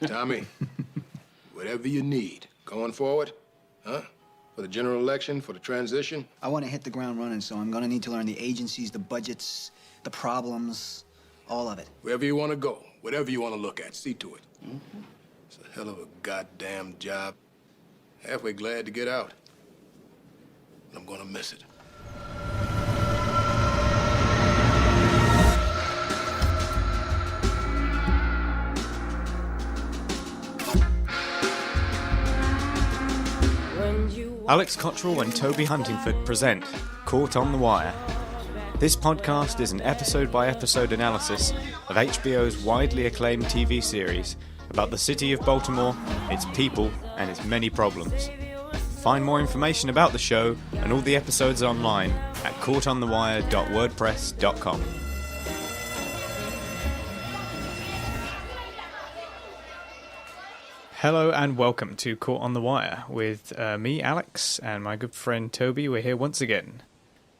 Tommy, whatever you need. Going forward? Huh? For the general election, for the transition? I want to hit the ground running, so I'm going to need to learn the agencies, the budgets, the problems, all of it. Wherever you want to go, whatever you want to look at, see to it. It's a hell of a goddamn job. Halfway glad to get out. But I'm gonna miss it. Alex Cottrell and Toby Huntingford present Caught on the Wire. This podcast is an episode-by-episode analysis of HBO's widely acclaimed TV series about the city of Baltimore, its people, and its many problems. Find more information about the show and all the episodes online at caughtonthewire.wordpress.com. Hello and welcome to Caught on the Wire with me, Alex, and my good friend Toby. We're here once again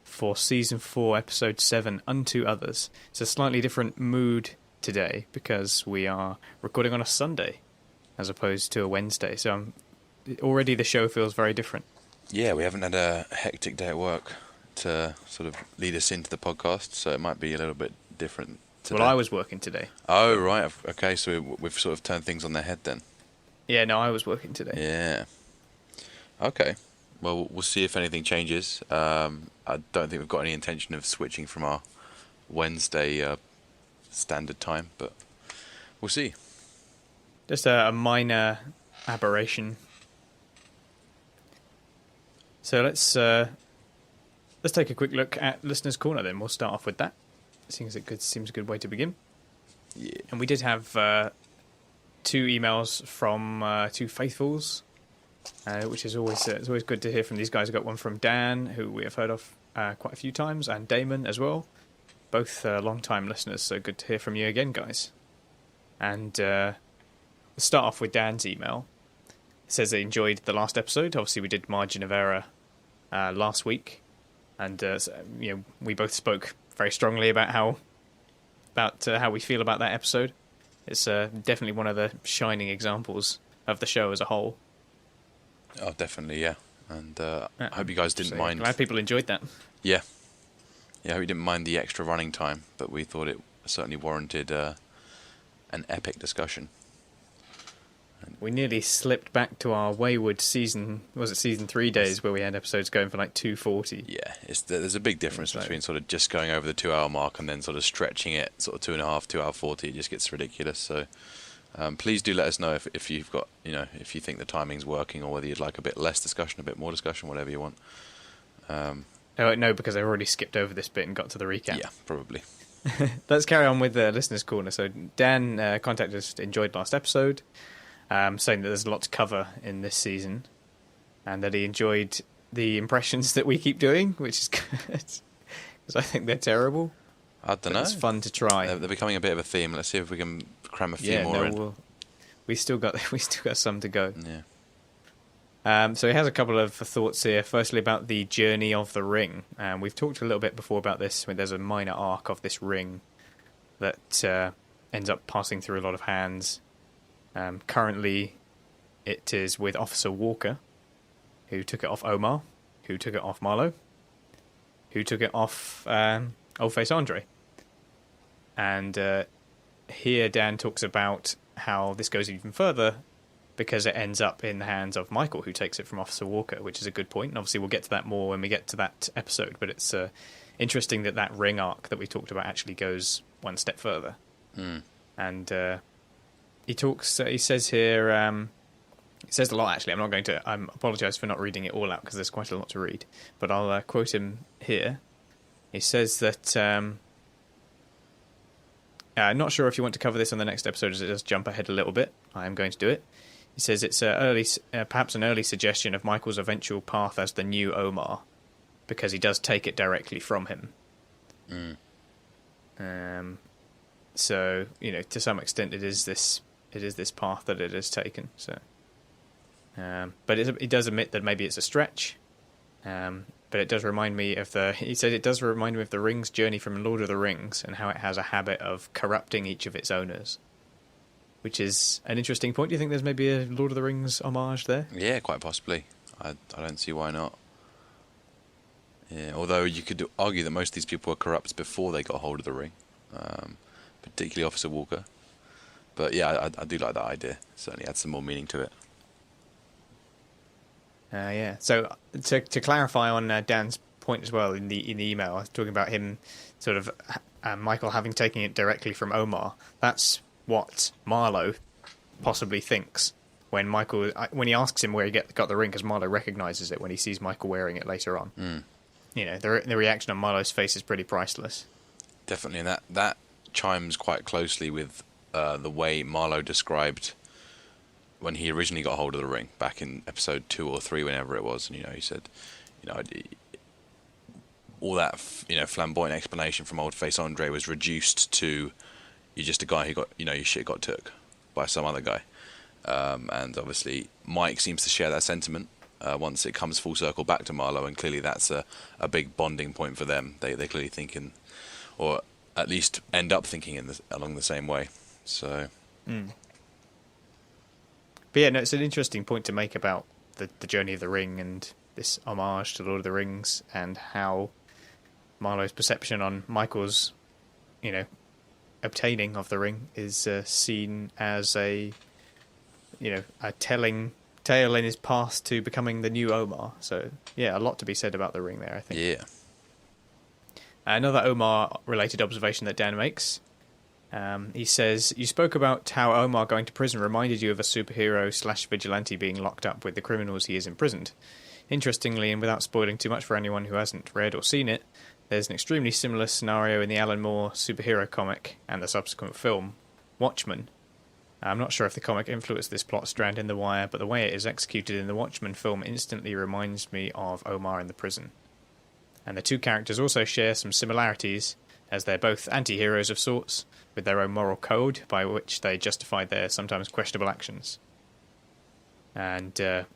for Season 4, Episode 7, Unto Others. It's a slightly different mood today because we are recording on a Sunday as opposed to a Wednesday, so already the show feels very different. Yeah, we haven't had a hectic day at work to sort of lead us into the podcast, so it might be a little bit different today. Well, I was working today. Oh, right. Okay, so we've sort of turned things on their head then. Yeah, no, I was working today. Yeah. Okay. Well, we'll see if anything changes. I don't think we've got any intention of switching from our Wednesday standard time, but we'll see. Just a minor aberration. So let's take a quick look at Listener's Corner then. We'll start off with that. Seems a good way to begin. Yeah. And we did have two emails from two faithfuls, which is always it's always good to hear from these guys. I got one from Dan, who we have heard of quite a few times, and Damon as well. Both long-time listeners, so good to hear from you again, guys. And we'll start off with Dan's email. It says they enjoyed the last episode. Obviously, we did Margin of Error last week, and we both spoke very strongly about how we feel about that episode. It's definitely one of the shining examples of the show as a whole. Oh, definitely, yeah. And I hope you guys didn't mind. Glad people enjoyed that. Yeah. Yeah, I hope you didn't mind the extra running time, but we thought it certainly warranted an epic discussion. We nearly slipped back to our wayward season 3 days where we had episodes going for like 2:40. Yeah, there's a big difference between sort of just going over the 2 hour mark and then sort of stretching it sort of 2.5, 2 hour 40. It just gets ridiculous. So please do let us know if you've got, if you think the timing's working or whether you'd like a bit less discussion, a bit more discussion, whatever you want. No, because I've already skipped over this bit and got to the recap. Yeah, probably. Let's carry on with the Listener's Corner. So Dan contacted us, enjoyed last episode. Saying that there's a lot to cover in this season and that he enjoyed the impressions that we keep doing, which is good, because I think they're terrible. I don't know. It's fun to try. They're becoming a bit of a theme. Let's see if we can cram a few more in. We still got some to go. Yeah. So he has a couple of thoughts here. Firstly, about the journey of the ring. We've talked a little bit before about this. When there's a minor arc of this ring that ends up passing through a lot of hands. Currently, it is with Officer Walker, who took it off Omar, who took it off Marlowe, who took it off Old Face Andre. And here Dan talks about how this goes even further because it ends up in the hands of Michael, who takes it from Officer Walker, which is a good point. And obviously we'll get to that more when we get to that episode, but it's interesting that ring arc that we talked about actually goes one step further. And he says here, he says a lot actually. I apologise for not reading it all out because there's quite a lot to read, but I'll quote him here. He says that, not sure if you want to cover this on the next episode as it does jump ahead a little bit. I am going to do it. He says it's perhaps an early suggestion of Michael's eventual path as the new Omar, because he does take it directly from him. So, to some extent it is this path that it has taken. So, but it does admit that maybe it's a stretch. But it does remind me of he said it does remind me of the Ring's journey from Lord of the Rings and how it has a habit of corrupting each of its owners. which is an interesting point. Do you think there's maybe a Lord of the Rings homage there? Yeah, quite possibly. I don't see why not. Yeah, although you could argue that most of these people were corrupt before they got hold of the ring, particularly Officer Walker. But yeah, I do like that idea. Certainly adds some more meaning to it. Yeah. So to clarify on Dan's point as well in the email, I was talking about him sort of Michael having taken it directly from Omar. That's what Marlowe possibly thinks when he asks him where he got the ring, because Marlowe recognizes it when he sees Michael wearing it later on. You know, the reaction on Marlowe's face is pretty priceless. Definitely, and that chimes quite closely with the way Marlowe described when he originally got hold of the ring back in episode 2 or 3, whenever it was. And he said, all that flamboyant explanation from Old Face Andre was reduced to you're just a guy who got your shit got took by some other guy. And obviously Mike seems to share that sentiment once it comes full circle back to Marlowe, and clearly that's a big bonding point for them. They clearly think or at least end up thinking along the same way. So. But yeah, no, it's an interesting point to make about the journey of the ring and this homage to Lord of the Rings, and how Marlowe's perception on Michael's, obtaining of the ring is seen as a telling tale in his past to becoming the new Omar. So yeah, a lot to be said about the ring there, I think. Yeah. Another Omar-related observation that Dan makes. He says, you spoke about how Omar going to prison reminded you of a superhero/vigilante being locked up with the criminals he has imprisoned. Interestingly, and without spoiling too much for anyone who hasn't read or seen it, there's an extremely similar scenario in the Alan Moore superhero comic and the subsequent film, Watchmen. I'm not sure if the comic influenced this plot strand in The Wire, but the way it is executed in the Watchmen film instantly reminds me of Omar in the prison. And the two characters also share some similarities, as they're both anti-heroes of sorts, with their own moral code by which they justify their sometimes questionable actions. And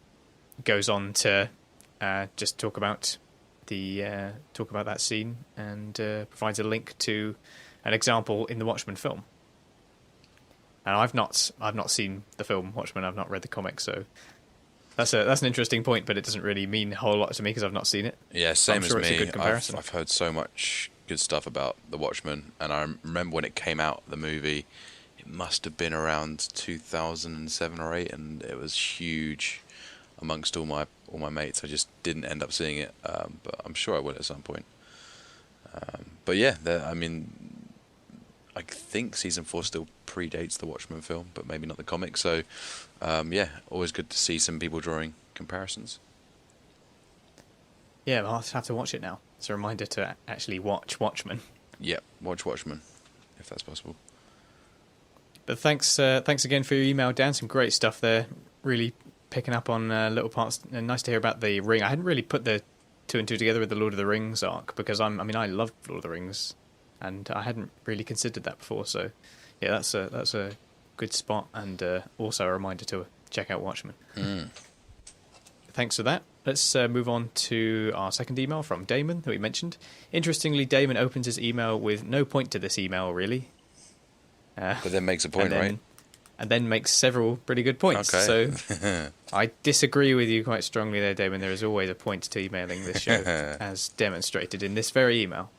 goes on to just talk about that scene, and provides a link to an example in the Watchmen film. And I've not seen the film Watchmen. I've not read the comic, so that's an interesting point. But it doesn't really mean a whole lot to me because I've not seen it. Yeah, same as me. It's a good comparison. I've heard so much good stuff about the Watchmen, and I remember when it came out, the movie. It must have been around 2007 or 8, and it was huge amongst all my mates. I just didn't end up seeing it, but I'm sure I will at some point. But yeah, I think season 4 still predates the Watchmen film, but maybe not the comic. So, yeah, always good to see some people drawing comparisons. Yeah, I'll have to watch it now. It's a reminder to actually watch Watchmen. Yep, watch Watchmen, if that's possible. But thanks again for your email, Dan. Some great stuff there. Really picking up on little parts. And nice to hear about the ring. I hadn't really put the 2 and 2 together with the Lord of the Rings arc, because I love Lord of the Rings, and I hadn't really considered that before. So yeah, that's a good spot, and also a reminder to check out Watchmen. Thanks for that. Let's move on to our second email from Damon that we mentioned. Interestingly, Damon opens his email with no point to this email, really. But then makes a point, right? And then makes several pretty good points. Okay. So I disagree with you quite strongly there, Damon. There is always a point to emailing this show, as demonstrated in this very email.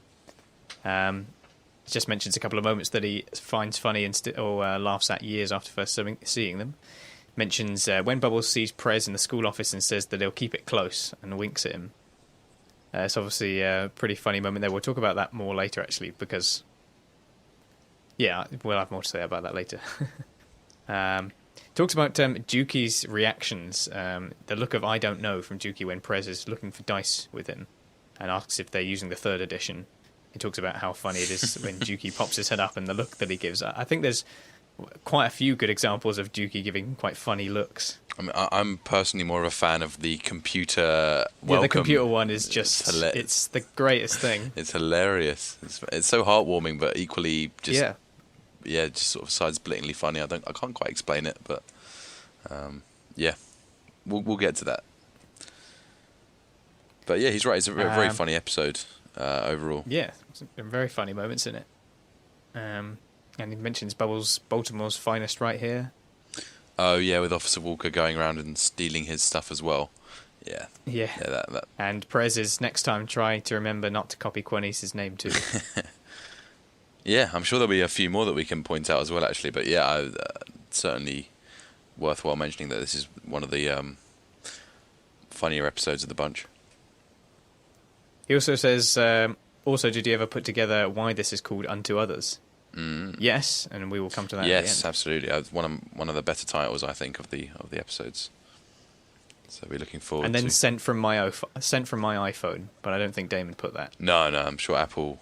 He just mentions a couple of moments that he finds funny or laughs at years after first seeing them. Mentions when Bubbles sees Prez in the school office and says that he'll keep it close, and winks at him. It's obviously a pretty funny moment there. We'll talk about that more later, actually, because yeah, we'll have more to say about that later. Talks about Dukey's reactions, the look of I don't know from Dukey when Prez is looking for dice with him, and asks if they're using the 3rd edition. He talks about how funny it is when Dukey pops his head up and the look that he gives. I think there's quite a few good examples of Dukey giving quite funny looks. I'm personally more of a fan of the computer welcome. Yeah, the computer one is just, it's the greatest thing. It's hilarious. It's so heartwarming, but equally just... Yeah, just sort of side-splittingly funny. I can't quite explain it, but yeah, we'll get to that. But yeah, he's right. It's a very funny episode overall. Yeah, some very funny moments in it. And he mentions Bubbles, Baltimore's finest right here. Oh yeah, with Officer Walker going around and stealing his stuff as well. Yeah. Yeah. That. And Prez is next time try to remember not to copy Quanice's name too. Yeah, I'm sure there'll be a few more that we can point out as well, actually. But yeah, certainly worthwhile mentioning that this is one of the funnier episodes of the bunch. He also says, also, did you ever put together why this is called Unto Others? Yes, and we will come to that. Yes, at the end. absolutely. One of the better titles, I think, of the episodes. So we're looking forward. And then to... sent from my iPhone, but I don't think Damon put that. No, I'm sure Apple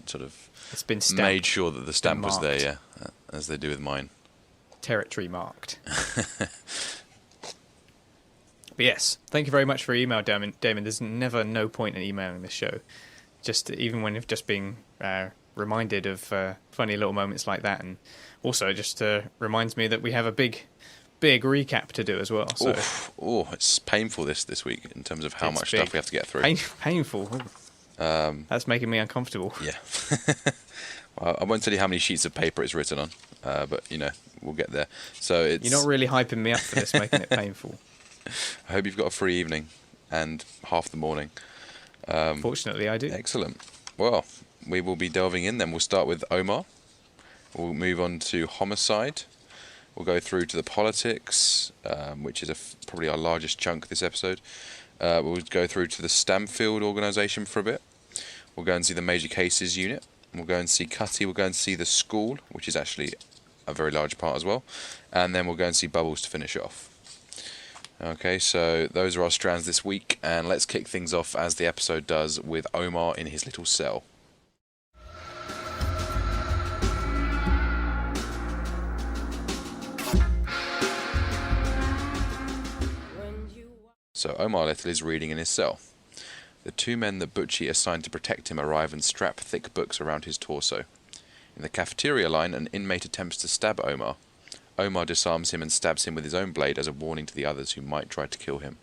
sort of It's been stamped, made sure that the stamp was there, marked. yeah, as they do with mine. Territory marked. But yes, thank you very much for your email, Damon. There's never no point in emailing this show. Just even when you've just been reminded of funny little moments like that, and also it just reminds me that we have a big recap to do as well. So it's painful this week in terms of how much big. stuff we have to get through. Painful. That's making me uncomfortable. Yeah. Well, I won't tell you how many sheets of paper it's written on, but we'll get there. So it's. You're not really hyping me up for this, making it painful. I hope you've got a free evening and half the morning. Fortunately, I do. Excellent. Well, we will be delving in then. We'll start with Omar. We'll move on to homicide. We'll go through to the politics, which is probably our largest chunk this episode. We'll go through to the Stamfield organisation for a bit. We'll go and see the major cases unit. We'll go and see Cutty. We'll go and see the school, which is actually a very large part as well. And then we'll go and see Bubbles to finish off. Okay, so those are our strands this week, and let's kick things off as the episode does with Omar in his little cell. So Omar Little is reading in his cell. The two men that Butchie assigned to protect him arrive and strap thick books around his torso. In the cafeteria line, an inmate attempts to stab Omar. Omar disarms him and stabs him with his own blade as a warning to the others who might try to kill him.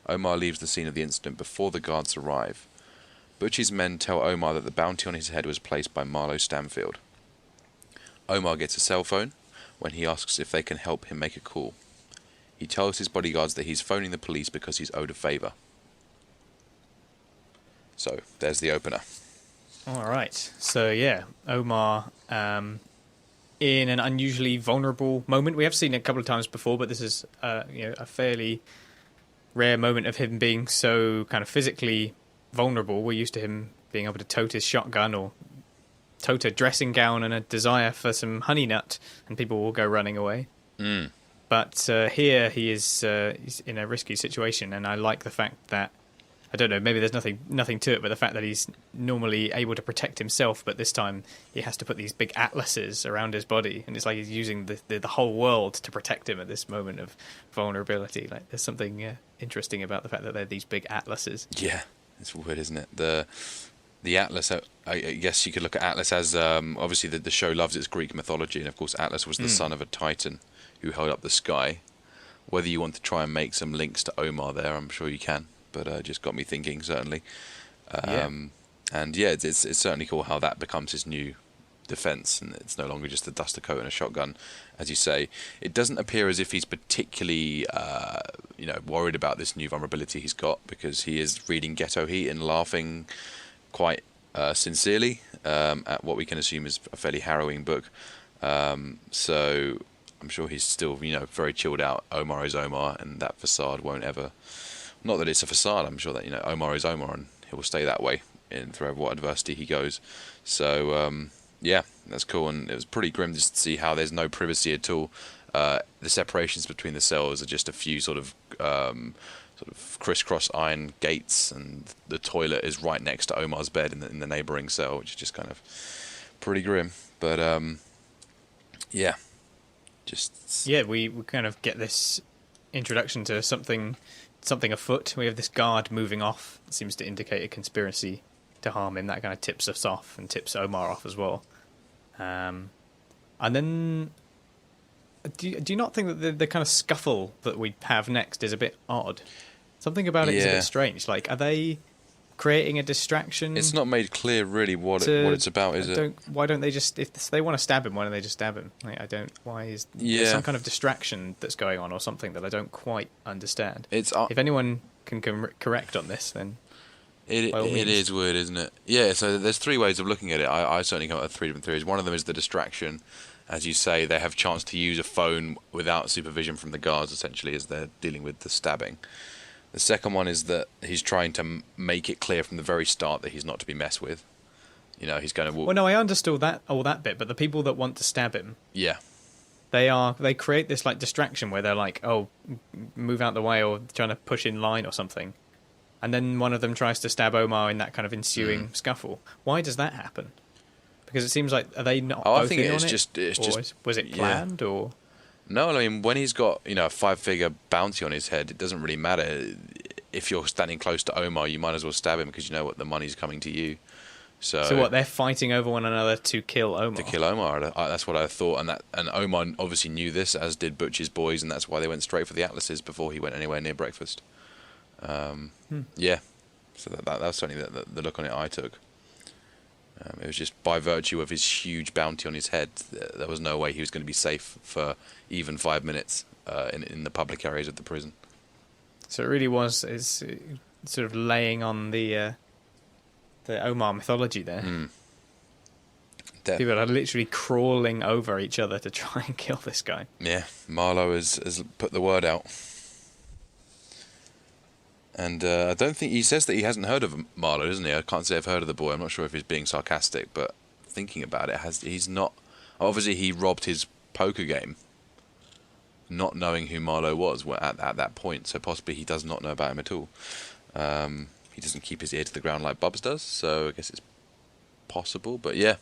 Omar leaves the scene of the incident before the guards arrive. Butchie's men tell Omar that the bounty on his head was placed by Marlowe Stamfield. Omar gets a cell phone when he asks if they can help him make a call. He tells his bodyguards that he's phoning the police because he's owed a favour. So, there's the opener. All right. So, yeah, Omar, in an unusually vulnerable moment. We have seen it a couple of times before, but this is a fairly rare moment of him being so kind of physically vulnerable. We're used to him being able to tote his shotgun or tote a dressing gown and a desire for some honey nut, and people will go running away. But here he's in a risky situation, and I like the fact that, I don't know, maybe there's nothing to it, but the fact that he's normally able to protect himself, but this time he has to put these big atlases around his body, and it's like he's using the whole world to protect him at this moment of vulnerability. Like, there's something interesting about the fact that they're these big atlases. Yeah, it's weird, isn't it? The Atlas, I guess you could look at Atlas as, obviously the show loves its Greek mythology, and of course Atlas was the son of a Titan who held up the sky. Whether you want to try and make some links to Omar there, I'm sure you can. But it just got me thinking, certainly. And yeah, it's certainly cool how that becomes his new defence, and it's no longer just a duster coat and a shotgun, as you say. It doesn't appear as if he's particularly, worried about this new vulnerability he's got, because he is reading Ghetto Heat and laughing quite sincerely at what we can assume is a fairly harrowing book. So I'm sure he's still, very chilled out. Omar is Omar, and that facade won't ever... Not that it's a facade, I'm sure that, Omar is Omar, and he will stay that way through what adversity he goes. So, yeah, that's cool, and it was pretty grim just to see how there's no privacy at all. The separations between the cells are just a few sort of crisscross iron gates, and the toilet is right next to Omar's bed in the neighbouring cell, which is just kind of pretty grim. But, yeah, just... Yeah, we kind of get this introduction to something afoot. We have this guard moving off. It seems to indicate a conspiracy to harm him. That kind of tips us off and tips Omar off as well. And then, do you not think that the kind of scuffle that we have next is a bit odd? Something about it is a bit strange. Like, are they creating a distraction. It's not made clear really what it's about, is it? Why don't they just, if they want to stab him, why don't they just stab him? Like, why is there's some kind of distraction that's going on or something that I don't quite understand? If anyone can correct on this, then it is weird, isn't it? Yeah, so there's three ways of looking at it. I certainly come up with three different theories. One of them is the distraction. As you say, they have chance to use a phone without supervision from the guards, essentially, as they're dealing with the stabbing. The second one is that he's trying to make it clear from the very start that he's not to be messed with. You know, he's going to... Well, no, I understood all that bit, but the people that want to stab him... Yeah. They create this, like, distraction where they're like, oh, move out the way, or trying to push in line or something. And then one of them tries to stab Omar in that kind of ensuing scuffle. Why does that happen? Because it seems like, are they not both in on it? Was it planned, or... No, I mean, when he's got, you know, a 5-figure bounty on his head, it doesn't really matter. If you're standing close to Omar, you might as well stab him because you know what, the money's coming to you. So what, they're fighting over one another to kill Omar? To kill Omar, that's what I thought. And Omar obviously knew this, as did Butch's boys, and that's why they went straight for the Atlases before he went anywhere near breakfast. Yeah, so that was certainly the look on it I took. It was just by virtue of his huge bounty on his head, there was no way he was going to be safe for even 5 minutes in the public areas of the prison. So it really was sort of laying on the Omar mythology there. People are literally crawling over each other to try and kill this guy. Yeah, Marlowe has put the word out. And I don't think he says that he hasn't heard of Marlowe, doesn't he? I can't say I've heard of the boy. I'm not sure if he's being sarcastic, but thinking about it, he's not. Obviously, he robbed his poker game, not knowing who Marlowe was at that point. So possibly he does not know about him at all. He doesn't keep his ear to the ground like Bubs does. So I guess it's possible. But yeah,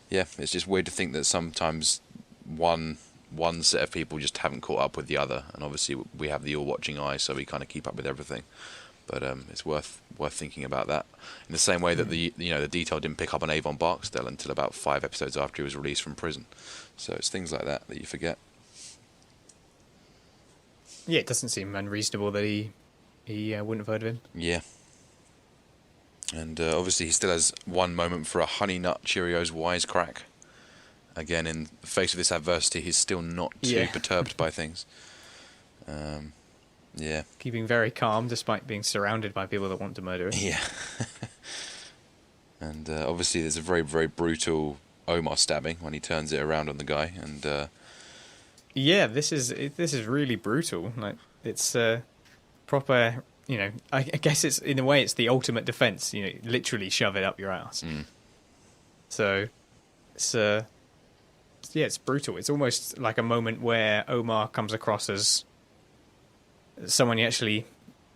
it's just weird to think that sometimes one set of people just haven't caught up with the other, and obviously we have the all-watching eye, so we kind of keep up with everything. But it's worth thinking about that. In the same way that the detail didn't pick up on Avon Barksdale until about 5 episodes after he was released from prison. So it's things like that you forget. Yeah, it doesn't seem unreasonable that he wouldn't have heard of him. Yeah. And obviously he still has one moment for a Honey Nut Cheerios wisecrack. Again, in the face of this adversity, he's still not too perturbed by things. Yeah. Keeping very calm despite being surrounded by people that want to murder him. Yeah. And obviously there's a very, very brutal Omar stabbing when he turns it around on the guy. And yeah, this is really brutal. Like, it's proper, you know, I guess it's, in a way, it's the ultimate defense, you know, literally shove it up your ass. So it's yeah, it's brutal. It's almost like a moment where Omar comes across as someone you actually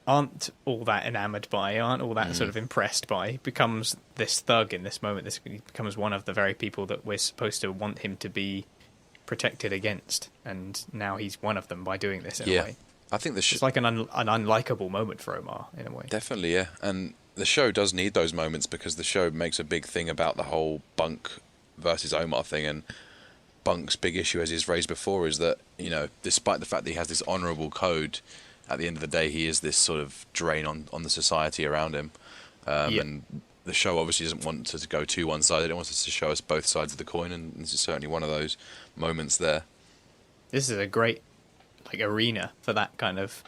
aren't all that enamoured by, aren't all that sort of impressed by. He becomes this thug in this moment. He becomes one of the very people that we're supposed to want him to be protected against, and now he's one of them by doing this in a way. I think it's like an unlikable moment for Omar in a way. Definitely, yeah. And the show does need those moments because the show makes a big thing about the whole Bunk versus Omar thing, and Bunk's big issue, as he's raised before, is that, you know, despite the fact that he has this honourable code, at the end of the day he is this sort of drain on the society around him. And the show obviously doesn't want to go too one-sided. It wants us to show us both sides of the coin, and this is certainly one of those moments there. This is a great arena for that kind of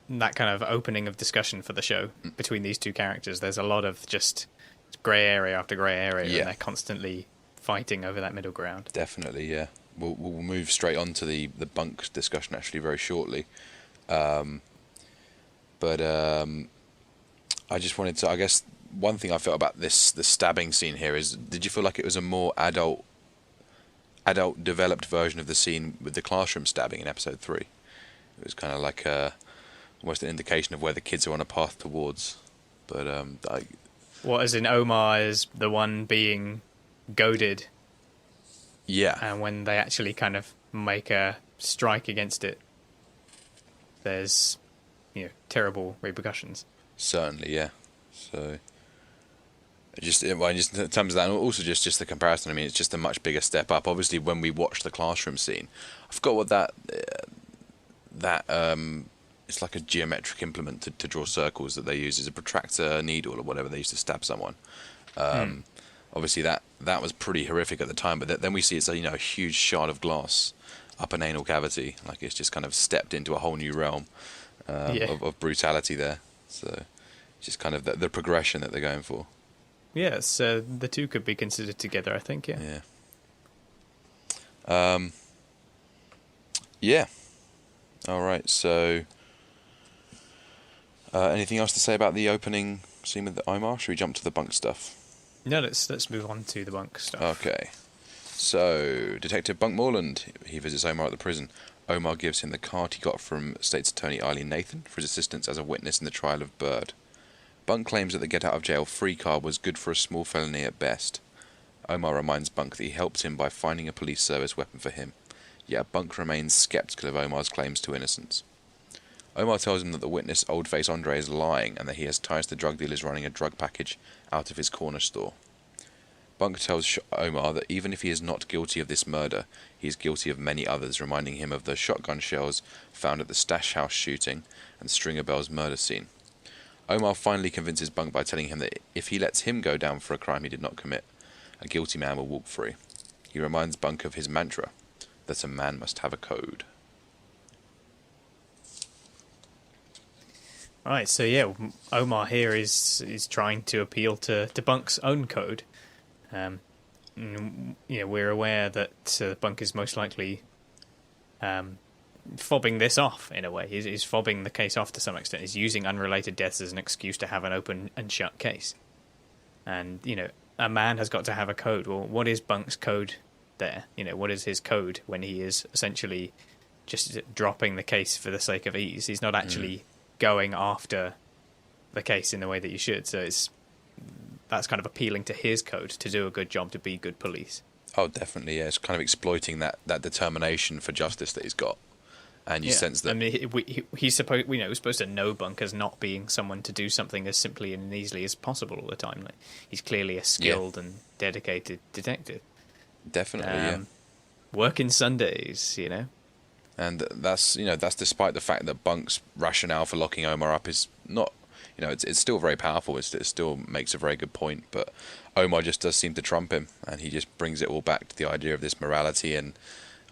opening of discussion for the show between these two characters. There's a lot of just grey area after grey area, and they're constantly fighting over that middle ground. Definitely, yeah. We'll move straight on to the Bunk discussion actually very shortly. But I just wanted to, I guess, one thing I felt about the stabbing scene here is, did you feel like it was a more adult developed version of the scene with the classroom stabbing in episode 3? It was kind of like almost an indication of where the kids are on a path towards. But what, as in Omar is the one being goaded? Yeah. And when they actually kind of make a strike against it, there's, you know, terrible repercussions. Certainly, yeah. So just in terms of that, and also just the comparison, I mean, it's just a much bigger step up. Obviously, when we watch the classroom scene, I forgot what that it's like a geometric implement to draw circles that they use as a protractor needle or whatever they used to stab someone. Obviously that was pretty horrific at the time, but then we see it's a a huge shard of glass up an anal cavity, like it's just kind of stepped into a whole new realm of brutality there. So just kind of the progression that they're going for. Yeah, so the two could be considered together, I think. Yeah. Yeah. All right. So, anything else to say about the opening scene with Omar? Should we jump to the Bunk stuff? No, let's move on to the Bunk stuff. Okay. So, Detective Bunk Moreland, he visits Omar at the prison. Omar gives him the card he got from State's Attorney Eileen Nathan for his assistance as a witness in the trial of Bird. Bunk claims that the get-out-of-jail-free card was good for a small felony at best. Omar reminds Bunk that he helped him by finding a police service weapon for him. Yet Bunk remains sceptical of Omar's claims to innocence. Omar tells him that the witness, Old-Face Andre, is lying and that he has ties to drug dealers running a drug package out of his corner store. Bunk tells Omar that even if he is not guilty of this murder, he is guilty of many others, reminding him of the shotgun shells found at the Stash House shooting and Stringer Bell's murder scene. Omar finally convinces Bunk by telling him that if he lets him go down for a crime he did not commit, a guilty man will walk free. He reminds Bunk of his mantra, that a man must have a code. Right, so yeah, Omar here is trying to appeal to Bunk's own code. We're aware that Bunk is most likely fobbing this off in a way. He's fobbing the case off to some extent. He's using unrelated deaths as an excuse to have an open and shut case. And, a man has got to have a code. Well, what is Bunk's code there? What is his code when he is essentially just dropping the case for the sake of ease? He's not actually going after the case in the way that you should. So that's kind of appealing to his code to do a good job, to be good police. Oh, definitely, yeah. It's kind of exploiting that determination for justice that he's got. And you sense that... I mean, he's supposed, we're supposed to know Bunk as not being someone to do something as simply and easily as possible all the time. Like, he's clearly a skilled and dedicated detective. Definitely, Working Sundays, And that's despite the fact that Bunk's rationale for locking Omar up is not, it's still very powerful. It still makes a very good point, but Omar just does seem to trump him, and he just brings it all back to the idea of this morality and,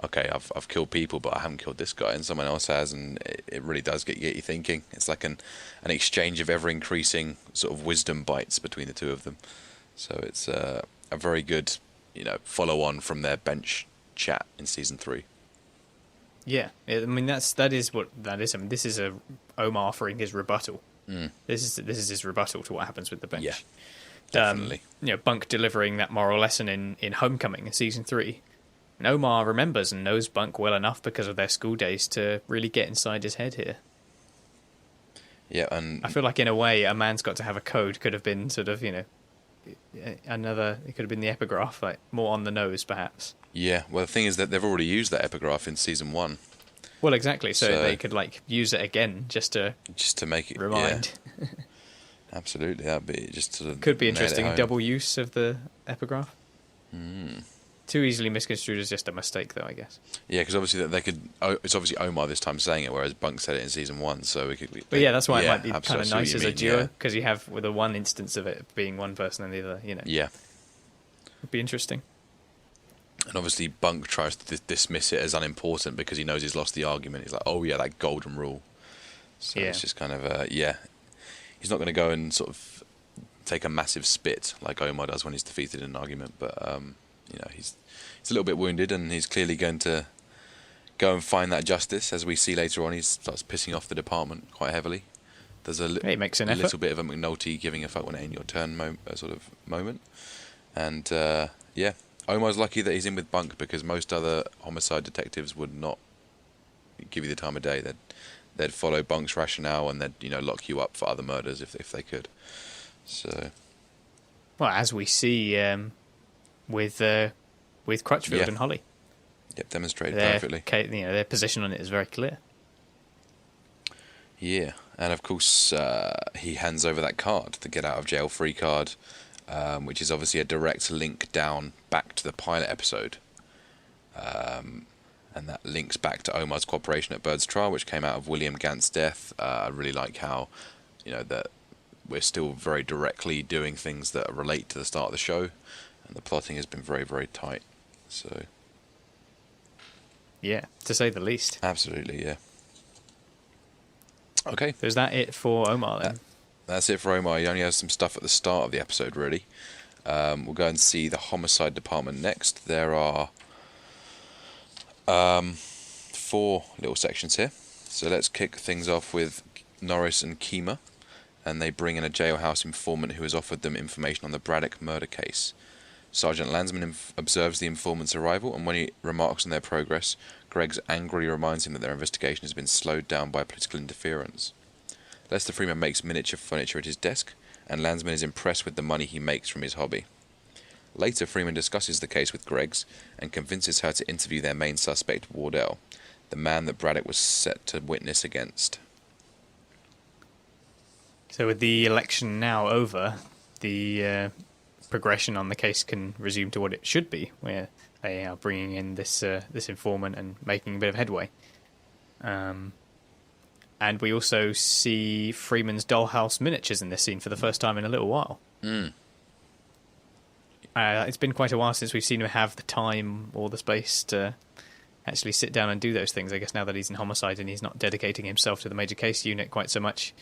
okay, I've killed people, but I haven't killed this guy, and someone else has, and it really does get you thinking. It's like an exchange of ever-increasing sort of wisdom bites between the two of them. So it's a very good, follow-on from their bench chat in season 3. Yeah, I mean that is what that is. I mean, this is Omar offering his rebuttal. This is his rebuttal to what happens with the bench. Yeah, definitely. Bunk delivering that moral lesson in Homecoming in season 3. And Omar remembers and knows Bunk well enough because of their school days to really get inside his head here. Yeah, and I feel like in a way, a man's got to have a code could have been sort of, it could have been the epigraph, like more on the nose, perhaps. Yeah, well, the thing is that they've already used that epigraph in season 1. Well, exactly. So they could use it again just to make it remind. Yeah. Absolutely, that'd be just sort of could be interesting. Double use of the epigraph. Too easily misconstrued as just a mistake, though, I guess. Yeah, because obviously they could. It's obviously Omar this time saying it, whereas Bunk said it in season 1. So we could. But yeah, that's why it might be kind of nice as a duo, yeah. because you have with the one instance of it being one person and the other. Yeah, it'd be interesting. And obviously Bunk tries to dismiss it as unimportant because he knows he's lost the argument. He's like, oh yeah, that golden rule. So it's just kind of he's not going to go and sort of take a massive spit like Omar does when he's defeated in an argument, but he's a little bit wounded, and he's clearly going to go and find that justice. As we see later on, he starts pissing off the department quite heavily. There's he makes an little bit of a McNulty giving a fuck when it ain't your turn sort of moment. And Omar's lucky that he's in with Bunk, because most other homicide detectives would not give you the time of day. They'd follow Bunk's rationale and they'd lock you up for other murders if they could. So, well, as we see with Crutchfield and Holly. Yep, demonstrated perfectly. Their position on it is very clear. Yeah, and of course he hands over that card, the get out of jail free card, which is obviously a direct link down back to the pilot episode. And that links back to Omar's cooperation at Bird's trial, which came out of William Gant's death. I really like how, that we're still very directly doing things that relate to the start of the show, and the plotting has been very, very tight. So, yeah, to say the least. absolutely, yeah. Okay. So is that it for Omar then? That's it for Omar. He only has some stuff at the start of the episode, really. We'll go and see the homicide department next. There are 4 little sections here. So let's kick things off with Norris and Kima, and they bring in a jailhouse informant who has offered them information on the Braddock murder case. Sergeant Landsman observes the informant's arrival, and when he remarks on their progress, Greggs angrily reminds him that their investigation has been slowed down by political interference. Lester Freeman makes miniature furniture at his desk, and Landsman is impressed with the money he makes from his hobby. Later, Freeman discusses the case with Greggs and convinces her to interview their main suspect, Wardell, the man that Braddock was set to witness against. So with the election now over, the progression on the case can resume to what it should be, where they are bringing in this informant and making a bit of headway. And we also see Freeman's dollhouse miniatures in this scene for the first time in a little while. It's been quite a while since we've seen him have the time or the space to actually sit down and do those things. I guess now that he's in homicide and he's not dedicating himself to the major case unit quite so much,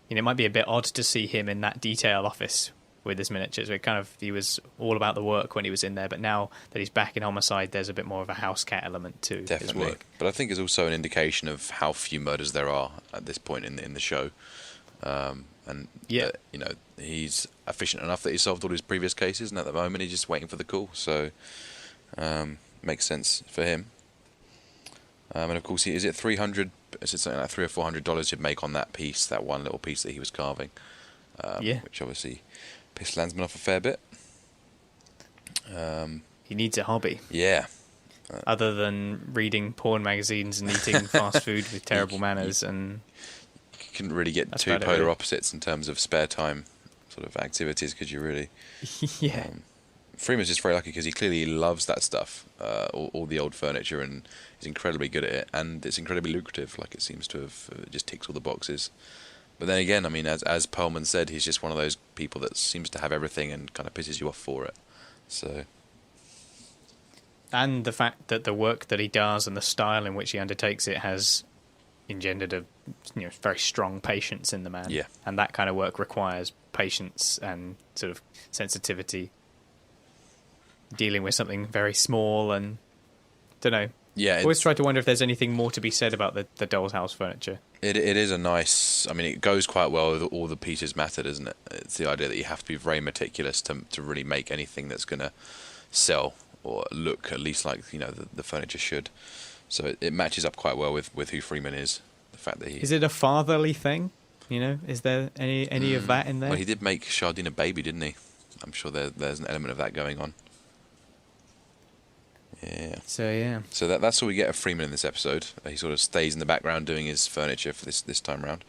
it might be a bit odd to see him in that detail office with his miniatures. He was all about the work when he was in there, but now that he's back in homicide, there's a bit more of a house cat element to his work. But I think it's also an indication of how few murders there are at this point in the show. And yeah, he's efficient enough that he solved all his previous cases, and at the moment he's just waiting for the call. So makes sense for him. And of course, is it $300? Is it something like $300 or $400 you'd make on that piece, that one little piece that he was carving? Which obviously pissed Landsman off a fair bit. He needs a hobby. Yeah. Other than reading porn magazines and eating fast food with terrible manners, and you couldn't really get two polar opposites in terms of spare time sort of activities, could you really? Yeah. Freeman's just very lucky because he clearly loves that stuff, all the old furniture, and is incredibly good at it, and it's incredibly lucrative. Like, it seems to have just ticks all the boxes. But then again, I mean, as Perlman said, he's just one of those people that seems to have everything and kind of pisses you off for it. So. And the fact that the work that he does and the style in which he undertakes it has engendered a very strong patience in the man. Yeah. And that kind of work requires patience and sort of sensitivity, dealing with something very small and, don't know. Yeah, always try to wonder if there's anything more to be said about the doll's house furniture. It is a nice. I mean, it goes quite well with all the pieces matter, doesn't it? It's the idea that you have to be very meticulous to really make anything that's going to sell or look at least like the furniture should. So it matches up quite well with who Freeman is. The fact that is it a fatherly thing? Is there any of that in there? Well, he did make Chardine a baby, didn't he? I'm sure there's an element of that going on. Yeah. So that's all we get of Freeman in this episode. He sort of stays in the background doing his furniture for this time round.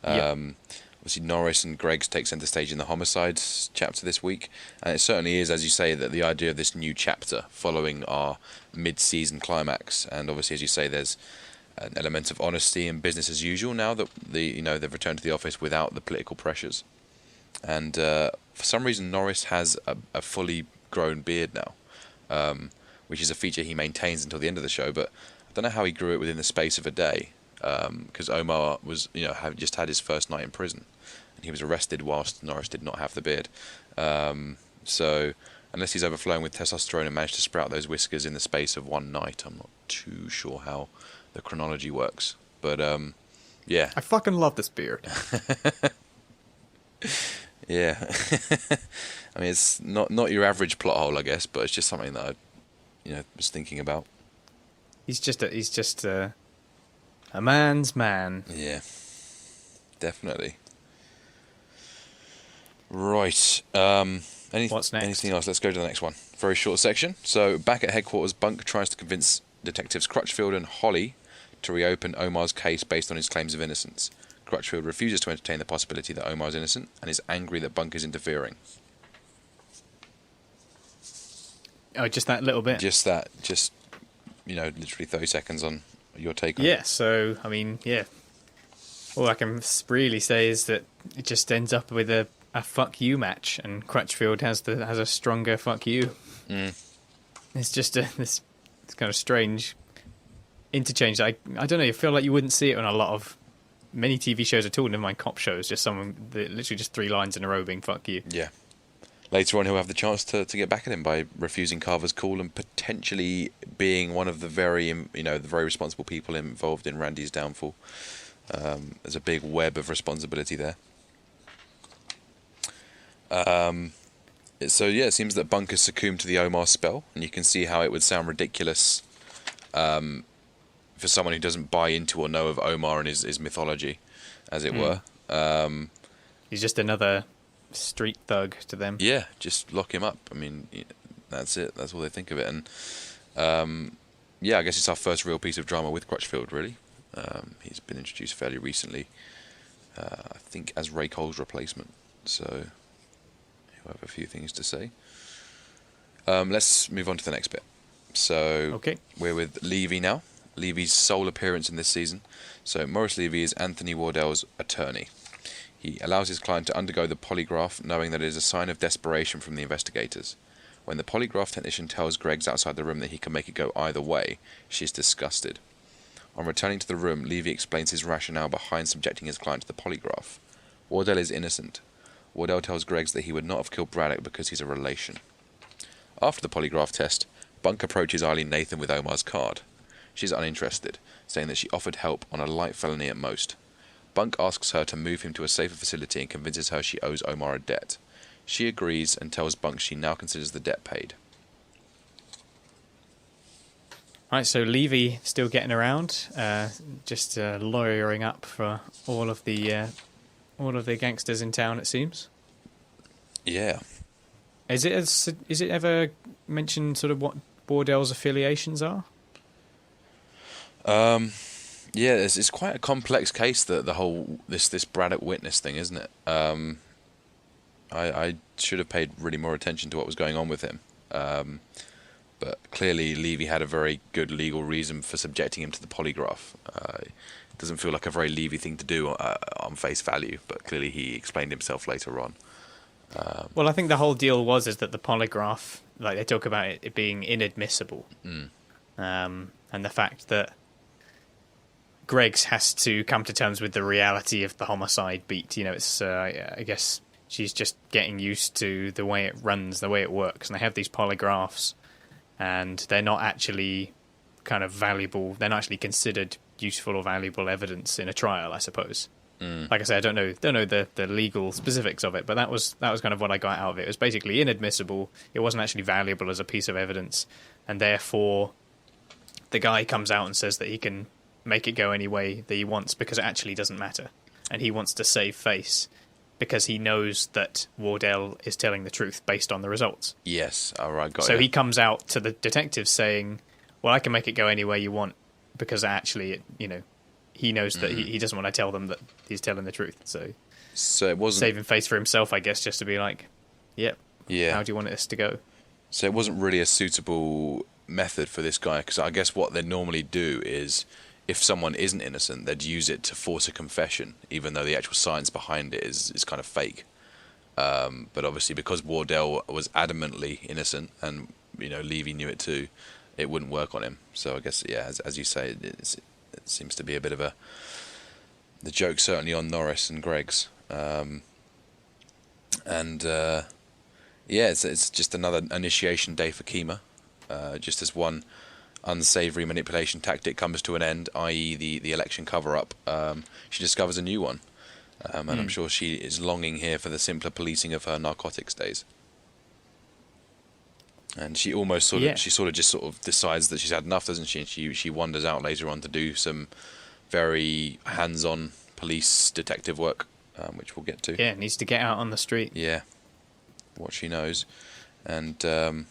Obviously, Norris and Greggs take centre stage in the homicide chapter this week, and it certainly is, as you say, that the idea of this new chapter following our mid-season climax. And obviously, as you say, there's an element of honesty and business as usual now that they've returned to the office without the political pressures. And for some reason, Norris has a fully grown beard now. Which is a feature he maintains until the end of the show, but I don't know how he grew it within the space of a day, because Omar was, just had his first night in prison, and he was arrested whilst Norris did not have the beard. So unless he's overflowing with testosterone and managed to sprout those whiskers in the space of one night, I'm not too sure how the chronology works. But yeah, I fucking love this beard. Yeah, I mean, it's not your average plot hole, I guess, but it's just something that I was thinking about. He's just a man's man. Yeah, definitely. Right. What's next? Anything else? Let's go to the next one. Very short section. So back at headquarters, Bunk tries to convince detectives Crutchfield and Holly to reopen Omar's case based on his claims of innocence. Crutchfield refuses to entertain the possibility that Omar is innocent and is angry that Bunk is interfering. Oh, just that little bit? Just that. Just literally 30 seconds on your take on Yeah, it. so, I mean, all I can really say is that it just ends up with a fuck you match, and Crutchfield has a stronger fuck you. It's just this kind of strange interchange. I don't know, you feel like you wouldn't see it on a lot of many TV shows at all, never mind cop shows, just literally just 3 lines in a row being fuck you. Yeah. Later on, he'll have the chance to get back at him by refusing Carver's call and potentially being one of the very responsible people involved in Randy's downfall. There's a big web of responsibility there. It seems that Bunk has succumbed to the Omar spell, and you can see how it would sound ridiculous for someone who doesn't buy into or know of Omar and his mythology, as it were. He's just another street thug to them. Yeah, just lock him up. I mean, that's it. That's all they think of it. And I guess it's our first real piece of drama with Crutchfield, really. He's been introduced fairly recently, I think, as Ray Cole's replacement. So he'll have a few things to say. Let's move on to the next bit. So we're with Levy now. Levy's sole appearance in this season. So Maurice Levy is Anthony Wardell's attorney. He allows his client to undergo the polygraph, knowing that it is a sign of desperation from the investigators. When the polygraph technician tells Greggs outside the room that he can make it go either way, she is disgusted. On returning to the room, Levy explains his rationale behind subjecting his client to the polygraph. Wardell is innocent. Wardell tells Greggs that he would not have killed Braddock because he's a relation. After the polygraph test, Bunk approaches Eileen Nathan with Omar's card. She's uninterested, saying that she offered help on a light felony at most. Bunk asks her to move him to a safer facility and convinces her she owes Omar a debt. She agrees and tells Bunk she now considers the debt paid. Right, so Levy still getting around, just lawyering up for all of the gangsters in town, it seems. Yeah. Is it ever mentioned sort of what Wardell's affiliations are? Yeah, it's quite a complex case, the whole this Braddock witness thing, isn't it? I should have paid really more attention to what was going on with him. But clearly Levy had a very good legal reason for subjecting him to the polygraph. It doesn't feel like a very Levy thing to do on face value, but clearly he explained himself later on. Well, I think the whole deal is that the polygraph, like they talk about it being inadmissible, and the fact that Greggs has to come to terms with the reality of the homicide beat. It's I guess she's just getting used to the way it runs, the way it works, and they have these polygraphs, and they're not actually kind of valuable. They're not actually considered useful or valuable evidence in a trial, I suppose. Like I say, I don't know the legal specifics of it, but that was kind of what I got out of it. It was basically inadmissible. It wasn't actually valuable as a piece of evidence, and therefore the guy comes out and says that he can make it go any way that he wants because it actually doesn't matter, and he wants to save face because he knows that Wardell is telling the truth based on the results. Yes, all right, got it. So he comes out to the detectives saying, well, I can make it go any way you want because actually, he knows that he doesn't want to tell them that he's telling the truth. So it wasn't saving face for himself, I guess, just to be like, yep, yeah. How do you want this to go? So it wasn't really a suitable method for this guy, because I guess what they'd normally do is, if someone isn't innocent, they'd use it to force a confession, even though the actual science behind it is kind of fake. But obviously, because Wardell was adamantly innocent, and Levy knew it too, it wouldn't work on him. So I guess, yeah, as you say, it seems to be a bit of the joke certainly on Norris and Greggs. It's just another initiation day for Kima. Just as one unsavoury manipulation tactic comes to an end, i.e. the election cover-up, she discovers a new one. And I'm sure she is longing here for the simpler policing of her narcotics days. And she almost just decides that she's had enough, doesn't she? And she wanders out later on to do some very hands-on police detective work, which we'll get to. Yeah, needs to get out on the street. Yeah, what she knows. And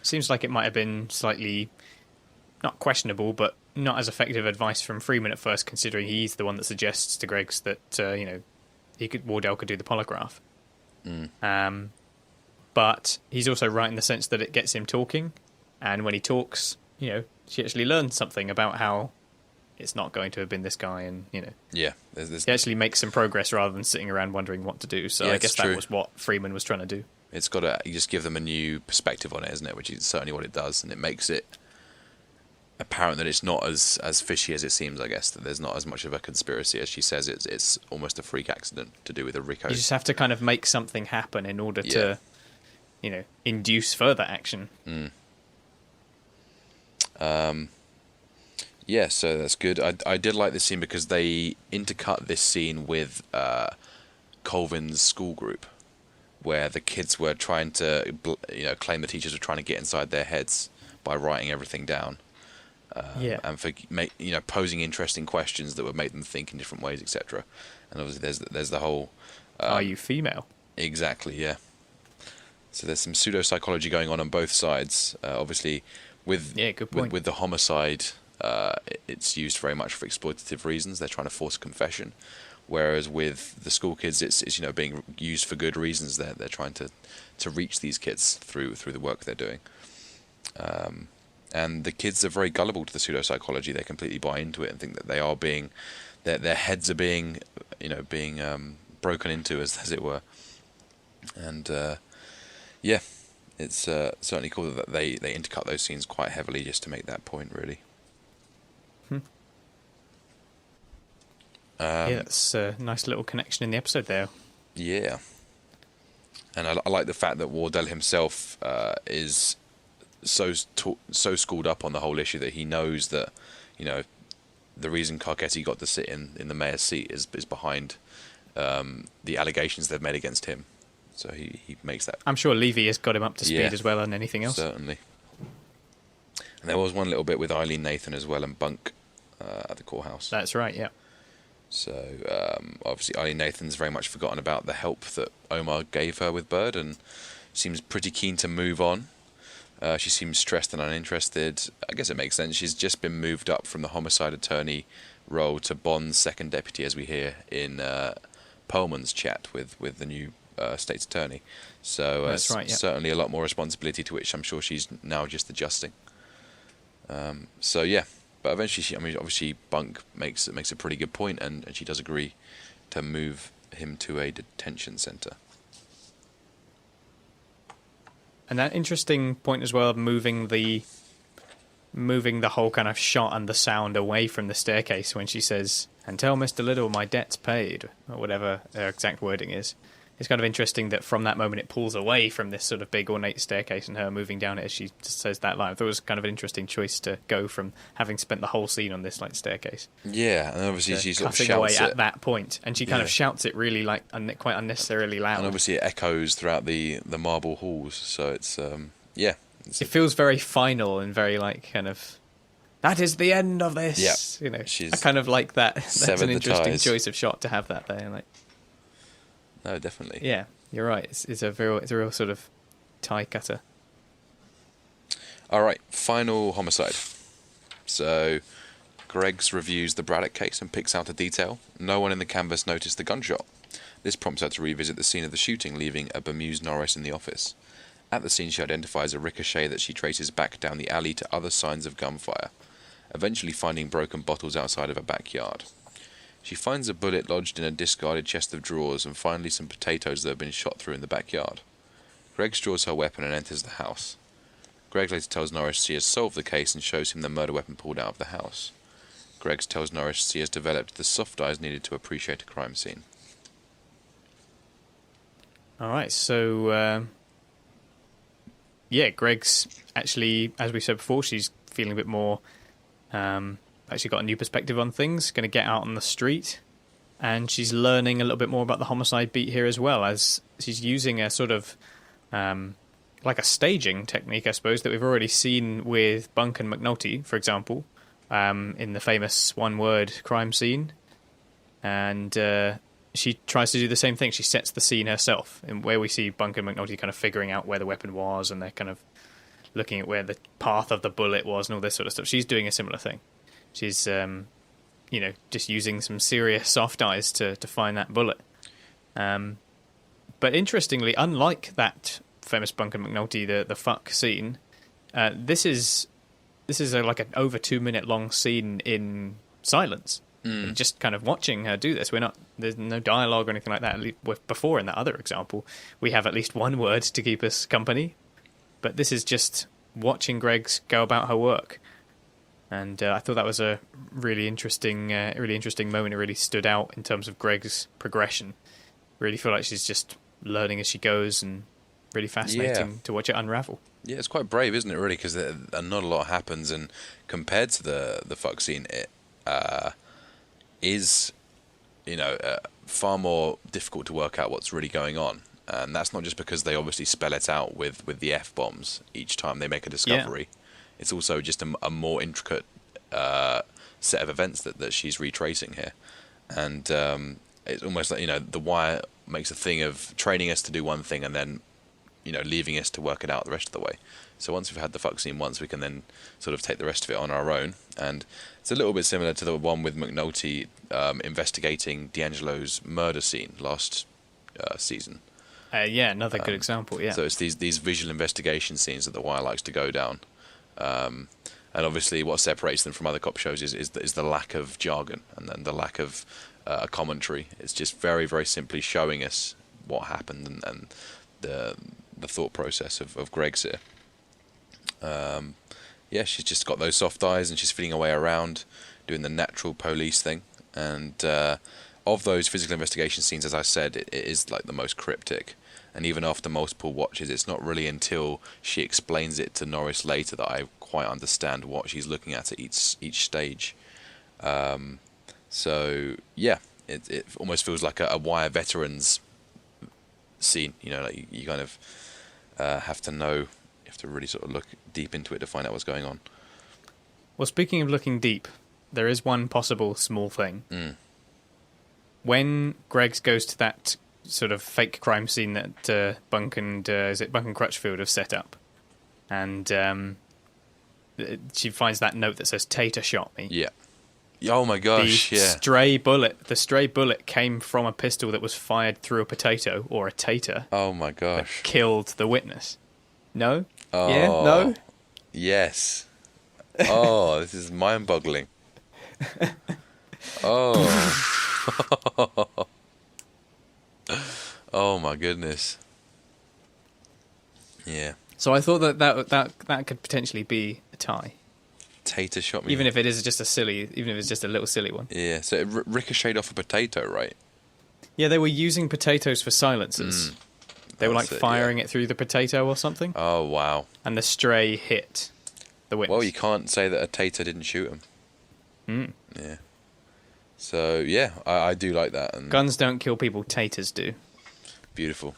seems like it might have been slightly not questionable, but not as effective advice from Freeman at first, considering he's the one that suggests to Greggs that Wardell could do the polygraph. But he's also right in the sense that it gets him talking, And when he talks, she actually learns something about how it's not going to have been this guy, and Yeah, he actually makes some progress rather than sitting around wondering what to do. So Yeah, I it's guess true. that was what Freeman was trying to do. it's got to, you just give them a new perspective on it, isn't it? Which is certainly what it does, and it makes it apparent that it's not as fishy as it seems. I guess that there's not as much of a conspiracy as she says. It's almost a freak accident to do with a Rico. You just have to kind of make something happen in order to, induce further action. Yeah, so that's good. I did like this scene because they intercut this scene with Colvin's school group, where the kids were trying to, claim the teachers were trying to get inside their heads by writing everything down. And for posing interesting questions that would make them think in different ways, etc. And obviously, there's the whole. Are you female? Exactly, yeah. So there's some pseudo psychology going on both sides. Obviously, with good point. with the homicide, it's used very much for exploitative reasons. They're trying to force a confession, whereas with the school kids, it's being used for good reasons. They're trying to reach these kids through the work they're doing. And the kids are very gullible to the pseudo psychology. They completely buy into it and think that they are being, their heads are being, broken into, as it were. And yeah, it's certainly cool that they intercut those scenes quite heavily just to make that point, really. That's a nice little connection in the episode there. Yeah. And I like the fact that Wardell himself is so schooled up on the whole issue that he knows that, the reason Carcetti got to sit in the mayor's seat is behind the allegations they've made against him. So he makes that. I'm sure Levy has got him up to speed as well on anything else. Certainly. And there was one little bit with Eileen Nathan as well and Bunk at the courthouse. That's right, yeah. So obviously Eileen Nathan's very much forgotten about the help that Omar gave her with Bird and seems pretty keen to move on. She seems stressed and uninterested. I guess it makes sense. She's just been moved up from the homicide attorney role to Bond's second deputy, as we hear in Perlman's chat with the new state's attorney. So that's right, yeah. Certainly a lot more responsibility to which I'm sure she's now just adjusting. So yeah, but eventually, obviously Bunk makes a pretty good point, and she does agree to move him to a detention centre. And that interesting point as well of moving the whole kind of shot and the sound away from the staircase when she says, "And tell Mr. Little my debt's paid," or whatever her exact wording is. It's kind of interesting that from that moment it pulls away from this sort of big ornate staircase and her moving down it as she just says that line. I thought it was kind of an interesting choice to go from having spent the whole scene on this staircase. Yeah, and obviously she sort of cutting shouts away it at that point, and she kind of shouts it really quite unnecessarily loud. and obviously it echoes throughout the marble halls. So it's it feels very final and very kind of, that is the end of this. Yeah, I kind of like that. That's an interesting ties. choice of shot to have that there. No, definitely. Yeah, you're right. It's a real sort of tie cutter. All right, final homicide. So Greggs reviews the Braddock case and picks out a detail. No one in the canvas noticed the gunshot. This prompts her to revisit the scene of the shooting, leaving a bemused Norris in the office. At the scene, she identifies a ricochet that she traces back down the alley to other signs of gunfire, eventually finding broken bottles outside of a backyard. She finds a bullet lodged in a discarded chest of drawers and finally some potatoes that have been shot through in the backyard. Greggs draws her weapon and enters the house. Greg later tells Norris she has solved the case and shows him the murder weapon pulled out of the house. Greggs tells Norris she has developed the soft eyes needed to appreciate a crime scene. All right, so Greg's actually, as we said before, she's feeling a bit more. Actually got a new perspective on things, going to get out on the street, and she's learning a little bit more about the homicide beat here as well, as she's using a sort of like a staging technique, I suppose, that we've already seen with Bunk and McNulty, for example, in the famous one-word crime scene. And she tries to do the same thing. She sets the scene herself, and where we see Bunk and McNulty kind of figuring out where the weapon was, and they're kind of looking at where the path of the bullet was and all this sort of stuff. She's doing a similar thing. She's, just using some serious soft eyes to find that bullet. But interestingly, unlike that famous Bunk and McNulty, the fuck scene, This is like an over 2 minute long scene in silence. Just kind of watching her do this. There's no dialogue or anything like that. Before in that other example, we have at least one word to keep us company. But this is just watching Greg's go about her work. And I thought that was a really interesting moment. It really stood out in terms of Greg's progression. Really feel like she's just learning as she goes, and really fascinating to watch it unravel. Yeah, it's quite brave, isn't it, really? Because not a lot happens, and compared to the fuck scene, it is, far more difficult to work out what's really going on. And that's not just because they obviously spell it out with the F-bombs each time they make a discovery. Yeah. It's also just a more intricate set of events that she's retracing here. And it's almost like, The Wire makes a thing of training us to do one thing and then, leaving us to work it out the rest of the way. So once we've had the fuck scene once, we can then sort of take the rest of it on our own. And it's a little bit similar to the one with McNulty investigating D'Angelo's murder scene last season. Another good example, yeah. So it's these visual investigation scenes that The Wire likes to go down. And obviously what separates them from other cop shows is the lack of jargon and then the lack of commentary. It's just very, very simply showing us what happened and the thought process of Greg's here. She's just got those soft eyes and she's feeling her way around, doing the natural police thing. And of those physical investigation scenes, as I said, it is like the most cryptic. And even after multiple watches, it's not really until she explains it to Norris later that I quite understand what she's looking at each stage. It almost feels like a Wire veterans scene. Like you kind of have to know, you have to really sort of look deep into it to find out what's going on. Well, speaking of looking deep, there is one possible small thing. When Greggs goes to that sort of fake crime scene that Bunk and Crutchfield have set up, and she finds that note that says "Tater shot me." Yeah. Oh my gosh! The stray bullet came from a pistol that was fired through a potato or a tater. Oh my gosh! That killed the witness. No. Oh, yeah. No. Yes. Oh, this is mind-boggling. Oh. Oh my goodness. Yeah. So I thought that could potentially be a tie. Tater shot me. Even if it's just a little silly one. Yeah. So it ricocheted off a potato, right? Yeah, they were using potatoes for silencers. They were like firing it through the potato or something. Oh wow. And the stray hit the witness. Well, you can't say that a tater didn't shoot him. Yeah. So yeah, I do like that. And guns don't kill people, taters do. Beautiful.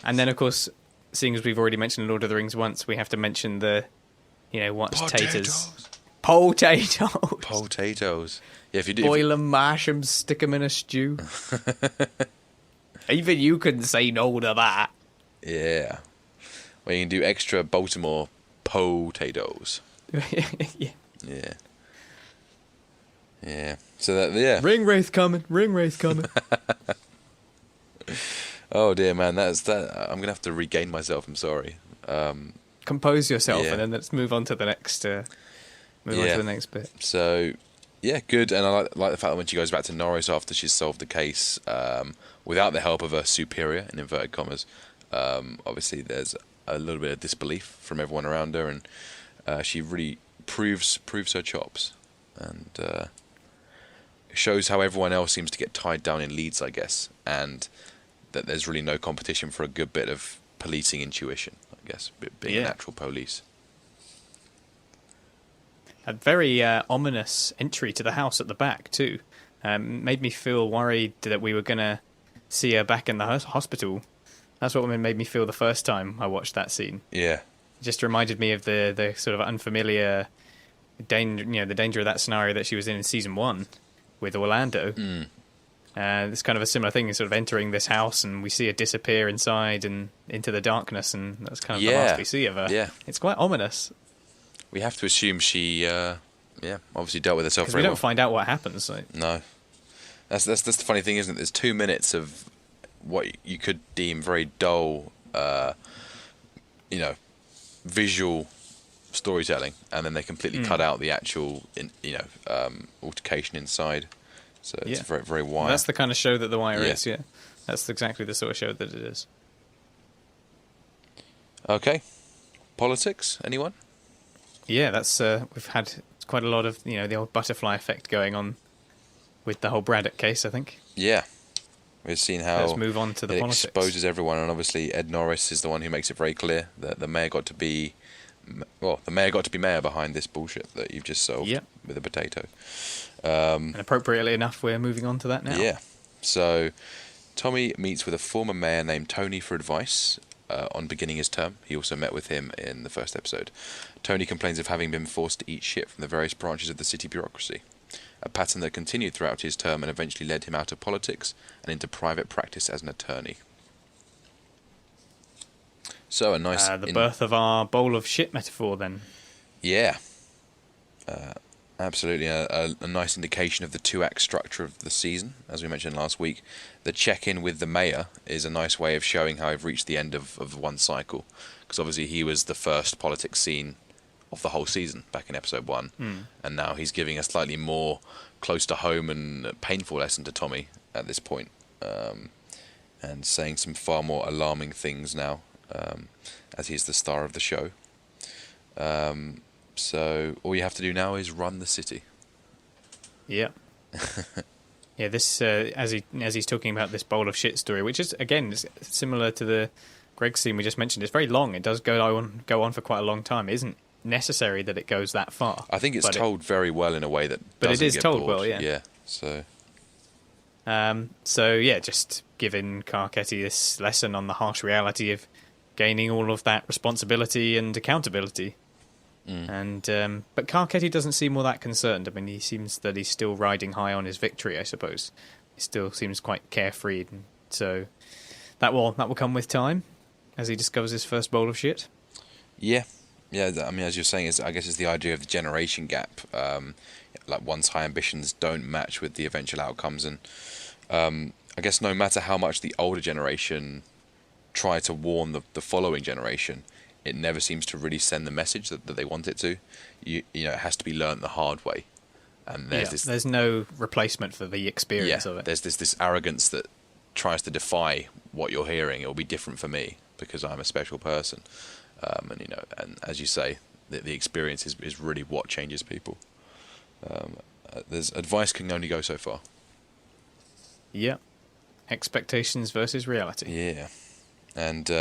And then, of course, seeing as we've already mentioned Lord of the Rings once, we have to mention what's taters? Potatoes. Potatoes. Yeah, if you do. Boil them, mash them, stick them in a stew. Even you couldn't say no to that. Yeah. Well, you can do extra Baltimore potatoes. Yeah. Yeah. Yeah. So that, yeah. Ring wraith coming. Oh dear, man, that's that. I'm gonna have to regain myself. I'm sorry. Compose yourself, and then let's move on to the next. On to the next bit. So, yeah, good. And I like the fact that when she goes back to Norris after she's solved the case, without the help of a superior, in inverted commas, obviously there's a little bit of disbelief from everyone around her, and she really proves her chops, and shows how everyone else seems to get tied down in leads, I guess, and that there's really no competition for a good bit of policing intuition, I guess, being a natural police. A very ominous entry to the house at the back, too. Made me feel worried that we were going to see her back in the hospital. That's what made me feel the first time I watched that scene. Yeah. It just reminded me of the sort of unfamiliar danger, the danger of that scenario that she was in season 1 with Orlando. It's kind of a similar thing, sort of entering this house and we see her disappear inside and into the darkness, and that's kind of the last we see of her. Yeah. It's quite ominous. We have to assume she, obviously dealt with herself very well. We well. don't find out what happens. So. No. That's the funny thing, isn't it? There's 2 minutes of what you could deem very dull, visual storytelling, and then they completely cut out the actual, altercation inside. So it's very, very wire. That's the kind of show that The Wire Yeah. is. Yeah, that's exactly the sort of show that it is. Okay, politics. Anyone? Yeah, that's we've had quite a lot of the old butterfly effect going on with the whole Braddock case, I think. Yeah. We've seen how Let's move on to the it politics. exposes everyone, and obviously Ed Norris is the one who makes it very clear that the mayor got to be mayor behind this bullshit that you've just solved with a potato. And appropriately enough, we're moving on to that now. Yeah. So Tommy meets with a former mayor named Tony for advice on beginning his term. He also met with him in the first episode. Tony complains of having been forced to eat shit from the various branches of the city bureaucracy, a pattern that continued throughout his term and eventually led him out of politics and into private practice as an attorney. So a nice... the birth of our bowl of shit metaphor, then. Yeah. Absolutely. A nice indication of the two-act structure of the season, as we mentioned last week. The check-in with the mayor is a nice way of showing how I've reached the end of one cycle. Because obviously he was the first politics scene of the whole season back in episode 1. And now he's giving a slightly more close to home and painful lesson to Tommy at this point. And saying some far more alarming things now, as he's the star of the show. So all you have to do now is run the city. Yeah. Yeah, this as he's talking about this bowl of shit story, which is again similar to the Greg scene we just mentioned. It's very long. It does go on for quite a long time. It isn't necessary that it goes that far. I think it's told very well in a way that but doesn't it is get told bored. well, yeah. Yeah. So just giving Carcetti this lesson on the harsh reality of gaining all of that responsibility and accountability. And but Carcetti doesn't seem all that concerned. I mean, he seems that he's still riding high on his victory, I suppose. He still seems quite carefree, and so that will come with time as he discovers his first bowl of shit. Yeah. I mean, as you're saying, I guess it's the idea of the generation gap. Like one's high ambitions don't match with the eventual outcomes, and I guess no matter how much the older generation try to warn the following generation, it never seems to really send the message that they want it to. It has to be learnt the hard way. And there's no replacement for the experience of it. There's this arrogance that tries to defy what you're hearing. It'll be different for me because I'm a special person. And as you say, the experience is really what changes people. There's advice can only go so far. Yeah. Expectations versus reality. Yeah. And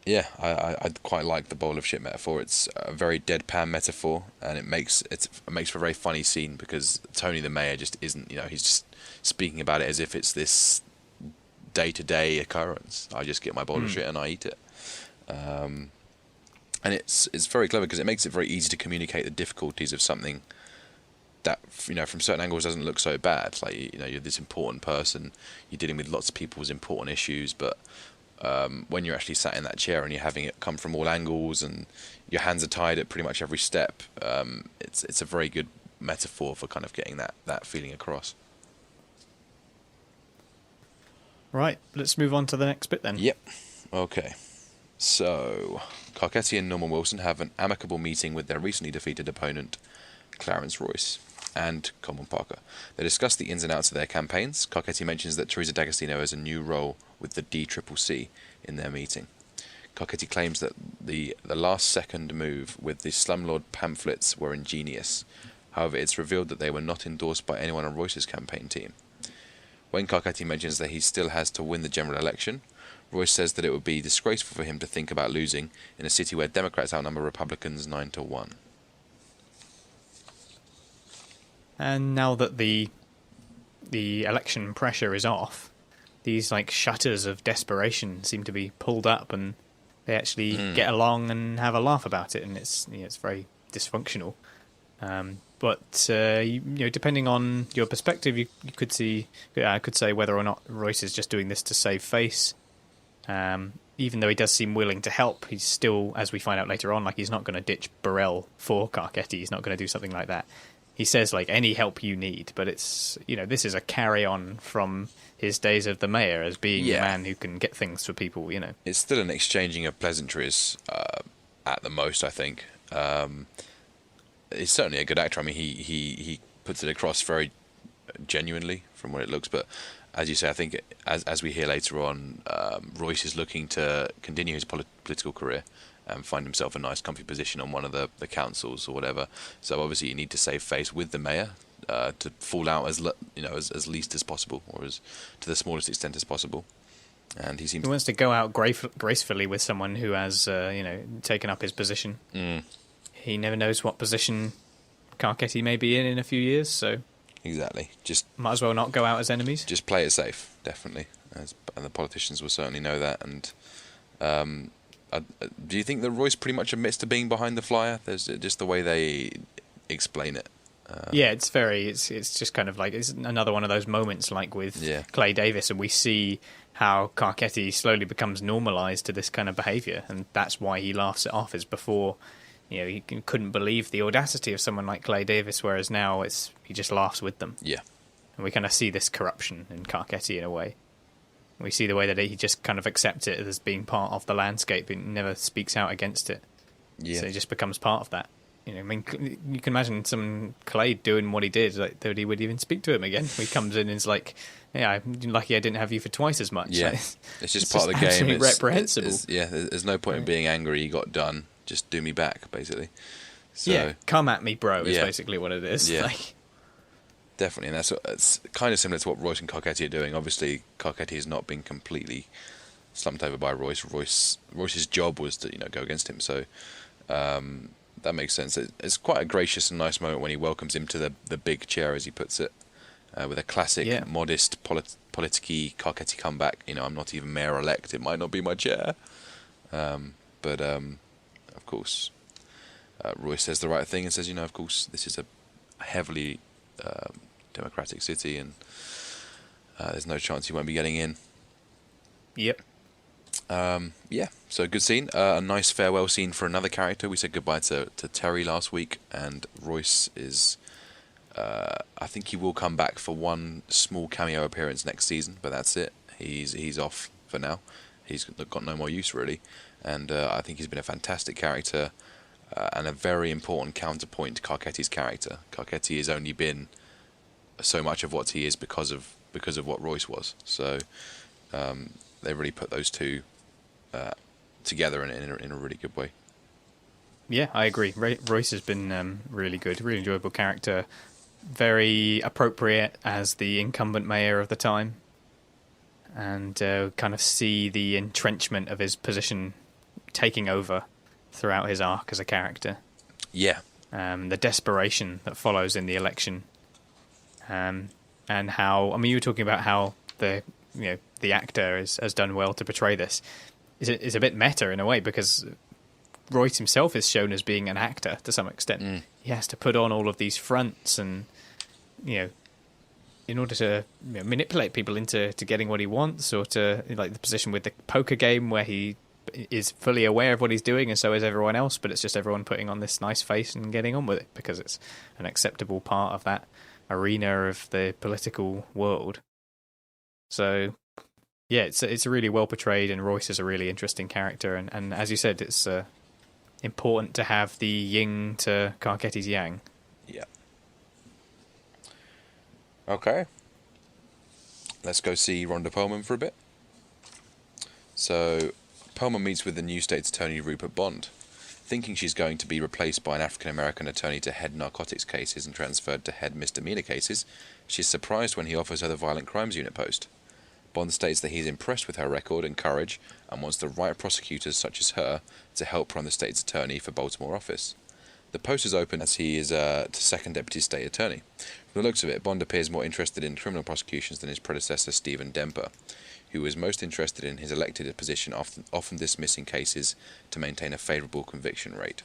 I quite like the bowl of shit metaphor. It's a very deadpan metaphor, and it makes for a very funny scene because Tony the mayor just isn't. He's just speaking about it as if it's this day-to-day occurrence. I just get my bowl of shit and I eat it. And it's very clever because it makes it very easy to communicate the difficulties of something that from certain angles doesn't look so bad. Like you're this important person, you're dealing with lots of people's important issues, but when you're actually sat in that chair and you're having it come from all angles and your hands are tied at pretty much every step, it's a very good metaphor for kind of getting that feeling across. Right, let's move on to the next bit then. Yep. Okay. So, Carcetti and Norman Wilson have an amicable meeting with their recently defeated opponent, Clarence Royce, and Coleman Parker. They discuss the ins and outs of their campaigns. Carcetti mentions that Teresa D'Agostino has a new role with the DCCC in their meeting. Carcetti claims that the last-second move with the slumlord pamphlets were ingenious. However, it's revealed that they were not endorsed by anyone on Royce's campaign team. When Carcetti mentions that he still has to win the general election, Royce says that it would be disgraceful for him to think about losing in a city where Democrats outnumber Republicans 9-1. And now that the election pressure is off, these shutters of desperation seem to be pulled up, and they actually get along and have a laugh about it, and it's very dysfunctional. But depending on your perspective, you could see. I could say whether or not Royce is just doing this to save face. Even though he does seem willing to help, he's still, as we find out later on, he's not going to ditch Burrell for Carcetti. He's not going to do something like that. He says any help you need, but it's this is a carry on from his days of the mayor as being the man who can get things for people. It's still an exchanging of pleasantries at the most, I think. is certainly a good actor. I mean, he puts it across very genuinely from what it looks. But as you say, I think as we hear later on, Royce is looking to continue his political career and find himself a nice, comfy position on one of the councils or whatever. So obviously, you need to save face with the mayor to fall out as least as possible, or as to the smallest extent as possible. And he wants to go out gracefully with someone who has taken up his position. He never knows what position Carcetti may be in a few years, so exactly, just might as well not go out as enemies. Just play it safe, definitely, and the politicians will certainly know that. And do you think that Royce pretty much admits to being behind the flyer? There's just the way they explain it. Yeah, it's just kind of like it's another one of those moments like with Clay Davis, and we see how Carcetti slowly becomes normalised to this kind of behaviour, and that's why he laughs it off. Is before, he couldn't believe the audacity of someone like Clay Davis, whereas now he just laughs with them. Yeah, and we kind of see this corruption in Carcetti in a way. We see the way that he just kind of accepts it as being part of the landscape and never speaks out against it. Yeah, so he just becomes part of that. I mean, you can imagine some Clay doing what he did, like that he would even speak to him again. He comes in and is like, "Yeah, I'm lucky I didn't have you for twice as much." Yeah, like, it's just part of the game. It's reprehensible. There's no point in being angry. You got done. Just do me back, basically. So, yeah, come at me, bro. Is basically what it is. Yeah, like, definitely, and it's kind of similar to what Royce and Carcetti are doing. Obviously, Carcetti has not been completely slumped over by Royce. Royce's job was to go against him. So. That makes sense. It's quite a gracious and nice moment when he welcomes him to the big chair, as he puts it, with a classic, modest, politicky Carcetti comeback. I'm not even mayor-elect. It might not be my chair. But, of course, Royce says the right thing and says, of course, this is a heavily democratic city and there's no chance he won't be getting in. Yep. So good scene. A nice farewell scene for another character. We said goodbye to Terry last week, and Royce is... I think he will come back for one small cameo appearance next season, but that's it. He's off for now. He's got no more use, really. And I think he's been a fantastic character and a very important counterpoint to Carcetti's character. Carcetti has only been so much of what he is because of what Royce was. So they really put those two together in a really good way. Yeah, I agree. Royce has been really good, really enjoyable character, very appropriate as the incumbent mayor of the time, and kind of see the entrenchment of his position taking over throughout his arc as a character. Yeah. The desperation that follows in the election, and how, I mean, you were talking about how the actor has done well to portray this. It's a bit meta in a way, because Royce himself is shown as being an actor to some extent. He has to put on all of these fronts and, in order to manipulate people into getting what he wants, or to, like the position with the poker game where he is fully aware of what he's doing and so is everyone else, but it's just everyone putting on this nice face and getting on with it because it's an acceptable part of that arena of the political world. So... yeah, it's really well portrayed, and Royce is a really interesting character, and as you said, it's important to have the yin to Carcetti's yang. Yeah. Okay. Let's go see Rhonda Perlman for a bit. So, Perlman meets with the new state's attorney, Rupert Bond. Thinking she's going to be replaced by an African-American attorney to head narcotics cases and transferred to head misdemeanor cases, she's surprised when he offers her the violent crimes unit post. Bond states that he's impressed with her record and courage and wants the right prosecutors such as her to help run the state's attorney for Baltimore office. The post is open as he is to second deputy state attorney. From the looks of it, Bond appears more interested in criminal prosecutions than his predecessor Stephen Demper, who was most interested in his elected position, often dismissing cases to maintain a favourable conviction rate.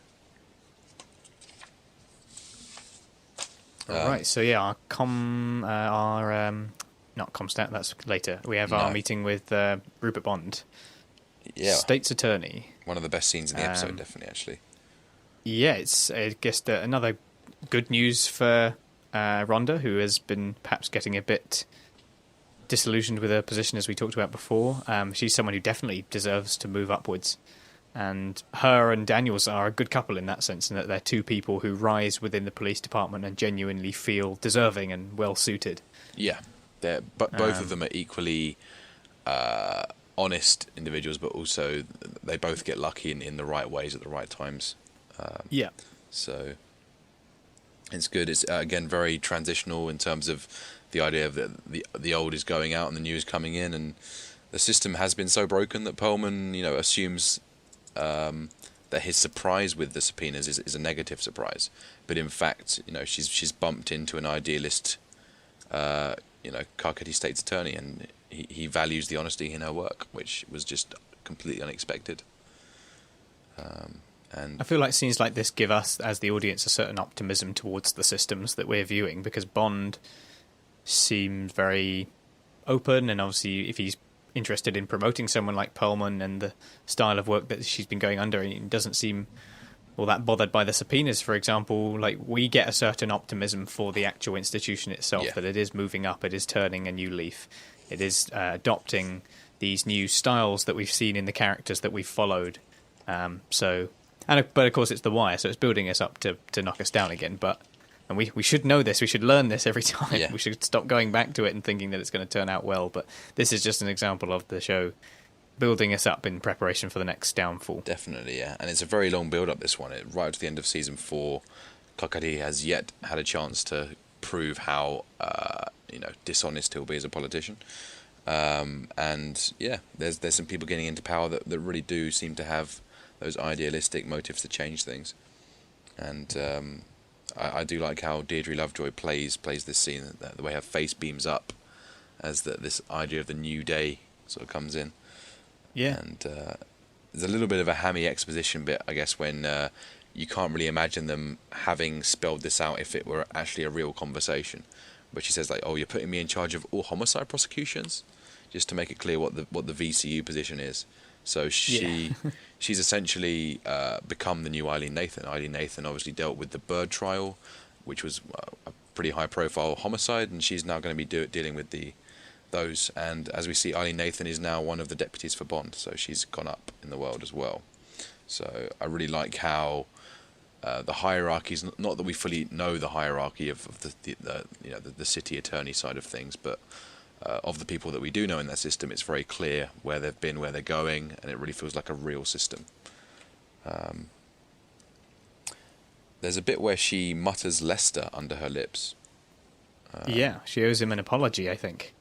Right, so yeah, not Comstat, that's later. We have our meeting with Rupert Bond, State's Attorney. One of the best scenes in the episode, definitely, actually. Yeah, it's, I guess, another good news for Rhonda, who has been perhaps getting a bit disillusioned with her position, as we talked about before. She's someone who definitely deserves to move upwards. And her and Daniels are a good couple in that sense, in that they're two people who rise within the police department and genuinely feel deserving and well suited. Yeah, but both of them are equally honest individuals, but also they both get lucky in the right ways at the right times. Yeah. So it's good. It's again very transitional in terms of the idea of the old is going out and the new is coming in, and the system has been so broken that Perlman, assumes that his surprise with the subpoenas is a negative surprise, but in fact, she's bumped into an idealist, Carcetti state's attorney, and he values the honesty in her work, which was just completely unexpected. And I feel like scenes like this give us, as the audience, a certain optimism towards the systems that we're viewing, because Bond seems very open, and obviously if he's interested in promoting someone like Perlman and the style of work that she's been going under, he doesn't seem all that bothered by the subpoenas, for example. Like, we get a certain optimism for the actual institution itself, Yeah. that it is moving up, it is turning a new leaf, it is adopting these new styles that we've seen in the characters that we've followed. But of course it's The Wire, so it's building us up to knock us down again. And we should know this, we should learn this every time. Yeah. We should stop going back to it and thinking that it's going to turn out well. But this is just an example of the show building us up in preparation for the next downfall. definitely, yeah. And it's a very long build-up, this one. Right to the end of season 4, Carcetti has yet had a chance to prove how dishonest he'll be as a politician. And yeah, there's some people getting into power that really do seem to have those idealistic motives to change things. And I do like how Deirdre Lovejoy plays this scene, the way her face beams up as this idea of the new day sort of comes in. Yeah. And there's a little bit of a hammy exposition bit, I guess, when you can't really imagine them having spelled this out if it were actually a real conversation. But she says, like, "Oh, you're putting me in charge of all homicide prosecutions," just to make it clear what the VCU position is. So she's essentially become the new Eileen Nathan. Eileen Nathan obviously dealt with the Bird trial, which was a pretty high-profile homicide, and she's now going to be dealing with those. And as we see, Eileen Nathan is now one of the deputies for Bond, so she's gone up in the world as well. So I really like how the hierarchies, not that we fully know the hierarchy of the city attorney side of things, but of the people that we do know in that system, it's very clear where they've been, where they're going, and it really feels like a real system. There's a bit where she mutters Lester under her lips. Yeah, she owes him an apology, I think.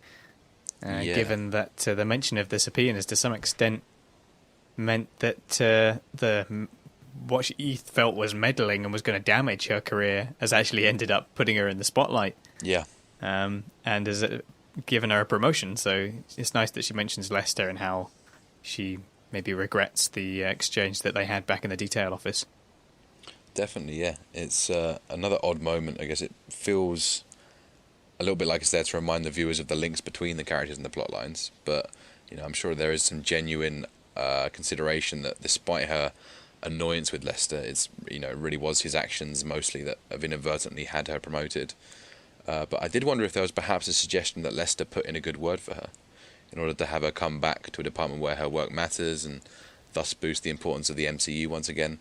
Yeah. Given that the mention of the subpoenas to some extent meant that what she felt was meddling and was going to damage her career has actually ended up putting her in the spotlight. Yeah. And has given her a promotion. So it's nice that she mentions Lester and how she maybe regrets the exchange that they had back in the detail office. Definitely, yeah. It's another odd moment. I guess it feels a little bit like it's there to remind the viewers of the links between the characters and the plot lines. But I'm sure there is some genuine consideration that despite her annoyance with Lester, it really was his actions mostly that have inadvertently had her promoted. But I did wonder if there was perhaps a suggestion that Lester put in a good word for her in order to have her come back to a department where her work matters and thus boost the importance of the MCU once again.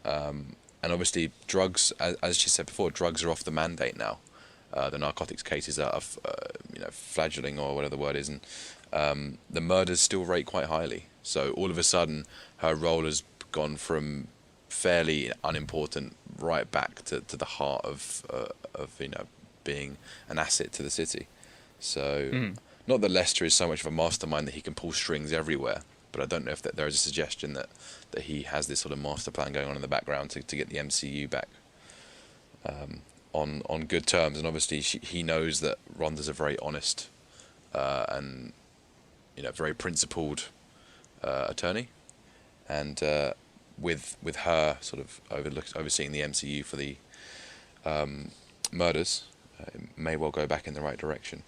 And obviously drugs, as she said before, drugs are off the mandate now. The narcotics cases are flagelling or whatever the word is, and the murders still rate quite highly. So all of a sudden her role has gone from fairly unimportant right back to the heart of being an asset to the city. So not that Lester is so much of a mastermind that he can pull strings everywhere, but I don't know if there is a suggestion that he has this sort of master plan going on in the background to get the MCU back on good terms. And obviously he knows that Rhonda's a very honest and very principled attorney, and with her sort of overseeing the MCU for the murders, it may well go back in the right direction.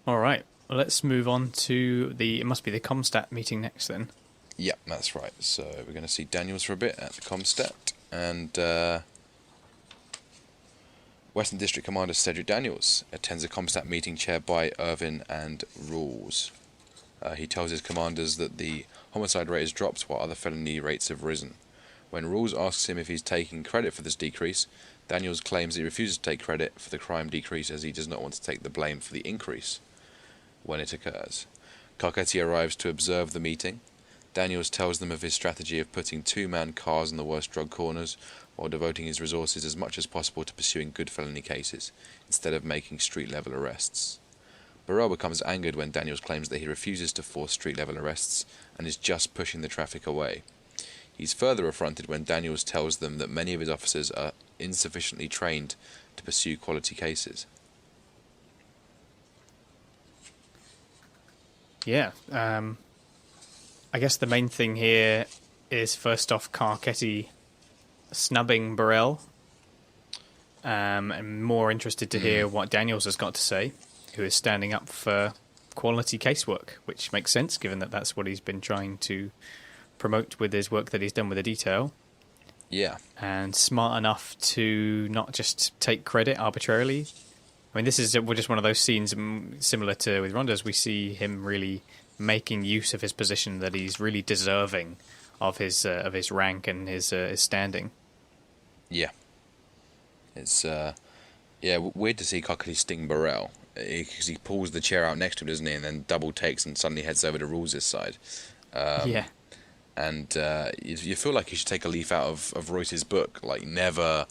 All right, well, let's move on to it must be the Comstat meeting next then. Yeah, that's right. So we're going to see Daniels for a bit at the Comstat, and Western District Commander Cedric Daniels attends a Comstat meeting chaired by Irvin and Rules. He tells his commanders that the homicide rate has dropped while other felony rates have risen. When Rawls asks him if he's taking credit for this decrease, Daniels claims he refuses to take credit for the crime decrease as he does not want to take the blame for the increase when it occurs. Carcetti arrives to observe the meeting. Daniels tells them of his strategy of putting two-man cars in the worst drug corners while devoting his resources as much as possible to pursuing good felony cases, instead of making street-level arrests. Burrell becomes angered when Daniels claims that he refuses to force street-level arrests and is just pushing the traffic away. He's further affronted when Daniels tells them that many of his officers are insufficiently trained to pursue quality cases. Yeah. I guess the main thing here is, first off, Carcetti snubbing Burrell. I'm more interested to hear what Daniels has got to say, who is standing up for quality casework, which makes sense given that that's what he's been trying to promote with his work that he's done with the detail. Yeah. And smart enough to not just take credit arbitrarily. I mean, this is just one of those scenes similar to with Ronda's. We see him really making use of his position, that he's really deserving of his rank and his standing. Yeah. It's weird to see Carcetti sting Burrell, because he pulls the chair out next to him, doesn't he, and then double takes and suddenly heads over to Rawls' side. Yeah. And you feel like he should take a leaf out of Royce's book, like never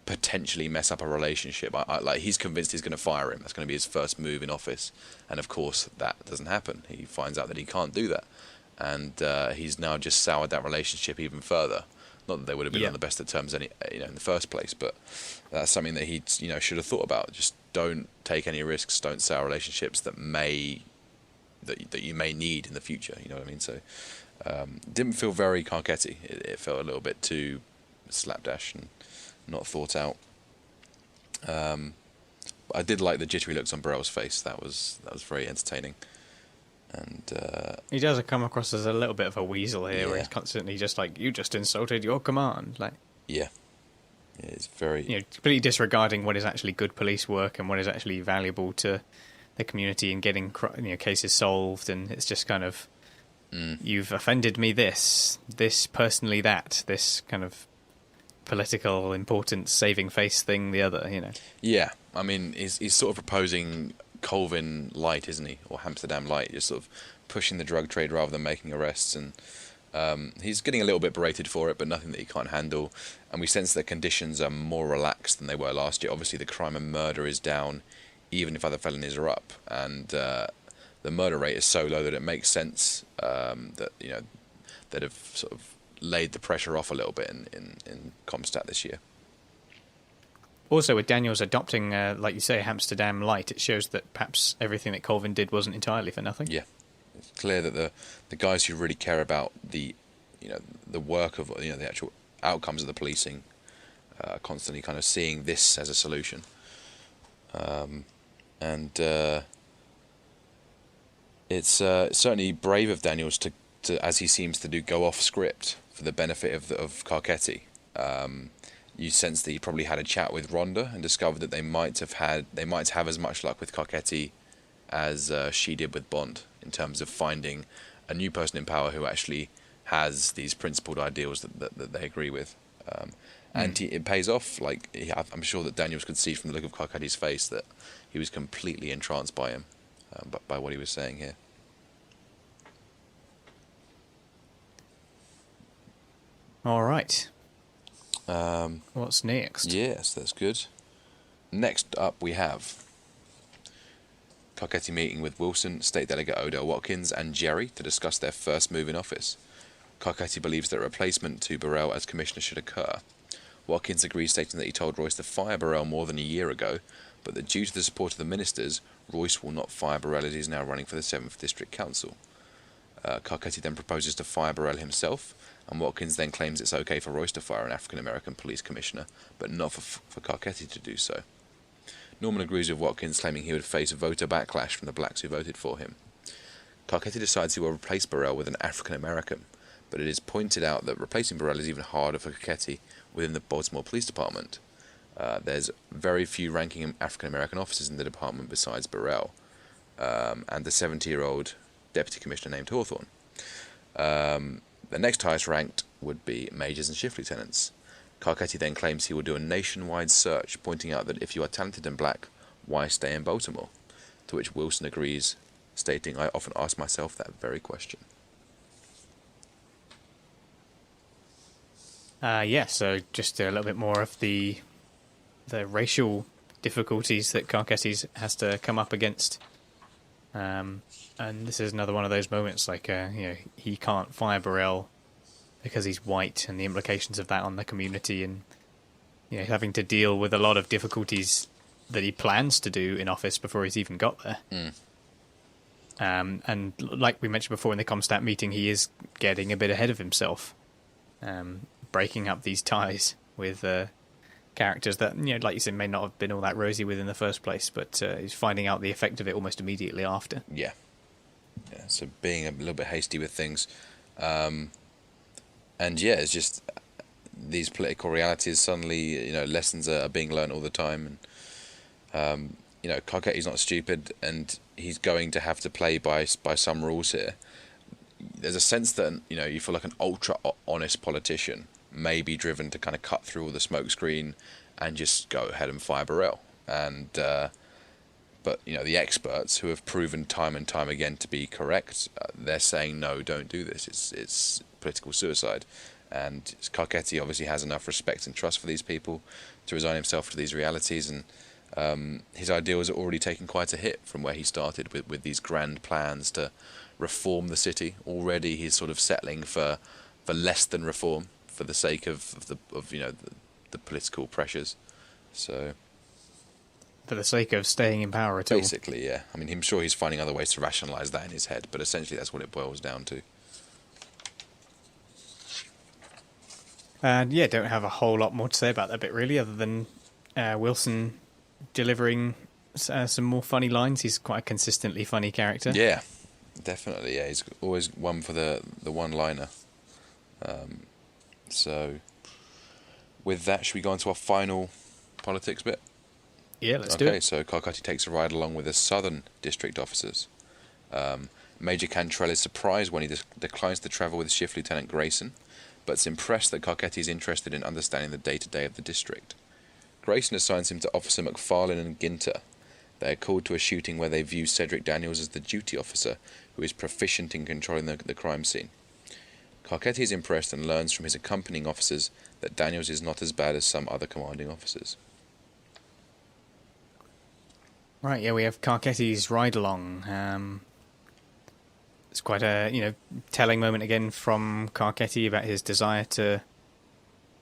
potentially mess up a relationship. Like he's convinced he's going to fire him. That's going to be his first move in office, and of course that doesn't happen. He finds out that he can't do that, and he's now just soured that relationship even further. Not that they would have been on the best of terms in the first place, but that's something that he should have thought about. Just don't take any risks. Don't sour relationships that you may need in the future. You know what I mean? So didn't feel very Carcetti. It felt a little bit too slapdash and not thought out. I did like the jittery looks on Burrell's face. That was very entertaining. And he does come across as a little bit of a weasel here, where he's constantly just like, "You just insulted your command." Like, yeah, it's very completely disregarding what is actually good police work and what is actually valuable to the community and getting cases solved. And it's just kind of, you've offended me. This personally, this kind of political importance, saving face thing. The other, Yeah, I mean, he's sort of proposing Colvin light, isn't he, or Amsterdam light? Just sort of pushing the drug trade rather than making arrests, and he's getting a little bit berated for it, but nothing that he can't handle. And we sense that conditions are more relaxed than they were last year. Obviously, the crime and murder is down, even if other felonies are up, and the murder rate is so low that it makes sense that that have sort of laid the pressure off a little bit in Comstat this year. Also, with Daniels adopting, like you say, Amsterdam light, it shows that perhaps everything that Colvin did wasn't entirely for nothing. Yeah, it's clear that the guys who really care about the work of the actual outcomes of the policing are constantly kind of seeing this as a solution. And it's certainly brave of Daniels to, as he seems to do, go off script for the benefit of Carcetti. You sense that he probably had a chat with Rhonda and discovered that they might have as much luck with Carcetti as she did with Bond, in terms of finding a new person in power who actually has these principled ideals that they agree with. And it pays off. Like, I'm sure that Daniels could see from the look of Carcetti's face that he was completely entranced by him, by what he was saying here. All right. What's next? Yes, that's good. Next up, we have Carcetti meeting with Wilson, State Delegate Odell Watkins, and Jerry to discuss their first move in office. Carcetti believes that a replacement to Burrell as commissioner should occur. Watkins agrees, stating that he told Royce to fire Burrell more than a year ago, but that due to the support of the ministers, Royce will not fire Burrell as he is now running for the 7th District Council. Carcetti then proposes to fire Burrell himself, and Watkins then claims it's okay for Royce to fire an African-American police commissioner, but not for Carcetti to do so. Norman agrees with Watkins, claiming he would face voter backlash from the blacks who voted for him. Carcetti decides he will replace Burrell with an African-American, but it is pointed out that replacing Burrell is even harder for Carcetti within the Baltimore Police Department. There's very few ranking African-American officers in the department besides Burrell, and the 70-year-old deputy commissioner named Hawthorne. The next highest ranked would be majors and shift lieutenants. Carcetti then claims he will do a nationwide search, pointing out that if you are talented and black, why stay in Baltimore? To which Wilson agrees, stating, I often ask myself that very question. So just a little bit more of the racial difficulties that Carcetti has to come up against. And this is another one of those moments, like, he can't fire Burrell because he's white, and the implications of that on the community, and having to deal with a lot of difficulties that he plans to do in office before he's even got there. And like we mentioned before in the Comstat meeting, he is getting a bit ahead of himself, breaking up these ties with characters that, like you said, may not have been all that rosy with in the first place, but he's finding out the effect of it almost immediately after. Yeah, so being a little bit hasty with things. And yeah, it's just these political realities suddenly, lessons are being learned all the time. And, Carcetti's not stupid, and he's going to have to play by some rules here. There's a sense that, you feel like an ultra honest politician may be driven to kind of cut through all the smokescreen and just go ahead and fire Burrell. And, but, the experts who have proven time and time again to be correct, they're saying, no, don't do this. It's political suicide. And Carcetti obviously has enough respect and trust for these people to resign himself to these realities, and his ideals are already taking quite a hit from where he started with these grand plans to reform the city. Already he's sort of settling for less than reform for the sake of the political pressures. So for the sake of staying in power at all. Basically, yeah. I mean, I'm sure he's finding other ways to rationalise that in his head, but essentially that's what it boils down to. And don't have a whole lot more to say about that bit really, other than Wilson delivering some more funny lines. He's quite a consistently funny character. Yeah, definitely. Yeah, he's always one for the one-liner. So, with that, should we go on to our final politics bit? Yeah, let's do it. Okay, so Carcetti takes a ride along with the Southern District officers. Major Cantrell is surprised when he declines to travel with Shift Lieutenant Grayson, but is impressed that Carcetti is interested in understanding the day-to-day of the district. Grayson assigns him to Officer McFarlane and Ginter. They are called to a shooting where they view Cedric Daniels as the duty officer who is proficient in controlling the crime scene. Carcetti is impressed and learns from his accompanying officers that Daniels is not as bad as some other commanding officers. Right, yeah, we have Carcetti's ride-along. It's quite a, telling moment again from Carcetti about his desire to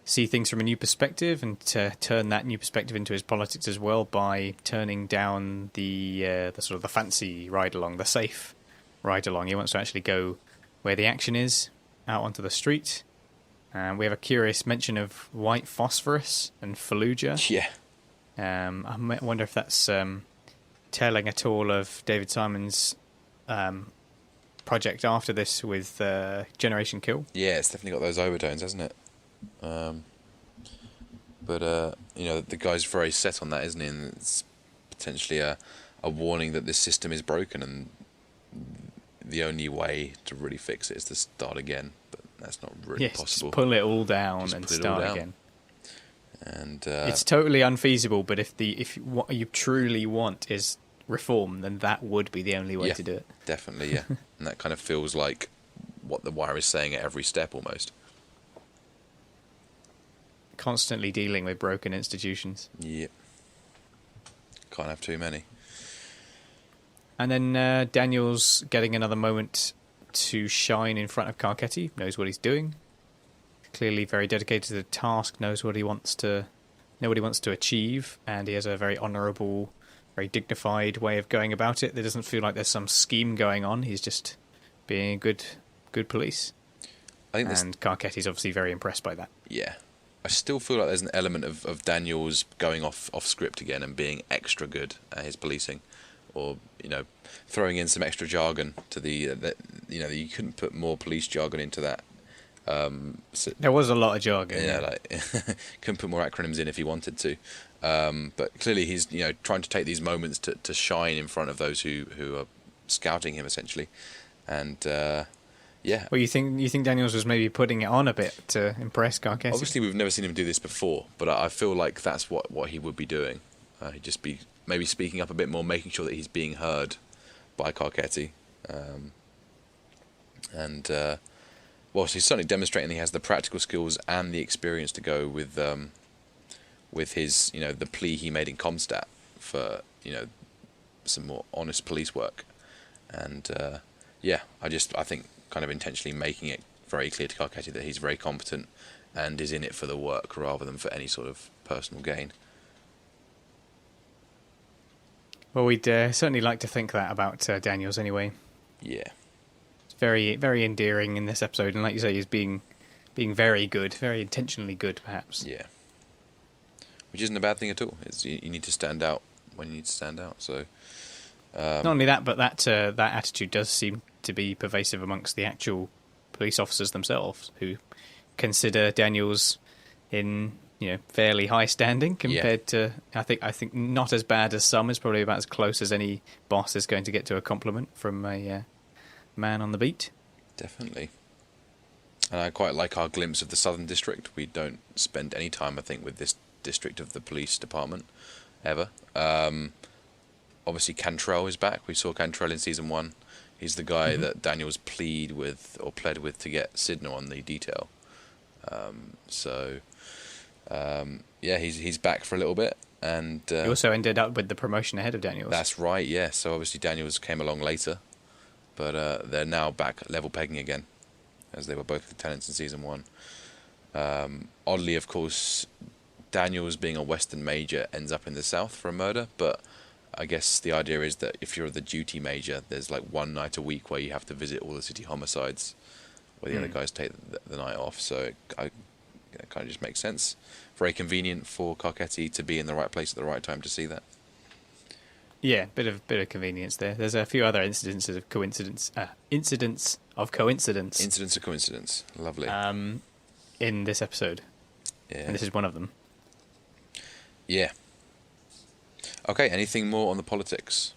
see things from a new perspective and to turn that new perspective into his politics as well by turning down the sort of the fancy ride-along, the safe ride-along. He wants to actually go where the action is, out onto the street. We have a curious mention of white phosphorus and Fallujah. Yeah. I wonder if that's telling at all of David Simon's project after this with Generation Kill. Yeah, it's definitely got those overtones, hasn't it? But the guy's very set on that, isn't he? And it's potentially a warning that this system is broken, and the only way to really fix it is to start again. But that's not really possible. Just pull it all down and start again. And it's totally unfeasible. But if what you truly want is reform, then that would be the only way to do it. Definitely, yeah. And that kind of feels like what The Wire is saying at every step, almost. Constantly dealing with broken institutions. Yep. Can't have too many. And then Daniel's getting another moment to shine in front of Carcetti. Knows what he's doing. Clearly very dedicated to the task. Knows what he wants to achieve, and he has a very honourable, very dignified way of going about it. There doesn't feel like there's some scheme going on. He's just being a good police. And Carcetti's obviously very impressed by that. Yeah. I still feel like there's an element of Daniels going off script again and being extra good at his policing, or throwing in some extra jargon to you couldn't put more police jargon into that. There was a lot of jargon. Yeah, like couldn't put more acronyms in if he wanted to. But clearly he's trying to take these moments to shine in front of those who are scouting him essentially, And yeah, Well, you think Daniels was maybe putting it on a bit to impress Carcetti? obviously we've never seen him do this before, but I feel like that's what he would be doing. He'd just be maybe speaking up a bit more, making sure that he's being heard by Carcetti. Well, so he's certainly demonstrating he has the practical skills and the experience to go with his, the plea he made in Comstat for, some more honest police work. And I think kind of intentionally making it very clear to Carcetti that he's very competent and is in it for the work rather than for any sort of personal gain. Well, we'd certainly like to think that about Daniels anyway. Yeah. It's very, very endearing in this episode, and like you say, he's being very good, very intentionally good, perhaps. Yeah. Which isn't a bad thing at all. You need to stand out when you need to stand out. So not only that, but that attitude does seem to be pervasive amongst the actual police officers themselves, who consider Daniels in fairly high standing compared to I think not as bad as some, is probably about as close as any boss is going to get to a compliment from a man on the beat. Definitely. And I quite like our glimpse of the Southern District. We don't spend any time, I think, with this district of the police department ever. Obviously Cantrell is back. We saw Cantrell in season 1. He's the guy that Daniels pled with to get Sidney on the detail. He's back for a little bit, and he also ended up with the promotion ahead of Daniels. That's right, yeah. So obviously Daniels came along later, but they're now back level pegging again, as they were both lieutenants in season 1. Oddly, of course, Daniels, being a Western major, ends up in the South for a murder, but I guess the idea is that if you're the duty major, there's like one night a week where you have to visit all the city homicides, where the other guys take the night off. So it kind of just makes sense. Very convenient for Carcetti to be in the right place at the right time to see that. Yeah, bit of convenience there. There's a few other incidents of coincidence. Incidents of coincidence. Incidents of coincidence. Lovely. In this episode. Yeah. And this is one of them. Yeah. Okay, anything more on the politics?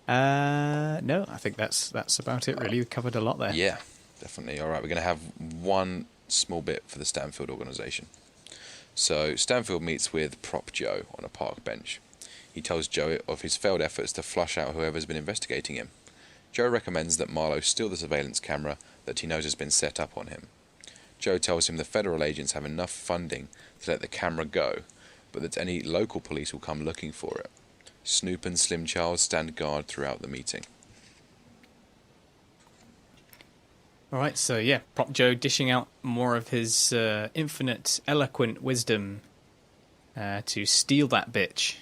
No, I think that's about it, really. We've covered a lot there. Yeah, definitely. All right, we're going to have one small bit for the Stanfield organisation. So Stanfield meets with Prop Joe on a park bench. He tells Joe of his failed efforts to flush out whoever's been investigating him. Joe recommends that Marlowe steal the surveillance camera that he knows has been set up on him. Joe tells him the federal agents have enough funding to let the camera go, but that any local police will come looking for it. Snoop and Slim Charles stand guard throughout the meeting. All right, so yeah, Prop Joe dishing out more of his infinite eloquent wisdom to steal that bitch.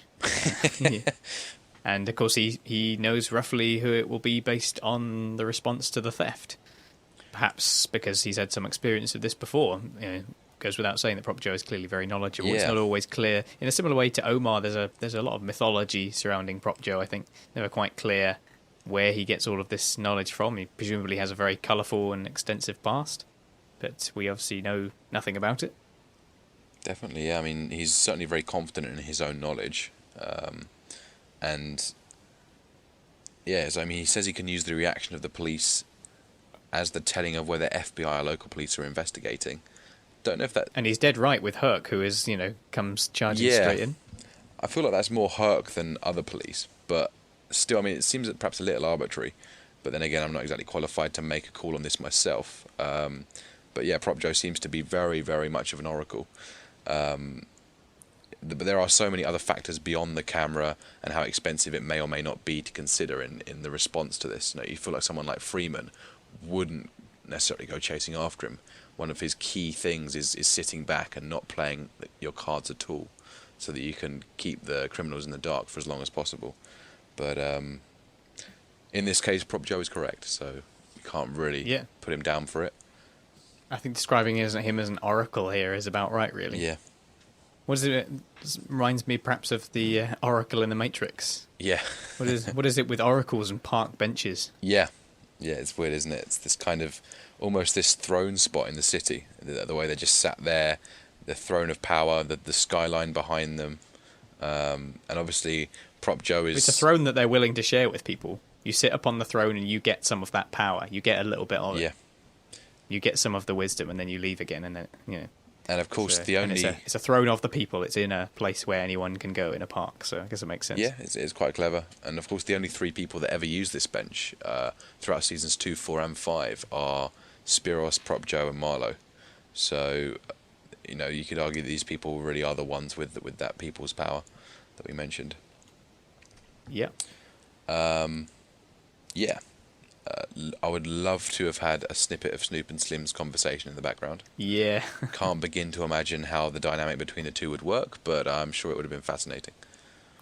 And of course he knows roughly who it will be based on the response to the theft. Perhaps because he's had some experience of this before. Goes without saying that Prop Joe is clearly very knowledgeable. Yeah. It's not always clear. In a similar way to Omar, there's a lot of mythology surrounding Prop Joe, I think. Never quite clear where he gets all of this knowledge from. He presumably has a very colourful and extensive past, but we obviously know nothing about it. Definitely, yeah. I mean, he's certainly very confident in his own knowledge. And, yeah, so, I mean, he says he can use the reaction of the police as the telling of whether FBI or local police are investigating. Don't know if that... And he's dead right with Herc, who is, comes charging straight in. I feel like that's more Herc than other police, but still, I mean, it seems perhaps a little arbitrary. But then again, I'm not exactly qualified to make a call on this myself. But yeah, Prop Joe seems to be very, very much of an oracle. But there are so many other factors beyond the camera and how expensive it may or may not be to consider in the response to this. You feel like someone like Freeman wouldn't necessarily go chasing after him. One of his key things is sitting back and not playing your cards at all, so that you can keep the criminals in the dark for as long as possible. But in this case, Prop Joe is correct, so you can't really put him down for it. I think describing him as an oracle here is about right, really. Yeah. What is it? It reminds me perhaps of the Oracle in the Matrix. Yeah. What is it with oracles and park benches? Yeah. Yeah, it's weird, isn't it? It's this kind of, almost this throne spot in the city. The way they just sat there, the throne of power, the skyline behind them. And obviously, Prop Joe is... It's a throne that they're willing to share with people. You sit up on the throne and you get some of that power. You get a little bit of Yeah. it. You get some of the wisdom, and then you leave again, and then And of course, it's a throne of the people. It's in a place where anyone can go in a park, so I guess it makes sense. Yeah, it's quite clever. And of course, the only 3 people that ever use this bench throughout seasons 2, 4, and 5 are Spiros, Prop Joe, and Marlowe. So, you could argue that these people really are the ones with that people's power that we mentioned. Yeah. Yeah. I would love to have had a snippet of Snoop and Slim's conversation in the background. Yeah. Can't begin to imagine how the dynamic between the two would work, but I'm sure it would have been fascinating.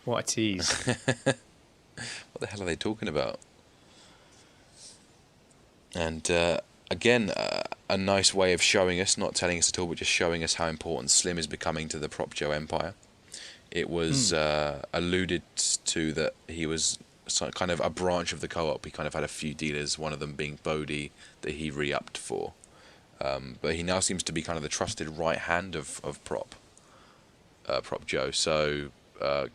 What a tease. What the hell are they talking about? And again, a nice way of showing us, not telling us at all, but just showing us how important Slim is becoming to the Prop Joe empire. It was alluded to that he was kind of a branch of the co-op. He kind of had a few dealers, one of them being Bodie, that he re-upped for. But he now seems to be kind of the trusted right hand of Prop Joe. So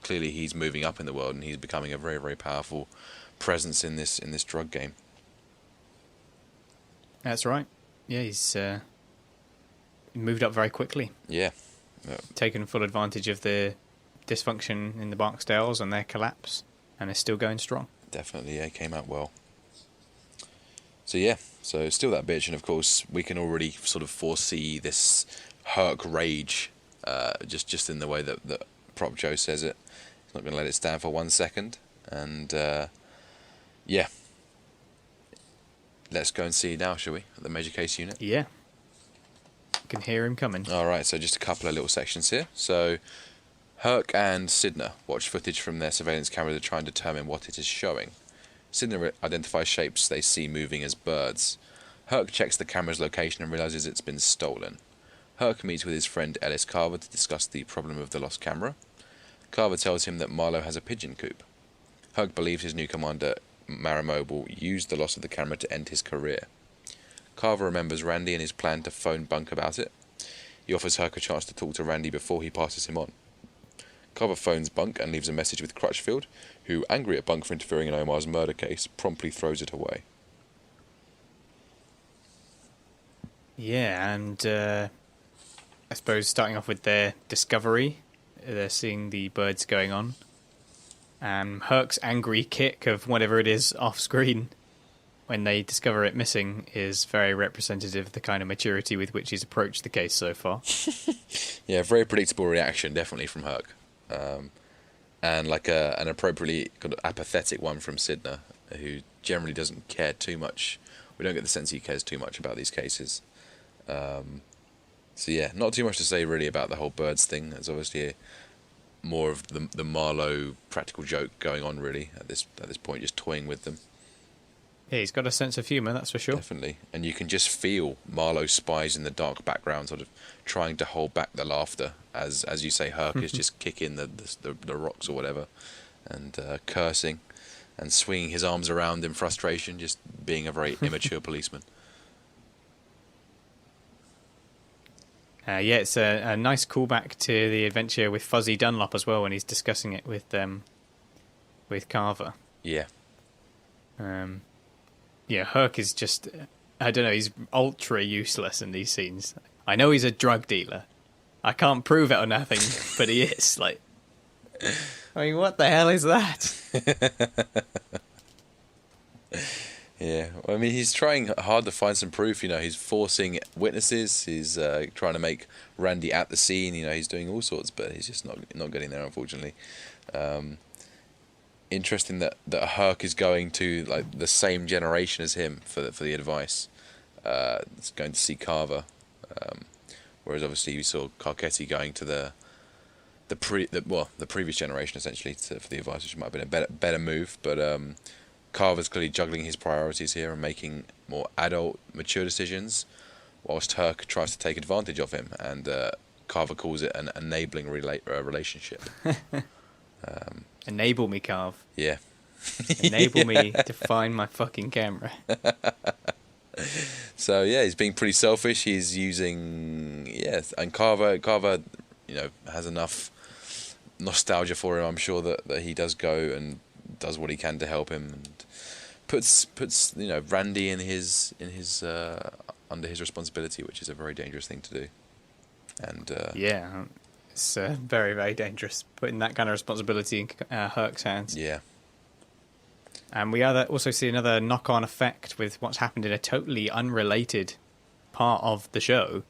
clearly he's moving up in the world, and he's becoming a very, very powerful presence in this drug game. That's right. Yeah, he's moved up very quickly. Yeah. Taken full advantage of the dysfunction in the Barksdales and their collapse, and is still going strong. Definitely, yeah, came out well. So yeah, so still that bitch, and of course we can already sort of foresee this Herc rage, just in the way that Prop Joe says it. He's not going to let it stand for 1 second, and yeah. Let's go and see now, shall we, at the major case unit? Yeah. You can hear him coming. Alright, so just a couple of little sections here. So, Herc and Sidner watch footage from their surveillance camera to try and determine what it is showing. Sidner identifies shapes they see moving as birds. Herc checks the camera's location and realises it's been stolen. Herc meets with his friend Ellis Carver to discuss the problem of the lost camera. Carver tells him that Marlowe has a pigeon coop. Herc believes his new commander, Marimo, will use the loss of the camera to end his career. Carver remembers Randy and his plan to phone Bunk about it. He offers Herc a chance to talk to Randy before he passes him on. Carver phones Bunk and leaves a message with Crutchfield, who, angry at Bunk for interfering in Omar's murder case, promptly throws it away. Yeah, and I suppose starting off with their discovery, they're seeing the birds going on. Herc's angry kick of whatever it is off screen when they discover it missing is very representative of the kind of maturity with which he's approached the case so far. Yeah, very predictable reaction, definitely, from Herc. And like an appropriately kind of apathetic one from Sidner, who generally doesn't care too much. We don't get the sense he cares too much about these cases. So yeah, not too much to say really about the whole birds thing. There's obviously more of the Marlowe practical joke going on really at this point, just toying with them. Yeah, he's got a sense of humour, that's for sure. Definitely, and you can just feel Marlowe's spies in the dark background, sort of trying to hold back the laughter as you say. Herc is just kicking the rocks or whatever, and cursing, and swinging his arms around in frustration, just being a very immature policeman. Yeah, it's a nice callback to the adventure with Fuzzy Dunlop as well when he's discussing it with Carver. Yeah. Yeah, Herc is just, I don't know, he's ultra useless in these scenes. I know he's a drug dealer. I can't prove it or nothing, but he is. Like, I mean, what the hell is that? Yeah, I mean, he's trying hard to find some proof. He's forcing witnesses. He's trying to make Randy at the scene. He's doing all sorts, but he's just not getting there, unfortunately. Interesting that Herc is going to like the same generation as him for the advice. It's going to see Carver, whereas obviously we saw Carcetti going to the previous generation essentially for the advice, which might have been a better move, but. Carver's clearly juggling his priorities here and making more adult, mature decisions, whilst Herc tries to take advantage of him, and Carver calls it an enabling relationship. Enable me, Carv. Yeah. Enable me to find my fucking camera. So yeah, he's being pretty selfish. He's using and Carver, has enough nostalgia for him. I'm sure that he does go and does what he can to help him, and puts Randy in his under his responsibility, which is a very dangerous thing to do. And yeah, it's very, very dangerous putting that kind of responsibility in Herc's hands. yeah, And we also see another knock-on effect with what's happened in a totally unrelated part of the show,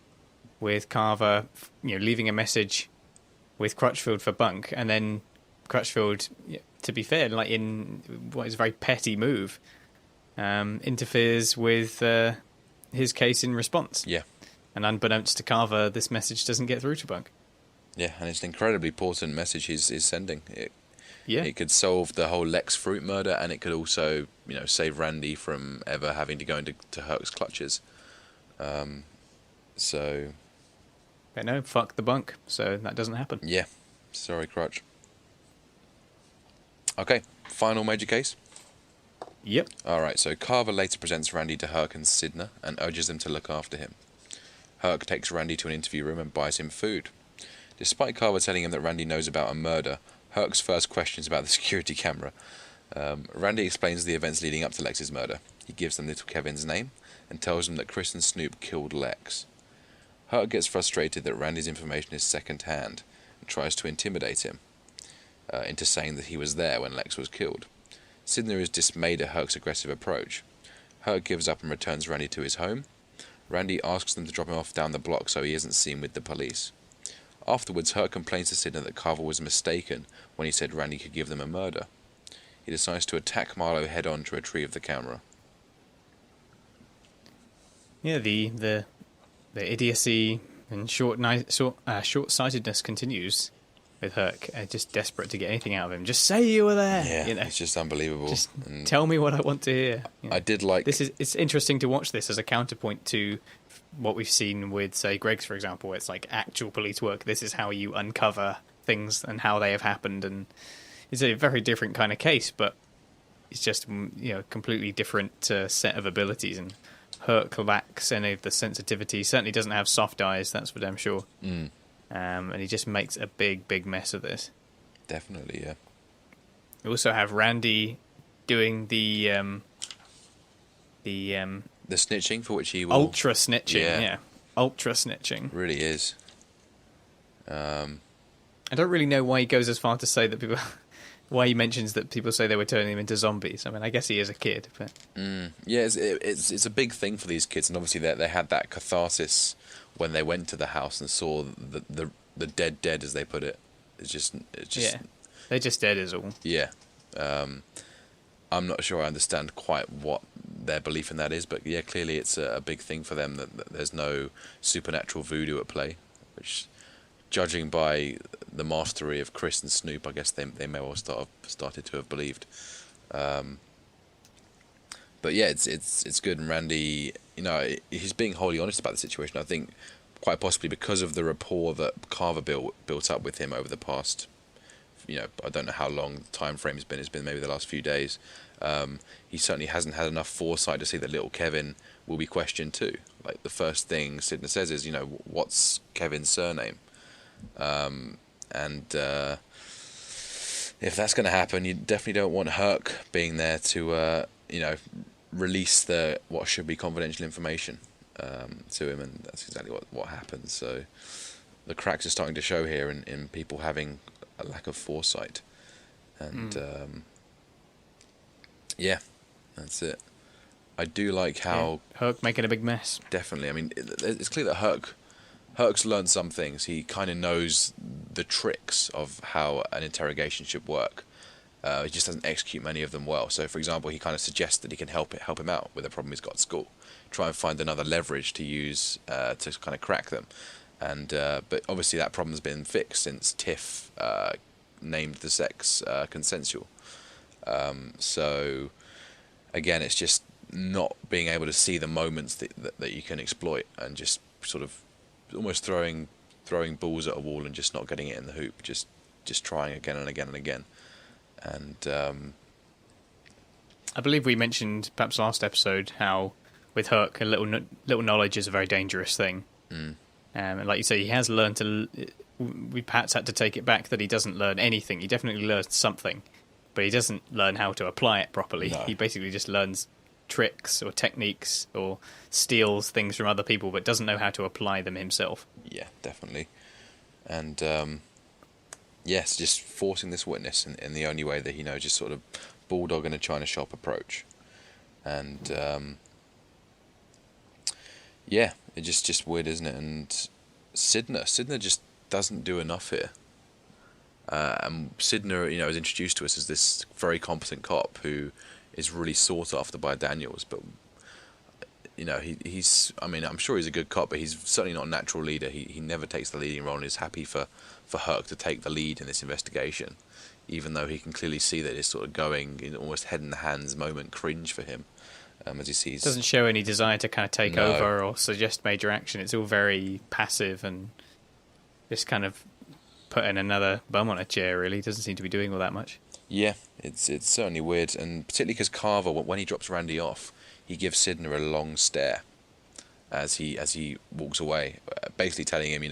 with Carver, leaving a message with Crutchfield for Bunk, and then Crutchfield, to be fair, like in what is a very petty move, interferes with his case in response. yeah, And unbeknownst to Carver, this message doesn't get through to Bunk. yeah, and it's an incredibly important message he's sending. Yeah. It could solve the whole Lex Fruit murder, and it could also, save Randy from ever having to go into Herc's clutches. So, But no, fuck the Bunk, so that doesn't happen. yeah, sorry, Crutch. Okay, final major case. Yep. Alright, so Carver later presents Randy to Herc and Sidner and urges them to look after him. Herc takes Randy to an interview room and buys him food. Despite Carver telling him that Randy knows about a murder, Herc's first question is about the security camera. Randy explains the events leading up to Lex's murder. He gives them little Kevin's name and tells them that Chris and Snoop killed Lex. Herc gets frustrated that Randy's information is second-hand and tries to intimidate him into saying that he was there when Lex was killed. Sidner is dismayed at Herc's aggressive approach. Herc gives up and returns Randy to his home. Randy asks them to drop him off down the block so he isn't seen with the police. Afterwards, Herc complains to Sidner that Carver was mistaken when he said Randy could give them a murder. He decides to attack Marlowe head-on to retrieve the camera. Yeah, the idiocy and short-sightedness continues with Herc, just desperate to get anything out of him. Just say you were there. Yeah, it's just unbelievable. Just tell me what I want to hear. I did like... It's interesting to watch this as a counterpoint to what we've seen with, say, Greg's, for example. It's like actual police work. This is how you uncover things and how they have happened, and it's a very different kind of case, but it's just completely different set of abilities. And Herc lacks any of the sensitivity. Certainly doesn't have soft eyes. That's for damn sure. And he just makes a big mess of this. Definitely, yeah. We also have Randy doing the snitching, for which he will... ultra snitching, yeah. Ultra snitching. Really is. I don't really know why he goes as far to say that people... why he mentions that people say they were turning him into zombies. I mean, I guess he is a kid, but... Yeah, it's a big thing for these kids, and obviously they had that catharsis when they went to the house and saw the dead, as they put it. It's just yeah, they're just dead is all. Yeah. I'm not sure I understand quite what their belief in that is, but yeah, clearly it's a big thing for them that there's no supernatural voodoo at play, which, judging by the mastery of Chris and Snoop, I guess they may well started to have believed. But yeah, it's good, and Randy, he's being wholly honest about the situation. I think quite possibly because of the rapport that Carver built up with him over the past, I don't know how long the time frame has been. It's been maybe the last few days. He certainly hasn't had enough foresight to see that little Kevin will be questioned too. Like, the first thing Sidner says is, what's Kevin's surname? And if that's going to happen, you definitely don't want Herc being there to, release what should be confidential information to him, and that's exactly what happens. So the cracks are starting to show here in people having a lack of foresight, and yeah, that's it. I do like how Herc making a big mess. Definitely. I mean, it's clear that Herc's learned some things. He kind of knows the tricks of how an interrogation should work. He just doesn't execute many of them well. So, for example, he kind of suggests that he can help him out with a problem he's got at school. Try and find another leverage to use to kind of crack them. And but obviously that problem's been fixed since Tiff named the sex consensual. So again, it's just not being able to see the moments that you can exploit, and just sort of almost throwing balls at a wall and just not getting it in the hoop. Just trying again and again and again. And I believe we mentioned perhaps last episode how with Herc a little knowledge is a very dangerous thing. And like you say, he has learned to. We perhaps had to take it back that he doesn't learn anything. He definitely learns something, but he doesn't learn how to apply it properly. No. He basically just learns tricks or techniques or steals things from other people, but doesn't know how to apply them himself. Yeah, definitely. And yes, just forcing this witness in the only way that he knows, just sort of bulldog in a china shop approach. And yeah, it's just weird, isn't it? And Sidner just doesn't do enough here. And Sidner, is introduced to us as this very competent cop who is really sought after by Daniels, but he's I'm sure he's a good cop, but he's certainly not a natural leader. He never takes the leading role and is happy for Herc to take the lead in this investigation, even though he can clearly see that it's sort of going in almost head in the hands moment cringe for him, as he sees. Doesn't show any desire to kind of take No. over or suggest major action. It's all very passive and just kind of putting another bum on a chair, really. Doesn't seem to be doing all that much. Yeah, it's certainly weird, and particularly because Carver, when he drops Randy off, he gives Sidner a long stare as he walks away, basically telling him,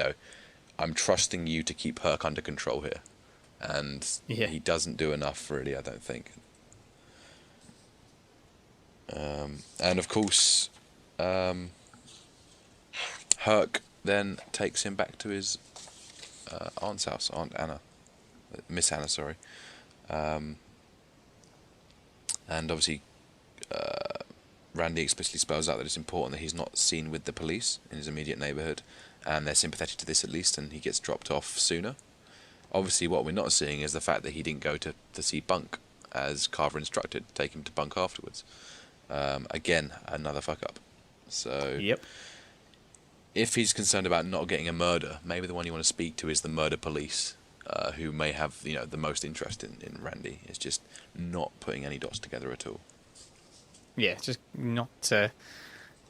I'm trusting you to keep Herc under control here, and he doesn't do enough, really, I don't think. And of course, Herc then takes him back to his aunt's house, Miss Anna, sorry. And obviously, Randy explicitly spells out that it's important that he's not seen with the police in his immediate neighbourhood, and they're sympathetic to this at least, and he gets dropped off sooner. Obviously, what we're not seeing is the fact that he didn't go to see Bunk, as Carver instructed, take him to Bunk afterwards. Again, another fuck up. So, Yep. if he's concerned about not getting a murder, maybe the one you want to speak to is the murder police, who may have the most interest in Randy. Is just not putting any dots together at all. Yeah, just not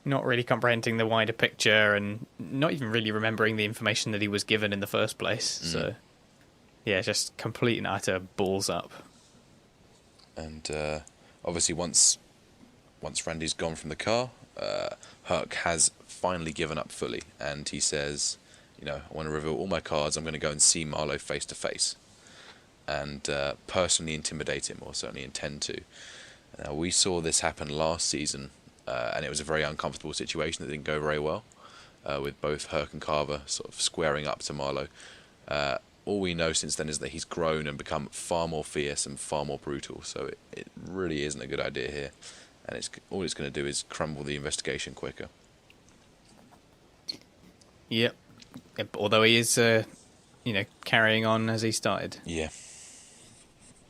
really comprehending the wider picture and not even really remembering the information that he was given in the first place. So, yeah, just complete and utter balls up. And obviously, once Randy's gone from the car, Herc has finally given up fully, and he says, I want to reveal all my cards. I'm going to go and see Marlowe face to face, and personally intimidate him, or certainly intend to. Now, we saw this happen last season, and it was a very uncomfortable situation that didn't go very well, with both Herc and Carver sort of squaring up to Marlowe. All we know since then is that he's grown and become far more fierce and far more brutal, so it really isn't a good idea here, and all it's going to do is crumble the investigation quicker. Yep. Although he is, carrying on as he started. Yeah.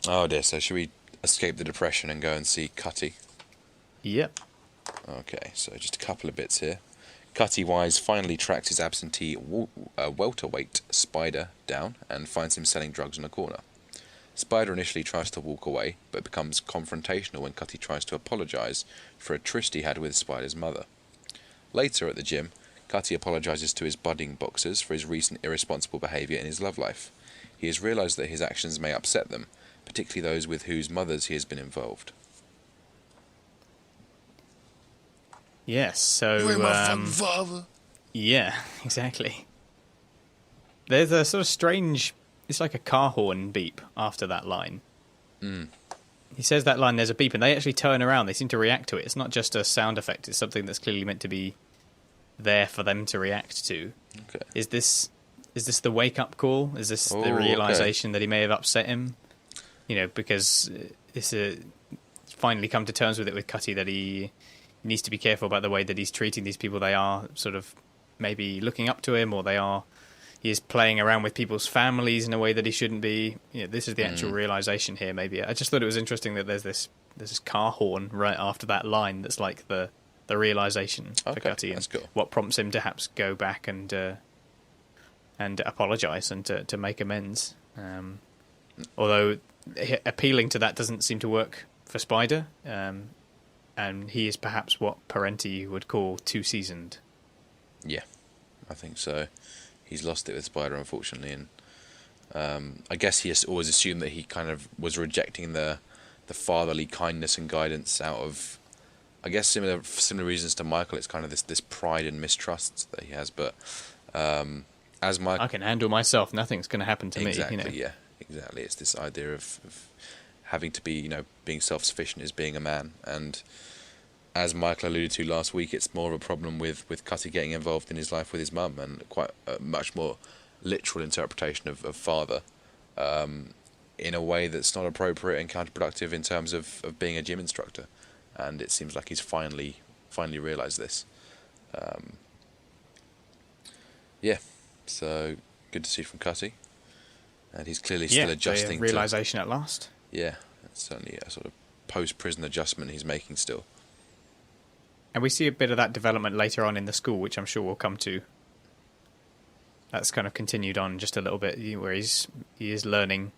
Oh dear, so should we escape the depression and go and see Cutty? Yep. Okay, so just a couple of bits here. Cutty Wise finally tracks his absentee welterweight Spider down and finds him selling drugs in a corner. Spider initially tries to walk away, but becomes confrontational when Cutty tries to apologise for a tryst he had with Spider's mother. Later at the gym, Cutty apologises to his budding boxers for his recent irresponsible behaviour in his love life. He has realised that his actions may upset them, particularly those with whose mothers he has been involved. Yes, so... You ain't my fucking father. Yeah, exactly. There's a sort of strange... It's like a car horn beep after that line. He says that line, there's a beep, and they actually turn around. They seem to react to it. It's not just a sound effect. It's something that's clearly meant to be there for them to react to. Okay. Is this the wake-up call? Is this the realisation that he may have upset him? Because it's finally come to terms with it with Cutty that he needs to be careful about the way that he's treating these people. They are sort of maybe looking up to him, or he is playing around with people's families in a way that he shouldn't be. This is the actual realisation here, maybe. I just thought it was interesting that there's this car horn right after that line that's like the realisation for Cutty, and cool. What prompts him to perhaps go back and apologise and to make amends. Although appealing to that doesn't seem to work for Spider, and he is perhaps what Parenti would call too seasoned. Yeah, I think so. He's lost it with Spider, unfortunately, and I guess he has always assumed that he kind of was rejecting the fatherly kindness and guidance out of, I guess, similar reasons to Michael. It's kind of this pride and mistrust that he has. But as Michael, I can handle myself. Nothing's going to happen to me. Exactly. Yeah, exactly. It's this idea of having to be, being self-sufficient is being a man. And as Michael alluded to last week, it's more of a problem with Cutty getting involved in his life with his mum, and quite a much more literal interpretation of father, in a way that's not appropriate and counterproductive in terms of being a gym instructor. And it seems like he's finally realised this. Yeah, so good to see from Cutty. And he's clearly still adjusting. Realisation at last. Yeah, it's certainly a sort of post-prison adjustment he's making still. And we see a bit of that development later on in the school, which I'm sure we'll come to. That's kind of continued on just a little bit, where he is learning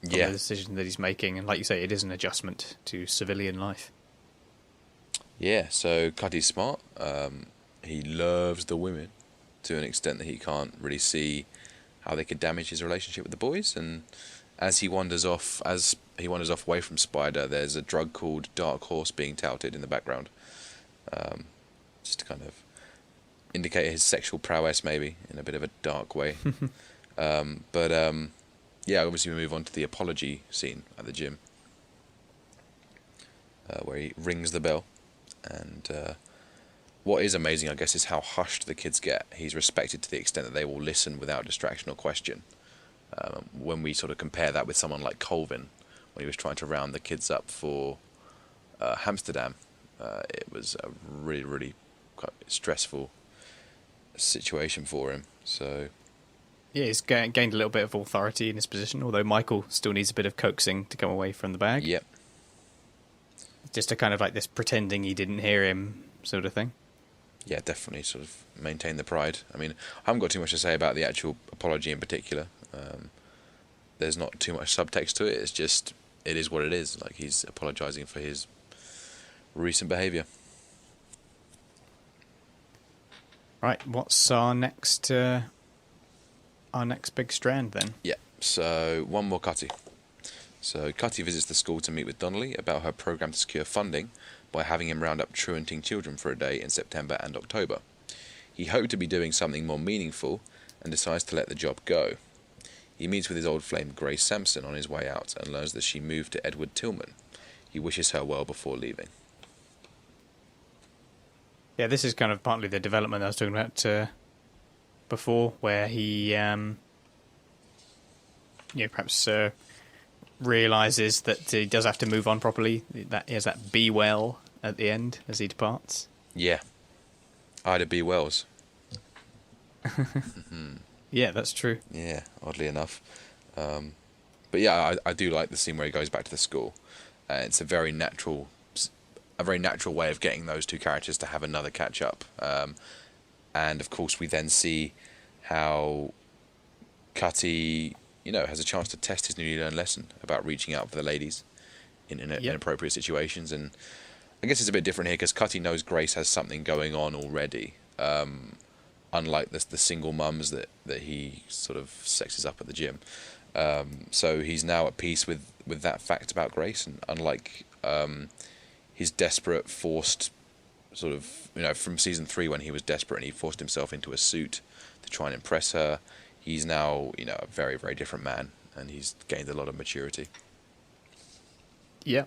from the decision that he's making. And like you say, it is an adjustment to civilian life. Yeah, so Cutty's smart. He loves the women to an extent that he can't really see how they could damage his relationship with the boys. And as he wanders off away from Spider, there's a drug called Dark Horse being touted in the background, just to kind of indicate his sexual prowess, maybe in a bit of a dark way. Obviously we move on to the apology scene at the gym, where he rings the bell. And what is amazing, I guess, is how hushed the kids get. He's respected to the extent that they will listen without distraction or question. When we sort of compare that with someone like Colvin, when he was trying to round the kids up for Amsterdam, it was a really, really quite stressful situation for him. So yeah, he's gained a little bit of authority in his position, although Michael still needs a bit of coaxing to come away from the bag. Yep. Just a kind of like this pretending he didn't hear him sort of thing. Yeah, definitely sort of maintain the pride. I mean, I haven't got too much to say about the actual apology in particular. There's not too much subtext to it. It's just, it is what it is. Like, he's apologising for his recent behaviour. Right, what's our next big strand then? Yeah, so one more Cutty. So Cutty visits the school to meet with Donnelly about her programme to secure funding by having him round up truanting children for a day in September and October. He hoped to be doing something more meaningful and decides to let the job go. He meets with his old flame Grace Sampson on his way out and learns that she moved to Edward Tillman. He wishes her well before leaving. Yeah, this is kind of partly the development I was talking about before, where he perhaps realises that he does have to move on properly. That he has that be well at the end as he departs. Yeah. Ida B. Wells. Yeah, that's true. Yeah, oddly enough. But yeah, I do like the scene where he goes back to the school. It's a very natural way of getting those two characters to have another catch up. And of course, we then see how Cutty, has a chance to test his newly learned lesson about reaching out for the ladies in inappropriate situations. And I guess it's a bit different here because Cutty knows Grace has something going on already. Unlike the single mums that he sort of sexes up at the gym. So he's now at peace with that fact about Grace, and unlike his desperate, forced sort of, from season 3 when he was desperate and he forced himself into a suit to try and impress her, he's now, a very, very different man, and he's gained a lot of maturity. Yeah.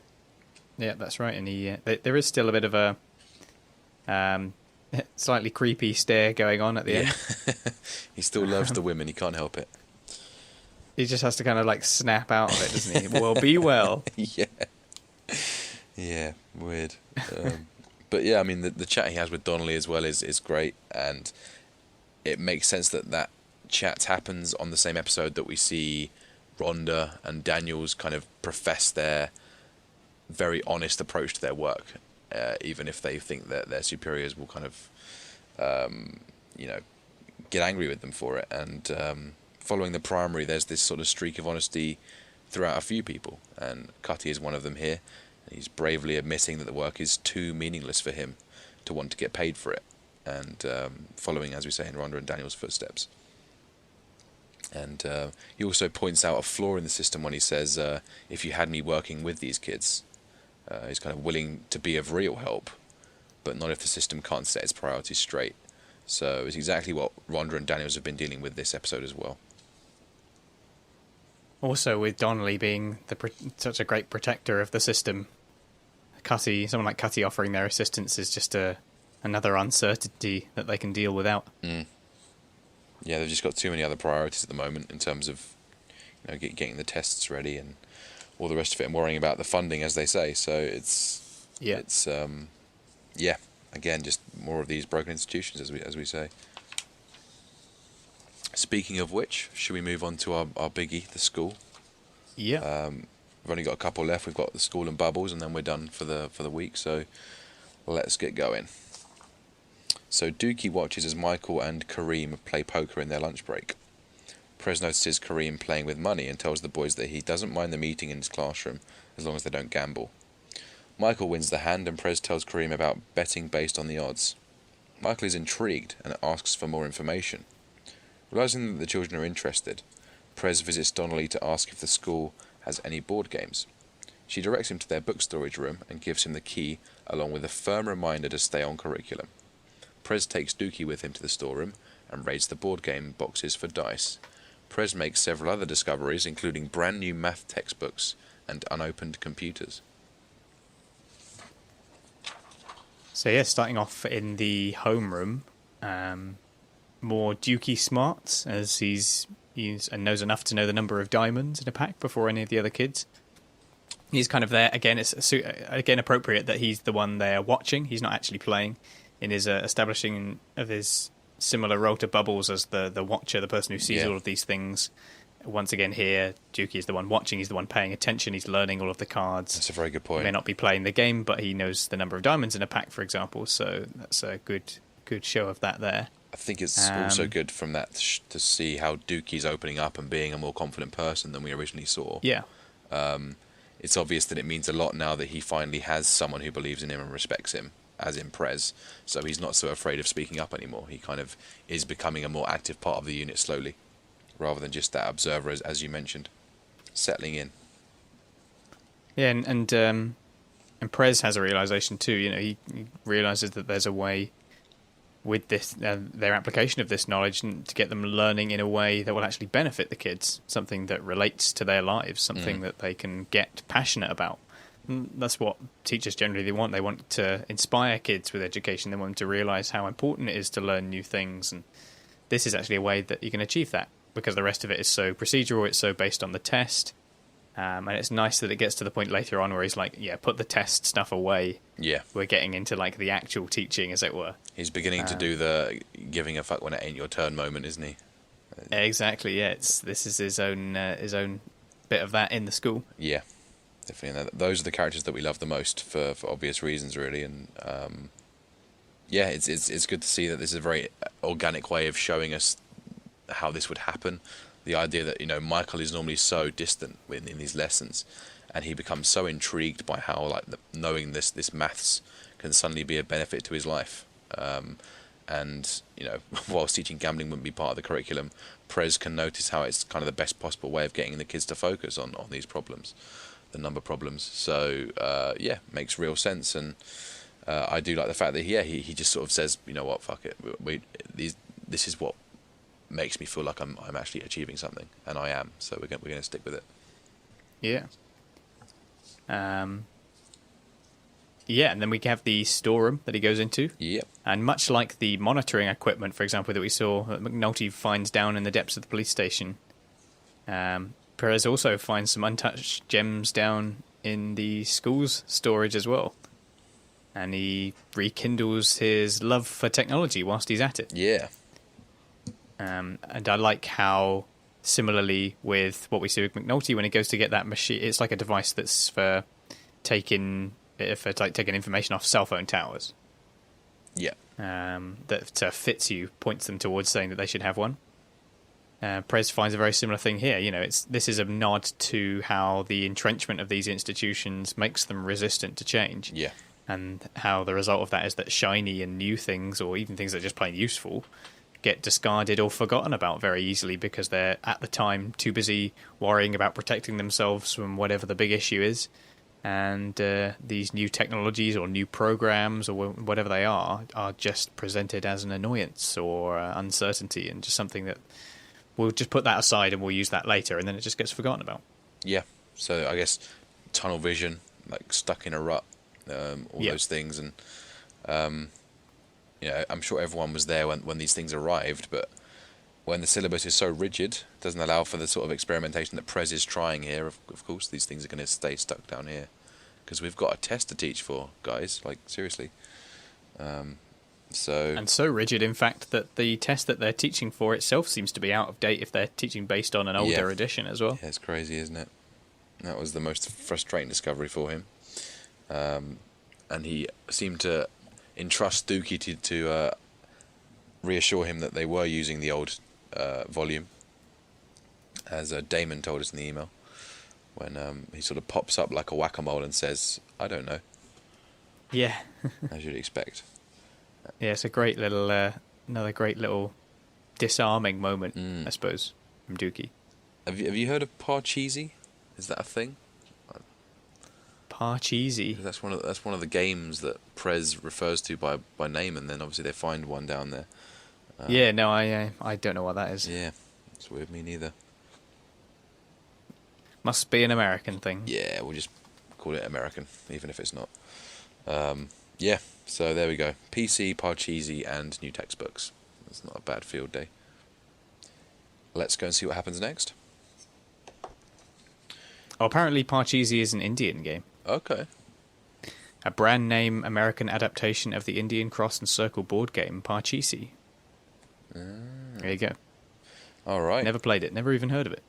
Yeah, that's right. And there is still a bit of a slightly creepy stare going on at the end. He still loves the women. He can't help it. He just has to kind of like snap out of it, doesn't he? Well, be well. Yeah, weird. But yeah, I mean, the chat he has with Donnelly as well is great, and it makes sense that chat happens on the same episode that we see Rhonda and Daniels kind of profess their very honest approach to their work, even if they think that their superiors will kind of, get angry with them for it. And following the primary, there's this sort of streak of honesty throughout a few people, and Cutty is one of them here. He's bravely admitting that the work is too meaningless for him to want to get paid for it, and following, as we say, in Rhonda and Daniel's footsteps. And he also points out a flaw in the system when he says, if you had me working with these kids, he's kind of willing to be of real help, but not if the system can't set its priorities straight. So it's exactly what Rhonda and Daniels have been dealing with this episode as well. Also, with Donnelly being such a great protector of the system, someone like Cutty offering their assistance is just another uncertainty that they can deal without. Yeah, they've just got too many other priorities at the moment in terms of getting the tests ready and all the rest of it, and worrying about the funding, as they say. So it's again, just more of these broken institutions, as we say. Speaking of which, should we move on to our biggie, the school? Yeah. We've only got a couple left. We've got the school and Bubbles, and then we're done for the week. So let's get going. So Dookie watches as Michael and Kareem play poker in their lunch break. Prez notices Kareem playing with money and tells the boys that he doesn't mind them eating in his classroom as long as they don't gamble. Michael wins the hand, and Prez tells Kareem about betting based on the odds. Michael is intrigued and asks for more information. Realising that the children are interested, Prez visits Donnelly to ask if the school has any board games. She directs him to their book storage room and gives him the key, along with a firm reminder to stay on curriculum. Prez takes Dookie with him to the storeroom and raids the board game boxes for dice. Prez makes several other discoveries, including brand new math textbooks and unopened computers. So yeah, starting off in the homeroom, more Dookie smarts, as he's and knows enough to know the number of diamonds in a pack before any of the other kids. He's kind of there again. It's again appropriate that he's the one there watching. He's not actually playing. In his establishing of his similar role to Bubbles as the watcher, the person who sees all of these things. Once again here, Dookie is the one watching, he's the one paying attention, he's learning all of the cards. That's a very good point. He may not be playing the game, but he knows the number of diamonds in a pack, for example, so that's a good show of that there. I think it's also good from that to see how Dookie's opening up and being a more confident person than we originally saw. Yeah. It's obvious that it means a lot now that he finally has someone who believes in him and respects him, as in Prez, so he's not so afraid of speaking up anymore. He kind of is becoming a more active part of the unit slowly, rather than just that observer, as you mentioned, settling in. Yeah, and Prez has a realization too. He realizes that there's a way with this their application of this knowledge to get them learning in a way that will actually benefit the kids, something that relates to their lives, something that they can get passionate about. And that's what teachers generally want. They want to inspire kids with education. They want them to realize how important it is to learn new things, and this is actually a way that you can achieve that, because the rest of it is so procedural, it's so based on the test. And it's nice that it gets to the point later on where he's like, yeah, put the test stuff away. Yeah. We're getting into like the actual teaching, as it were. He's beginning to do the giving a fuck when it ain't your turn moment, isn't he? Exactly, yeah. This is his own bit of that in the school. Yeah, definitely. Those are the characters that we love the most for obvious reasons, really. And yeah, it's good to see that this is a very organic way of showing us how this would happen. The idea that, Michael is normally so distant in these lessons, and he becomes so intrigued by how knowing this maths can suddenly be a benefit to his life. And whilst teaching gambling wouldn't be part of the curriculum, Prez can notice how it's kind of the best possible way of getting the kids to focus on these problems, the number problems. So yeah, makes real sense. And I do like the fact that he just sort of says, you know what, fuck it, this is what makes me feel like I'm actually achieving something, and I am. So we're going to stick with it. Yeah. Yeah, and then we have the storeroom that he goes into. Yep. And much like the monitoring equipment, for example, that we saw that McNulty finds down in the depths of the police station, Perez also finds some untouched gems down in the school's storage as well. And he rekindles his love for technology whilst he's at it. Yeah. And I like how, similarly with what we see with McNulty, when he goes to get that machine, it's like a device that's for taking information off cell phone towers. Yeah. That fits you, points them towards saying that they should have one. Prez finds a very similar thing here. This is a nod to how the entrenchment of these institutions makes them resistant to change. Yeah. And how the result of that is that shiny and new things, or even things that are just plain useful, get discarded or forgotten about very easily because they're, at the time, too busy worrying about protecting themselves from whatever the big issue is. And these new technologies or new programs or whatever they are just presented as an annoyance or uncertainty, and just something that we'll just put that aside and we'll use that later, and then it just gets forgotten about. Yeah. So I guess tunnel vision, like stuck in a rut, all those things, and I'm sure everyone was there when these things arrived, but when the syllabus is so rigid, it doesn't allow for the sort of experimentation that Prez is trying here. Of course, these things are going to stay stuck down here because we've got a test to teach for, guys. Like, seriously. And so rigid, in fact, that the test that they're teaching for itself seems to be out of date if they're teaching based on an older edition as well. Yeah, it's crazy, isn't it? That was the most frustrating discovery for him. And he seemed to entrust Dookie to reassure him that they were using the old volume, as Damon told us in the email, when he sort of pops up like a whack-a-mole and says, I don't know. Yeah. As you'd expect. Yeah, it's a great little, another great little disarming moment, I suppose, from Dookie. Have you heard of Parcheesi? Is that a thing? Parcheesi? That's one of the games that Prez refers to by name, and then obviously they find one down there. I don't know what that is. Yeah, it's weird. Me neither. Must be an American thing. Yeah, we'll just call it American, even if it's not. Yeah, so there we go. PC, Parcheesi, and new textbooks. That's not a bad field day. Let's go and see what happens next. Oh, apparently Parcheesi is an Indian game. Okay. A brand name American adaptation of the Indian cross and circle board game Parcheesi. There you go. All right. Never played it. Never even heard of it.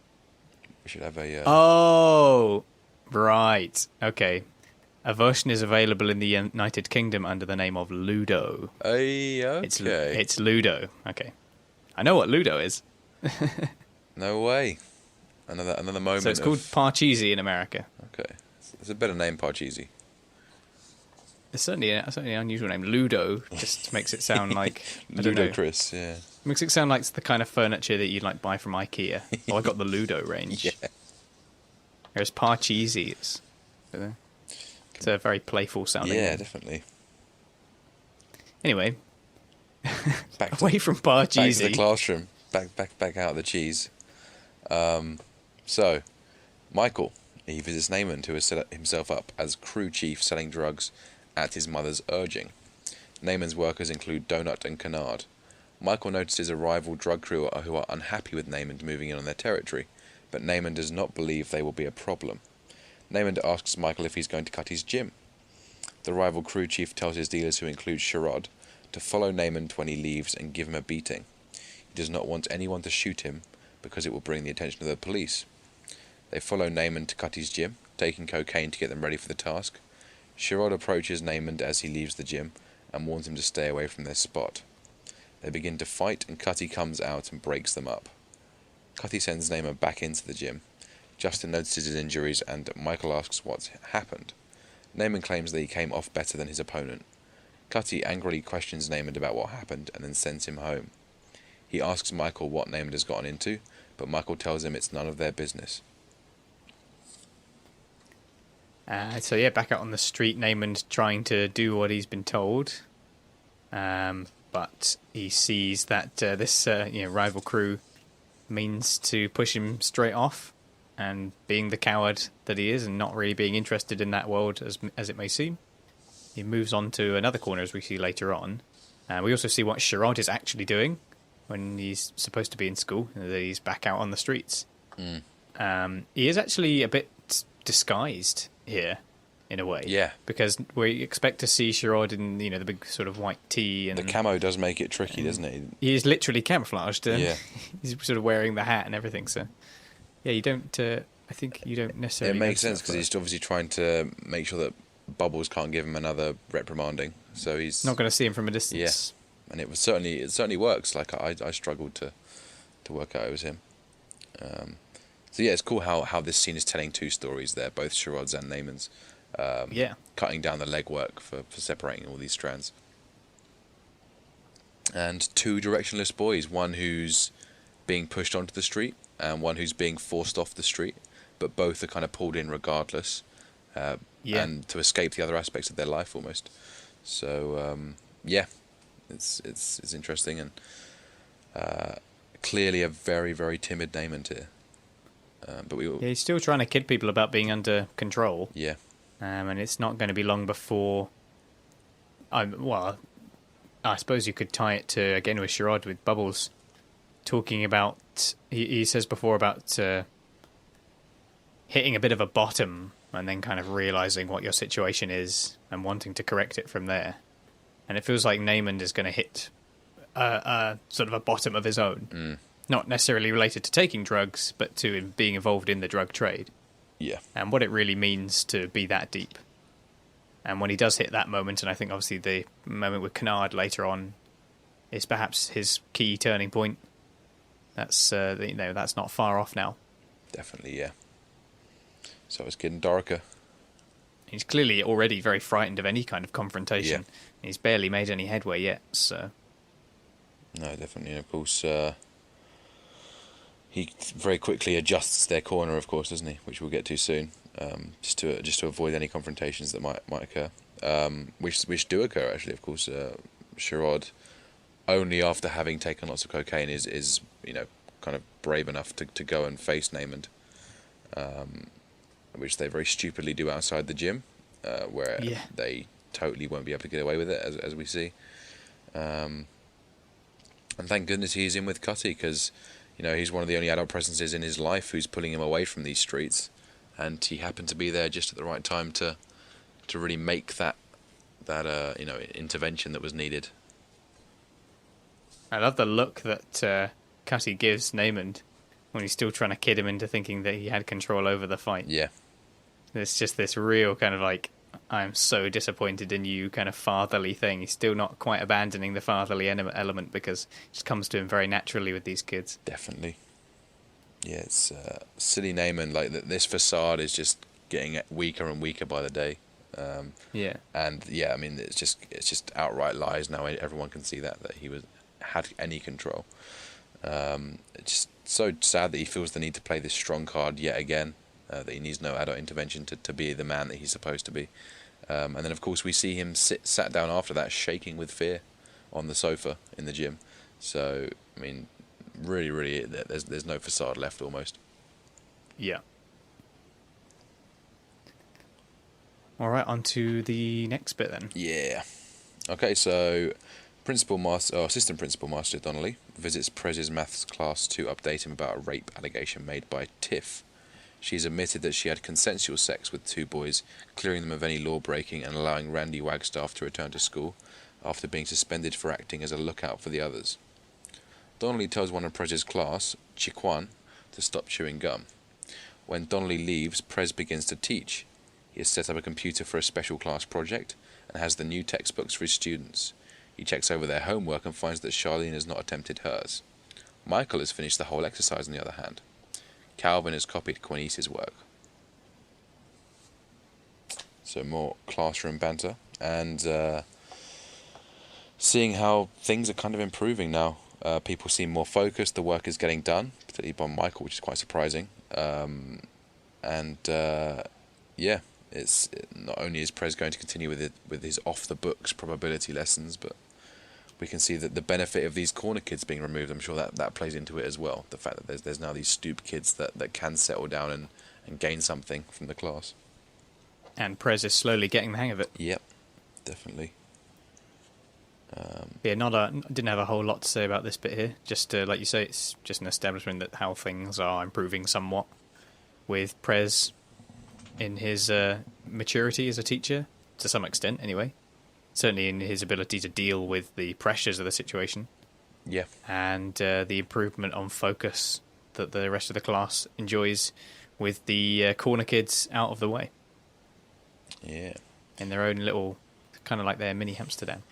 We should have a... Oh, right. Okay. A version is available in the United Kingdom under the name of Ludo. Okay. It's Ludo. Okay. I know what Ludo is. No way. Another moment. So it's called Parcheesi in America. Okay. It's a better name, Parcheesi. It's certainly an unusual name. Ludo just makes it sound like... Ludicrous, yeah. Makes it sound like it's the kind of furniture that you'd like buy from IKEA. Oh, I got the Ludo range. Yeah. Whereas Parcheesi is... It's a very playful sounding Yeah, name. definitely. Anyway, Back away from Parcheesi. Back to the classroom. Back out of the cheese. So, Michael, he visits Naaman, who has set himself up as crew chief selling drugs at his mother's urging. Naaman's workers include Donut and Canard. Michael notices a rival drug crew who are unhappy with Naaman moving in on their territory, but Naaman does not believe they will be a problem. Naaman asks Michael if he's going to cut his gym. The rival crew chief tells his dealers, who include Sherrod, to follow Naaman when he leaves and give him a beating. He does not want anyone to shoot him because it will bring the attention of the police. They follow Naaman to cut his gym, taking cocaine to get them ready for the task. Sherrod approaches Naaman as he leaves the gym and warns him to stay away from their spot. They begin to fight and Cutty comes out and breaks them up. Cutty sends Naaman back into the gym. Justin notices his injuries and Michael asks what's happened. Naaman claims that he came off better than his opponent. Cutty angrily questions Naaman about what happened and then sends him home. He asks Michael what Naaman has gotten into, but Michael tells him it's none of their business. Back out on the street, Naaman's trying to do what he's been told, but he sees that this rival crew means to push him straight off, and being the coward that he is and not really being interested in that world as it may seem, he moves on to another corner, as we see later on. We also see what Sherrod is actually doing when he's supposed to be in school, and that he's back out on the streets. He is actually a bit disguised here, in a way. Yeah. Because we expect to see Sherrod in the big sort of white tee, and the camo does make it tricky, doesn't it? He is literally camouflaged. Yeah. He's sort of wearing the hat and everything. So, yeah, you don't. I think you don't necessarily. It makes sense because he's obviously trying to make sure that Bubbles can't give him another reprimanding. So he's not going to see him from a distance. Yes, and it certainly works. Like I struggled to work out it was him. So yeah, it's cool how this scene is telling two stories there, both Sherrod's and Naaman's. Cutting down the legwork for separating all these strands. And two directionless boys, one who's being pushed onto the street and one who's being forced off the street, but both are kind of pulled in regardless, and to escape the other aspects of their life almost. So it's interesting, and clearly a very, very timid Namond here. But we, Yeah, he's still trying to kid people about being under control. yeah, And it's not going to be long before. Well, I suppose you could tie it to again with Sherrod with Bubbles talking about. He says before about hitting a bit of a bottom and then kind of realizing what your situation is and wanting to correct it from there. And it feels like Namond is going to hit sort of a bottom of his own. Not necessarily related to taking drugs, but to being involved in the drug trade. yeah, And what it really means to be that deep. And when he does hit that moment, and I think obviously the moment with Kennard later on is perhaps his key turning point. That's that's not far off now. definitely, yeah. So it's getting darker. He's clearly already very frightened of any kind of confrontation. Yeah. He's barely made any headway yet. So No, definitely, and of course, he very quickly adjusts their corner, of course, doesn't he? Which we'll get to soon, just to avoid any confrontations that might occur, which do occur actually. Of course, Sherrod, only after having taken lots of cocaine, is kind of brave enough to go and face Namond, which they very stupidly do outside the gym, where they totally won't be able to get away with it, as we see. And thank goodness he's in with Cutty, because he's one of the only adult presences in his life who's pulling him away from these streets, and he happened to be there just at the right time to really make that intervention that was needed. I love the look that Cutty gives Namond when he's still trying to kid him into thinking that he had control over the fight. Yeah. There's just this real kind of like, I'm so disappointed in you kind of fatherly thing. He's still not quite abandoning the fatherly element because it just comes to him very naturally with these kids. Definitely. Yeah, it's silly Namond. Like this facade is just getting weaker and weaker by the day. Yeah. And yeah, I mean, it's just outright lies now. Everyone can see that he had any control. It's just so sad that he feels the need to play this strong card yet again. That he needs no adult intervention to be the man that he's supposed to be. And then, of course, we see him sat down after that, shaking with fear on the sofa in the gym. So, I mean, really, there's no facade left almost. Yeah. All right, on to the next bit then. Yeah. Okay, so Assistant Principal Master Donnelly visits Prez's maths class to update him about a rape allegation made by Tiff. She's admitted that she had consensual sex with two boys, clearing them of any law breaking and allowing Randy Wagstaff to return to school after being suspended for acting as a lookout for the others. Donnelly tells one of Prez's class, Chiquan, to stop chewing gum. When Donnelly leaves, Prez begins to teach. He has set up a computer for a special class project and has the new textbooks for his students. He checks over their homework and finds that Charlene has not attempted hers. Michael has finished the whole exercise on the other hand. Calvin has copied Quinice's work. So more classroom banter and seeing how things are kind of improving now. People seem more focused, the work is getting done, particularly by Michael, which is quite surprising. It's not only is Prez going to continue with his off-the-books probability lessons, but we can see that the benefit of these corner kids being removed, I'm sure that plays into it as well. The fact that there's now these stoop kids that can settle down and gain something from the class. And Prez is slowly getting the hang of it. Yep, definitely. Didn't have a whole lot to say about this bit here. Just like you say, it's just an establishment that how things are improving somewhat with Prez in his maturity as a teacher, to some extent anyway. Certainly in his ability to deal with the pressures of the situation. Yeah. And the improvement on focus that the rest of the class enjoys with the corner kids out of the way. Yeah. In their own little, kind of like their mini Amsterdam.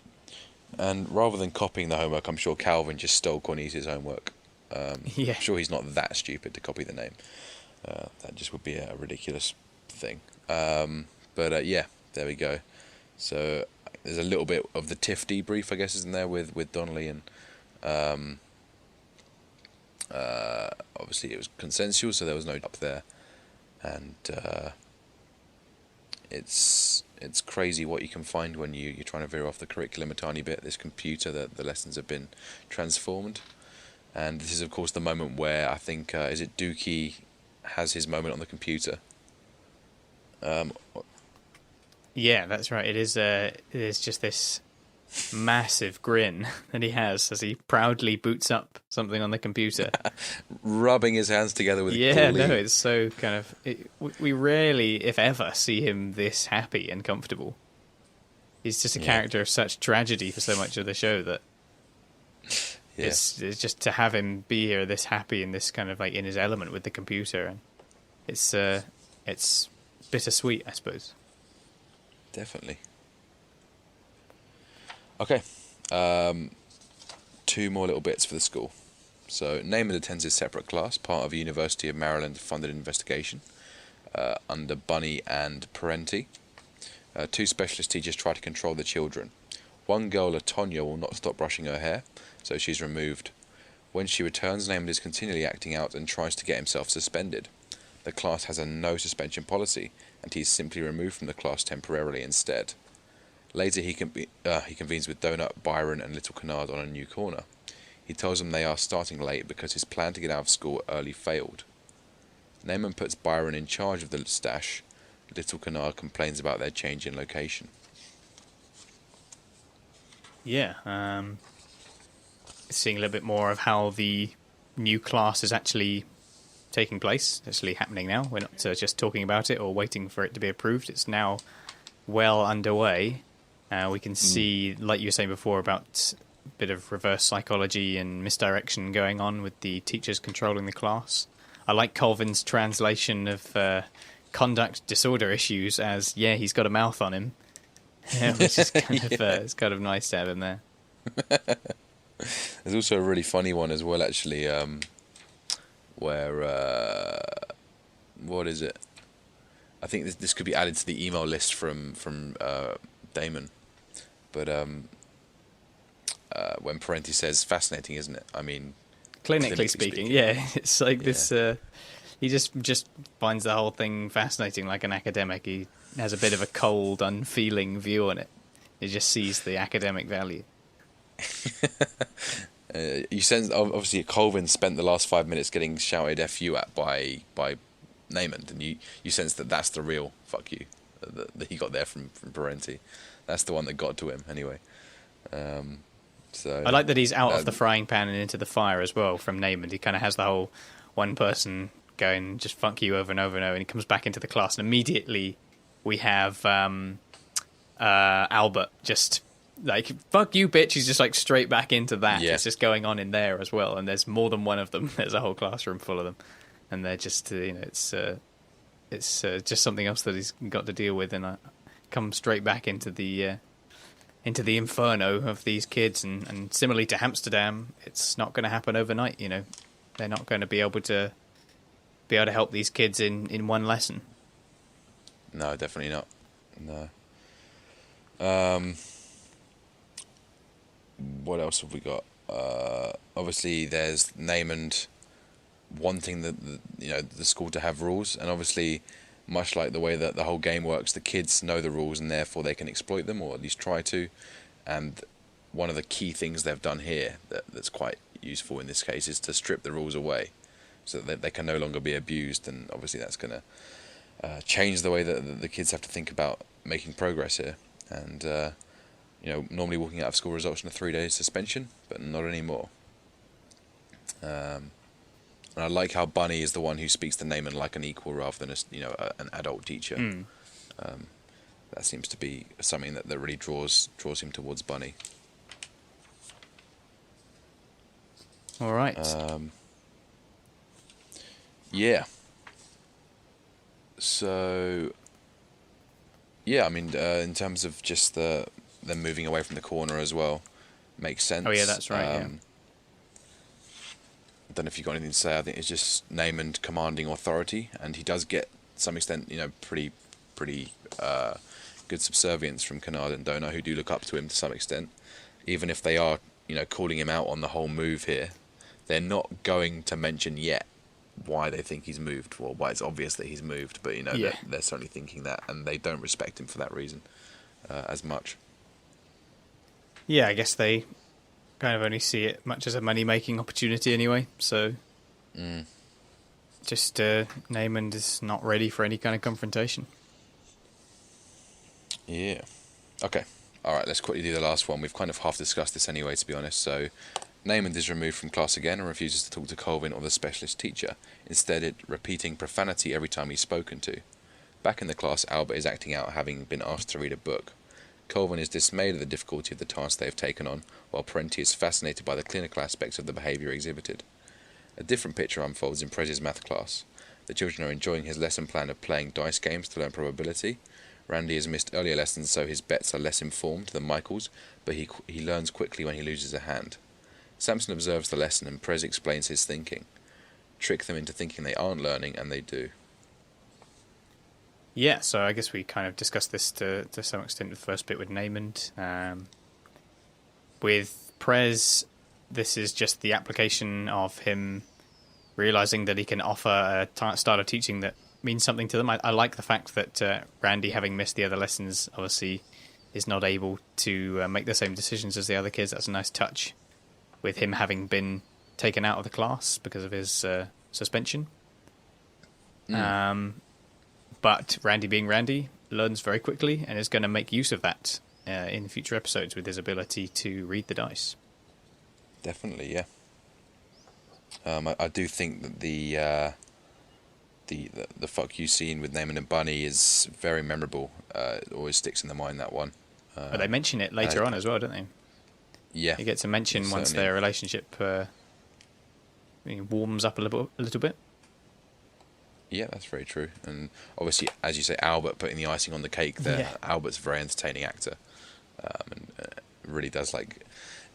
And rather than copying the homework, I'm sure Calvin just stole Cornice's homework. Yeah. I'm sure he's not that stupid to copy the name. That just would be a ridiculous thing. Yeah, there we go. So there's a little bit of the Tiff debrief, I guess, isn't there, with Donnelly, and obviously it was consensual, so there was no up there, and it's crazy what you can find when you're trying to veer off the curriculum a tiny bit. This computer, the lessons have been transformed, And this is, of course, the moment where I think, is it Dookie has his moment on the computer? Yeah, that's right. It is just this massive grin that he has as he proudly boots up something on the computer. Rubbing his hands together with Yeah, glee. no, it's so kind of... we rarely, if ever, see him this happy and comfortable. He's just a character of such tragedy for so much of the show that it's just to have him be here this happy and this kind of like in his element with the computer, and it's bittersweet, I suppose. Definitely. Okay. 2 more little bits for the school. So, Naaman attends his separate class, part of a University of Maryland funded investigation, under Bunny and Parenti. 2 specialist teachers try to control the children. One girl, Latonya, will not stop brushing her hair, so she's removed. When she returns, Naaman is continually acting out and tries to get himself suspended. The class has a no suspension policy, and he's simply removed from the class temporarily instead. Later, he convenes with Donut, Byron, and Little Kennard on a new corner. He tells them they are starting late because his plan to get out of school early failed. Naaman puts Byron in charge of the stash. Little Kennard complains about their change in location. Yeah, seeing a little bit more of how the new class is actually taking place, actually happening now. We're not just talking about it or waiting for it to be approved. It's now well underway. We can see, like you were saying before, about a bit of reverse psychology and misdirection going on with the teachers controlling the class. I like Colvin's translation of conduct disorder issues as, he's got a mouth on him. Which is kind of, it's kind of nice to have him there. There's also a really funny one as well, actually, where, what is it? I think this could be added to the email list from Damon. But when Parenti says, fascinating, isn't it? I mean, clinically speaking, it's like this. He just finds the whole thing fascinating, like an academic. He has a bit of a cold, unfeeling view on it. He just sees the academic value. You sense, obviously, Colvin spent the last 5 minutes getting shouted "F you" at by Naaman, and you sense that that's the real "fuck you" that he got there from Parenti. That's the one that got to him, anyway. So I like that he's out of the frying pan and into the fire as well from Naaman. He kind of has the whole one person going just "fuck you" over and over and over, and he comes back into the class, and immediately we have Albert just like "fuck you, bitch." He's just like straight back into that. Yeah. It's just going on in there as well, and there's more than one of them. There's a whole classroom full of them, and they're just it's just something else that he's got to deal with, and come straight back into the inferno of these kids, and similarly to Amsterdam, it's not going to happen overnight. They're not going to be able to help these kids in one lesson. No, definitely not. No. What else have we got? Obviously, there's Naaman wanting the school to have rules, and obviously, much like the way that the whole game works, the kids know the rules, and therefore they can exploit them, or at least try to. And one of the key things they've done here that's quite useful in this case is to strip the rules away, so that they can no longer be abused. And obviously, that's going to change the way that the kids have to think about making progress here. And normally walking out of school results in a 3-day suspension, but not anymore. And I like how Bunny is the one who speaks to Naaman like an equal rather than an adult teacher. That seems to be something that really draws him towards Bunny. All right. Yeah. So, yeah, I mean, in terms of just them moving away from the corner as well, makes sense. Oh yeah, that's right. I don't know if you've got anything to say. I think it's just Naaman commanding authority, and he does get, to some extent, pretty good subservience from Kennard and Donut, who do look up to him to some extent. Even if they are, calling him out on the whole move here, they're not going to mention yet why they think he's moved, or why it's obvious that he's moved, but they're certainly thinking that, and they don't respect him for that reason as much. Yeah, I guess they kind of only see it much as a money-making opportunity anyway. So, just Naaman is not ready for any kind of confrontation. Yeah. Okay. All right, let's quickly do the last one. We've kind of half discussed this anyway, to be honest. So, Naaman is removed from class again and refuses to talk to Colvin or the specialist teacher, instead repeating profanity every time he's spoken to. Back in the class, Albert is acting out, having been asked to read a book. Colvin is dismayed at the difficulty of the task they have taken on, while Parenti is fascinated by the clinical aspects of the behaviour exhibited. A different picture unfolds in Prez's math class. The children are enjoying his lesson plan of playing dice games to learn probability. Randy has missed earlier lessons, so his bets are less informed than Michael's, but he learns quickly when he loses a hand. Samson observes the lesson and Prez explains his thinking. Trick them into thinking they aren't learning, and they do. Yeah, so I guess we kind of discussed this to some extent with the first bit with Naaman. With Prez, this is just the application of him realising that he can offer a style of teaching that means something to them. I like the fact that Randy, having missed the other lessons, obviously is not able to make the same decisions as the other kids. That's a nice touch, with him having been taken out of the class because of his suspension. But Randy, being Randy, learns very quickly and is going to make use of that in future episodes with his ability to read the dice. Definitely, yeah. I do think that the fuck you scene with Naaman and Bunny is very memorable. It always sticks in the mind, that one. But they mention it later on as well, don't they? Yeah. He gets a mention once their relationship warms up a little bit. Yeah, that's very true. And obviously, as you say, Albert putting the icing on the cake there. Yeah. Albert's a very entertaining actor. And really does like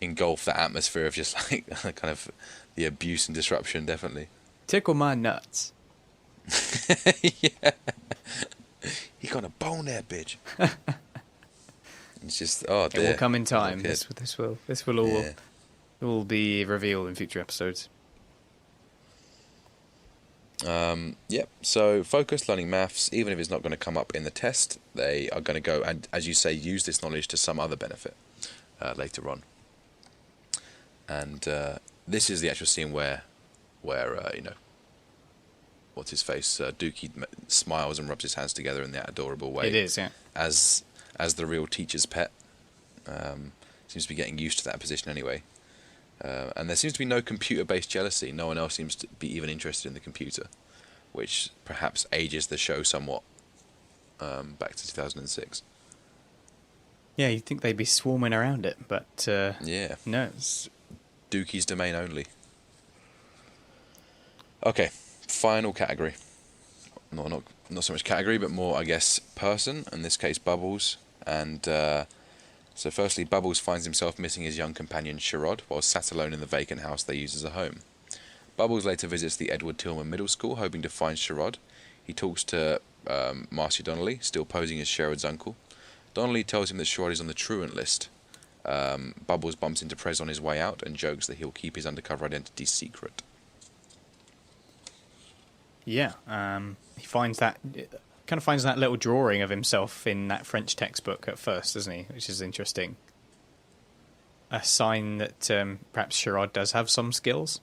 engulf that atmosphere of just like kind of the abuse and disruption, definitely. Tickle my nuts. Yeah. He got a bone there, bitch. It's just, oh dear. It will come in time. Little kid. This will all be revealed in future episodes. Yep. So focus learning maths, even if it's not going to come up in the test, they are going to go and, as you say, use this knowledge to some other benefit later on. And this is the actual scene where you know, what's his face, Dookie smiles and rubs his hands together in that adorable way. It is, yeah. As the real teacher's pet. Seems to be getting used to that position anyway. And there seems to be no computer-based jealousy. No one else seems to be even interested in the computer, which perhaps ages the show somewhat back to 2006. Yeah, you'd think they'd be swarming around it, but Yeah. no. It's Dookie's domain only. Okay, final category. Not so much category, but more, I guess, person. In this case, Bubbles. And so firstly, Bubbles finds himself missing his young companion Sherrod while sat alone in the vacant house they use as a home. Bubbles later visits the Edward Tillman Middle School, hoping to find Sherrod. He talks to Marcy Donnelly, still posing as Sherrod's uncle. Donnelly tells him that Sherrod is on the truant list. Bubbles bumps into Prez on his way out and jokes that he'll keep his undercover identity secret. Yeah, he finds that little drawing of himself in that French textbook at first, doesn't he? Which is interesting. A sign that perhaps Sherrod does have some skills,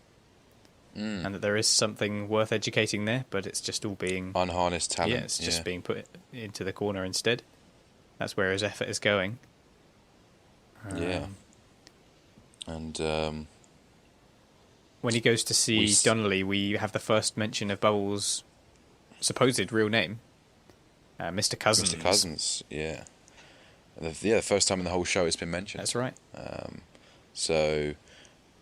and that there is something worth educating there, but it's just all being Unharnessed talent. Yeah, it's just being put into the corner instead. That's where his effort is going. Yeah. And when he goes to see Donnelly, we have the first mention of Bubbles' supposed real name, Mr. Cousins. Mr. Cousins, yeah. The first time in the whole show it's been mentioned. That's right. So,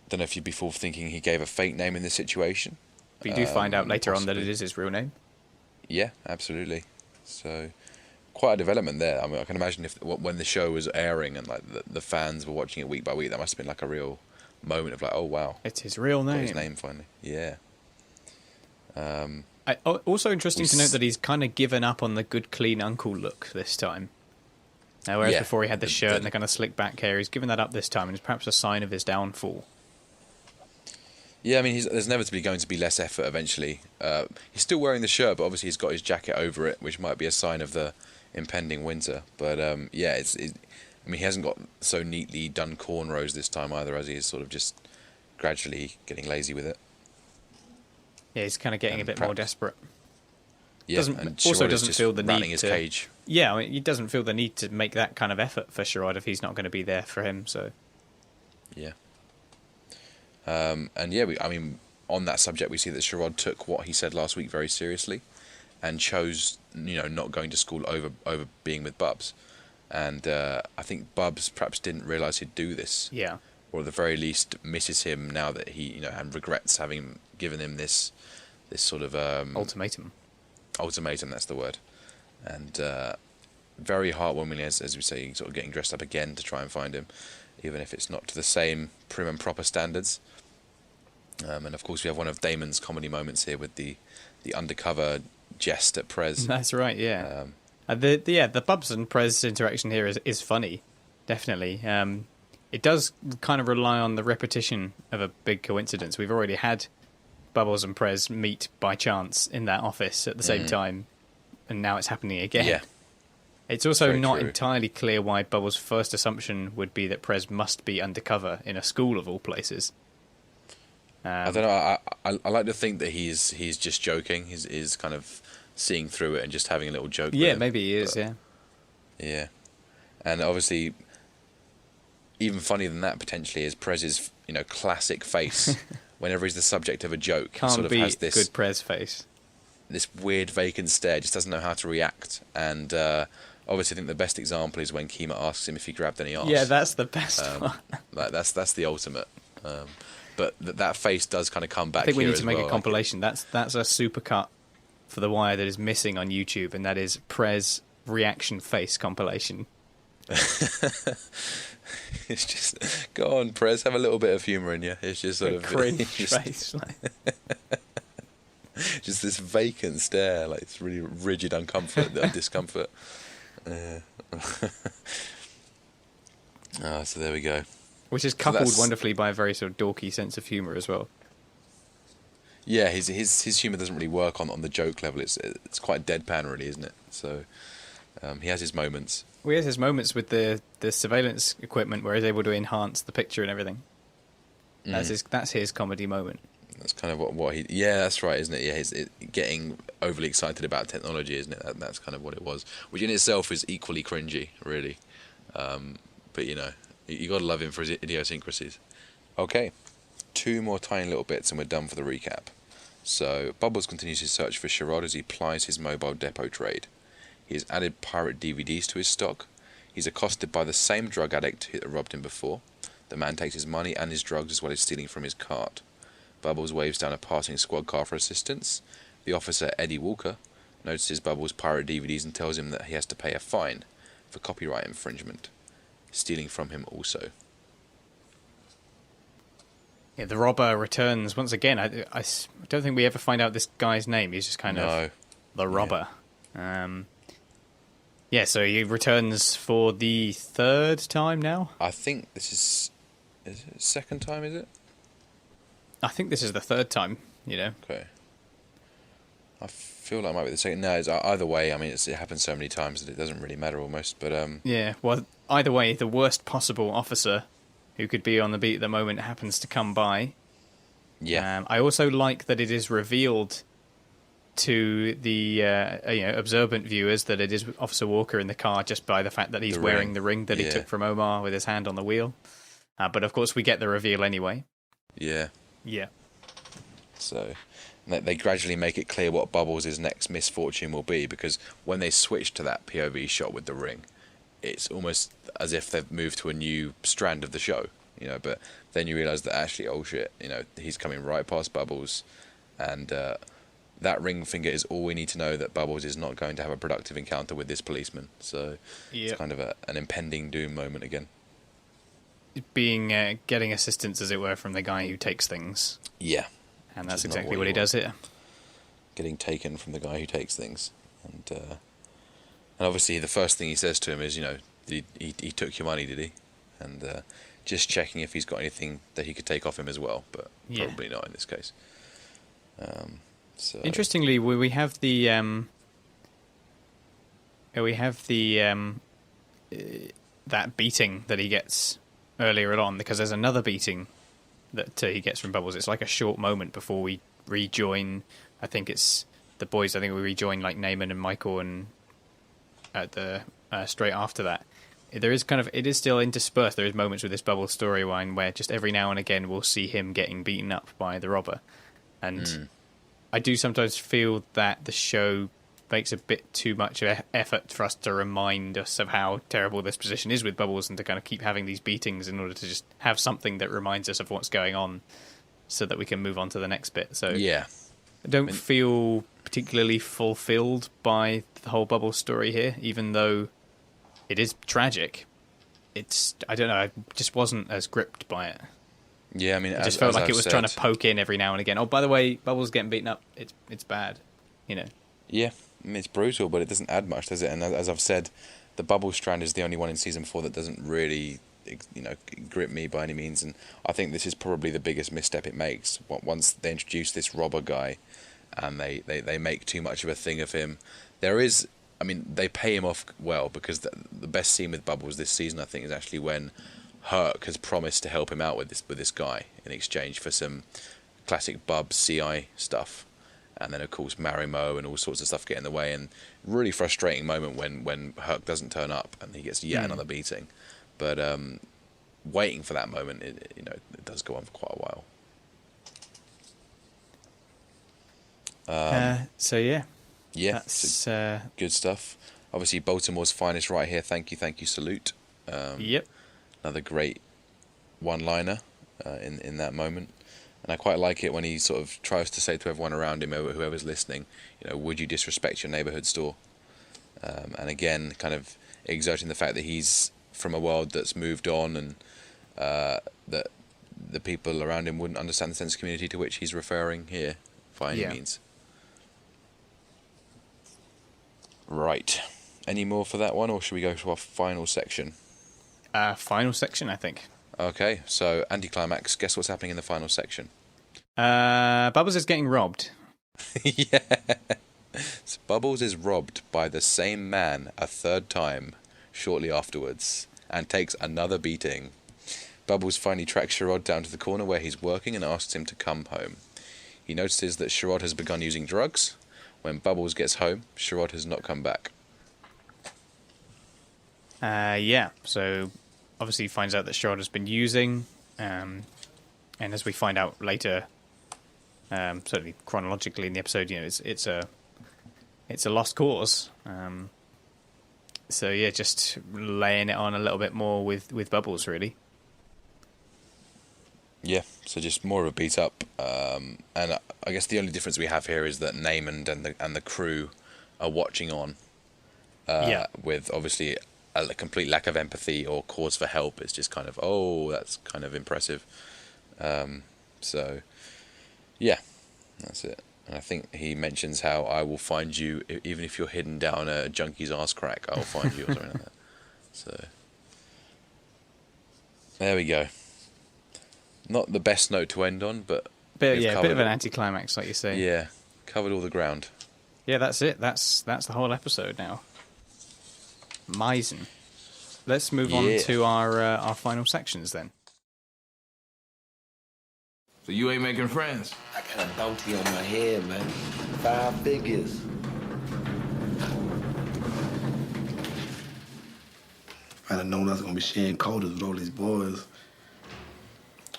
don't know if you'd be full thinking he gave a fake name in this situation. But you do find out later possibly on that it is his real name. Yeah, absolutely. So, quite a development there. I mean, I can imagine when the show was airing and like the fans were watching it week by week, that must have been like a real moment of like, oh wow, It's his real got name. his name finally. Yeah. Also interesting to note that he's kind of given up on the good, clean uncle look this time. Whereas Yeah, before he had the shirt and the kind of slick back hair, he's given that up this time, and it's perhaps a sign of his downfall. Yeah, I mean, there's inevitably going to be less effort eventually. He's still wearing the shirt, but obviously he's got his jacket over it, which might be a sign of the impending winter. But yeah, I mean, he hasn't got so neatly done cornrows this time either, as he is sort of just gradually getting lazy with it. Yeah, he's kind of getting a bit more desperate. Yeah, Doesn't and also Sherrod is doesn't just feel the rattling need his to. cage. Yeah, I mean, he doesn't feel the need to make that kind of effort for Sherrod if he's not going to be there for him. So Yeah. And yeah, I mean, on that subject, we see that Sherrod took what he said last week very seriously, and chose, not going to school over being with Bubs. And I think Bubs perhaps didn't realise he'd do this. yeah, Or at the very least misses him now that he, and regrets having given him this sort of ultimatum. Ultimatum, that's the word. And very heartwarmingly, as we say, sort of getting dressed up again to try and find him, even if it's not to the same prim and proper standards. And of course, we have one of Damon's comedy moments here with the undercover jest at Prez. That's right. Yeah. The Bubs and Prez interaction here is funny, definitely. It does kind of rely on the repetition of a big coincidence. We've already had Bubbles and Prez meet by chance in that office at the same time, and now it's happening again. Yeah. It's also Very not true. entirely clear why Bubbles' first assumption would be that Prez must be undercover in a school of all places. I don't know. I like to think that he's just joking. He's kind of seeing through it and just having a little joke. Yeah, with him. maybe he is. But, yeah, and obviously, even funnier than that potentially is Prez's classic face whenever he's the subject of a joke. He Can't sort of beat has this good Prez face. this weird vacant stare. Just doesn't know how to react. And obviously, I think the best example is when Kima asks him if he grabbed any arse. Yeah, that's the best one. Like that's the ultimate. But that face does kind of come back. I think we here need to as make well. a compilation. That's a supercut for The Wire that is missing on YouTube, and that is Prez reaction face compilation. It's just, go on, Prez, have a little bit of humour in you. It's just sort A of cringe just, face. just this vacant stare, like it's really rigid discomfort. So there we go. Which is coupled wonderfully by a very sort of dorky sense of humour as well. Yeah, his humour doesn't really work on the joke level. It's quite deadpan, really, isn't it? So he has his moments. Well, he has his moments with the surveillance equipment where he's able to enhance the picture and everything. That's his comedy moment. That's kind of what he... Yeah, that's right, isn't it? Yeah, he's getting overly excited about technology, isn't it? That's kind of what it was. Which in itself is equally cringy, really. But, you got to love him for his idiosyncrasies. Okay, 2 more tiny little bits and we're done for the recap. So, Bubbles continues his search for Sherrod as he plies his mobile depot trade. He has added pirate DVDs to his stock. He's accosted by the same drug addict that robbed him before. The man takes his money and his drugs as well as stealing from his cart. Bubbles waves down a passing squad car for assistance. The officer, Eddie Walker, notices Bubbles' pirate DVDs and tells him that he has to pay a fine for copyright infringement. Stealing from him also. Yeah, the robber returns once again. I don't think we ever find out this guy's name. He's just kind of the robber. Yeah, so he returns for the 3rd time now? I think this is it 2nd time, is it? I think this is the 3rd time, Okay. I feel like it might be the 2nd. No, it's, either way, I mean, it happens so many times that it doesn't really matter almost. But Yeah, well, either way, the worst possible officer who could be on the beat at the moment happens to come by. yeah. I also like that it is revealed to the observant viewers that it is Officer Walker in the car just by the fact that he's wearing the ring that he took from Omar with his hand on the wheel. But of course, we get the reveal anyway. Yeah. Yeah. So they gradually make it clear what Bubbles' next misfortune will be, because when they switch to that POV shot with the ring, it's almost as if they've moved to a new strand of the show, but then you realise that actually, oh shit, he's coming right past Bubbles, and that ring finger is all we need to know that Bubbles is not going to have a productive encounter with this policeman. So it's kind of an impending doom moment again. Getting assistance, as it were, from the guy who takes things. Yeah. And that's exactly what he does here. Getting taken from the guy who takes things. And obviously the first thing he says to him is, he took your money, did he? And just checking if he's got anything that he could take off him as well, but probably not in this case. So interestingly, we have that beating that he gets earlier on, because there's another beating that he gets from Bubbles. It's like a short moment before we rejoin. I think it's the boys. I think we rejoin like Naaman and Michael, and at the straight after that, there is it is still interspersed. There is moments with this Bubbles storyline where just every now and again we'll see him getting beaten up by the robber, and I do sometimes feel that the show makes a bit too much effort for us to remind us of how terrible this position is with Bubbles, and to kind of keep having these beatings in order to just have something that reminds us of what's going on so that we can move on to the next bit. So Yeah. I don't feel particularly fulfilled by the whole Bubbles story here, even though it is tragic. I don't know, I just wasn't as gripped by it. Yeah, I mean, It just felt like it was trying to poke in every now and again. Oh, by the way, Bubbles getting beaten up. It's bad, you know. Yeah, I mean, it's brutal, but it doesn't add much, does it? And as I've said, the Bubble strand is the only one in season 4 that doesn't really, grip me by any means. And I think this is probably the biggest misstep it makes. Once they introduce this robber guy, and they make too much of a thing of him, they pay him off well, because the best scene with Bubbles this season, I think, is actually when Herc has promised to help him out with this guy in exchange for some classic Bub CI stuff. And then, of course, Marimo and all sorts of stuff get in the way. And really frustrating moment when Herc doesn't turn up and he gets yet another beating. But waiting for that moment, it does go on for quite a while. So, yeah. Yeah, That's good stuff. Obviously, Baltimore's finest right here. Thank you, salute. Yep. Another great one-liner in that moment. And I quite like it when he sort of tries to say to everyone around him, whoever's listening, would you disrespect your neighbourhood store? And again, kind of exerting the fact that he's from a world that's moved on, and that the people around him wouldn't understand the sense of community to which he's referring here by any means. Right. Any more for that one, or should we go to our final section? Final section, I think. Okay, so anticlimax. Guess what's happening in the final section? Bubbles is getting robbed. Yeah. So Bubbles is robbed by the same man a third time shortly afterwards, and takes another beating. Bubbles finally tracks Sherrod down to the corner where he's working and asks him to come home. He notices that Sherrod has begun using drugs. When Bubbles gets home, Sherrod has not come back. So obviously he finds out that Sherrod has been using, and as we find out later, certainly chronologically in the episode, it's a lost cause. So yeah, just laying it on a little bit more with Bubbles, really. Yeah, so just more of a beat up, and I guess the only difference we have here is that Naaman and the crew are watching on, with obviously a complete lack of empathy or cause for help. It's just kind of, that's kind of impressive. So yeah, that's it. And I think he mentions how I will find you even if you're hidden down a junkie's arse crack. I will find you, or something like that. So there we go. Not the best note to end on, but a bit of an anticlimax, like you say. Yeah, covered all the ground. Yeah, that's it. That's the whole episode now. Misen. Let's move on to our final sections then. So you ain't making friends? I got a bounty on my head, man. 5 figures. If I'd have known I was gonna be sharing quotas with all these boys,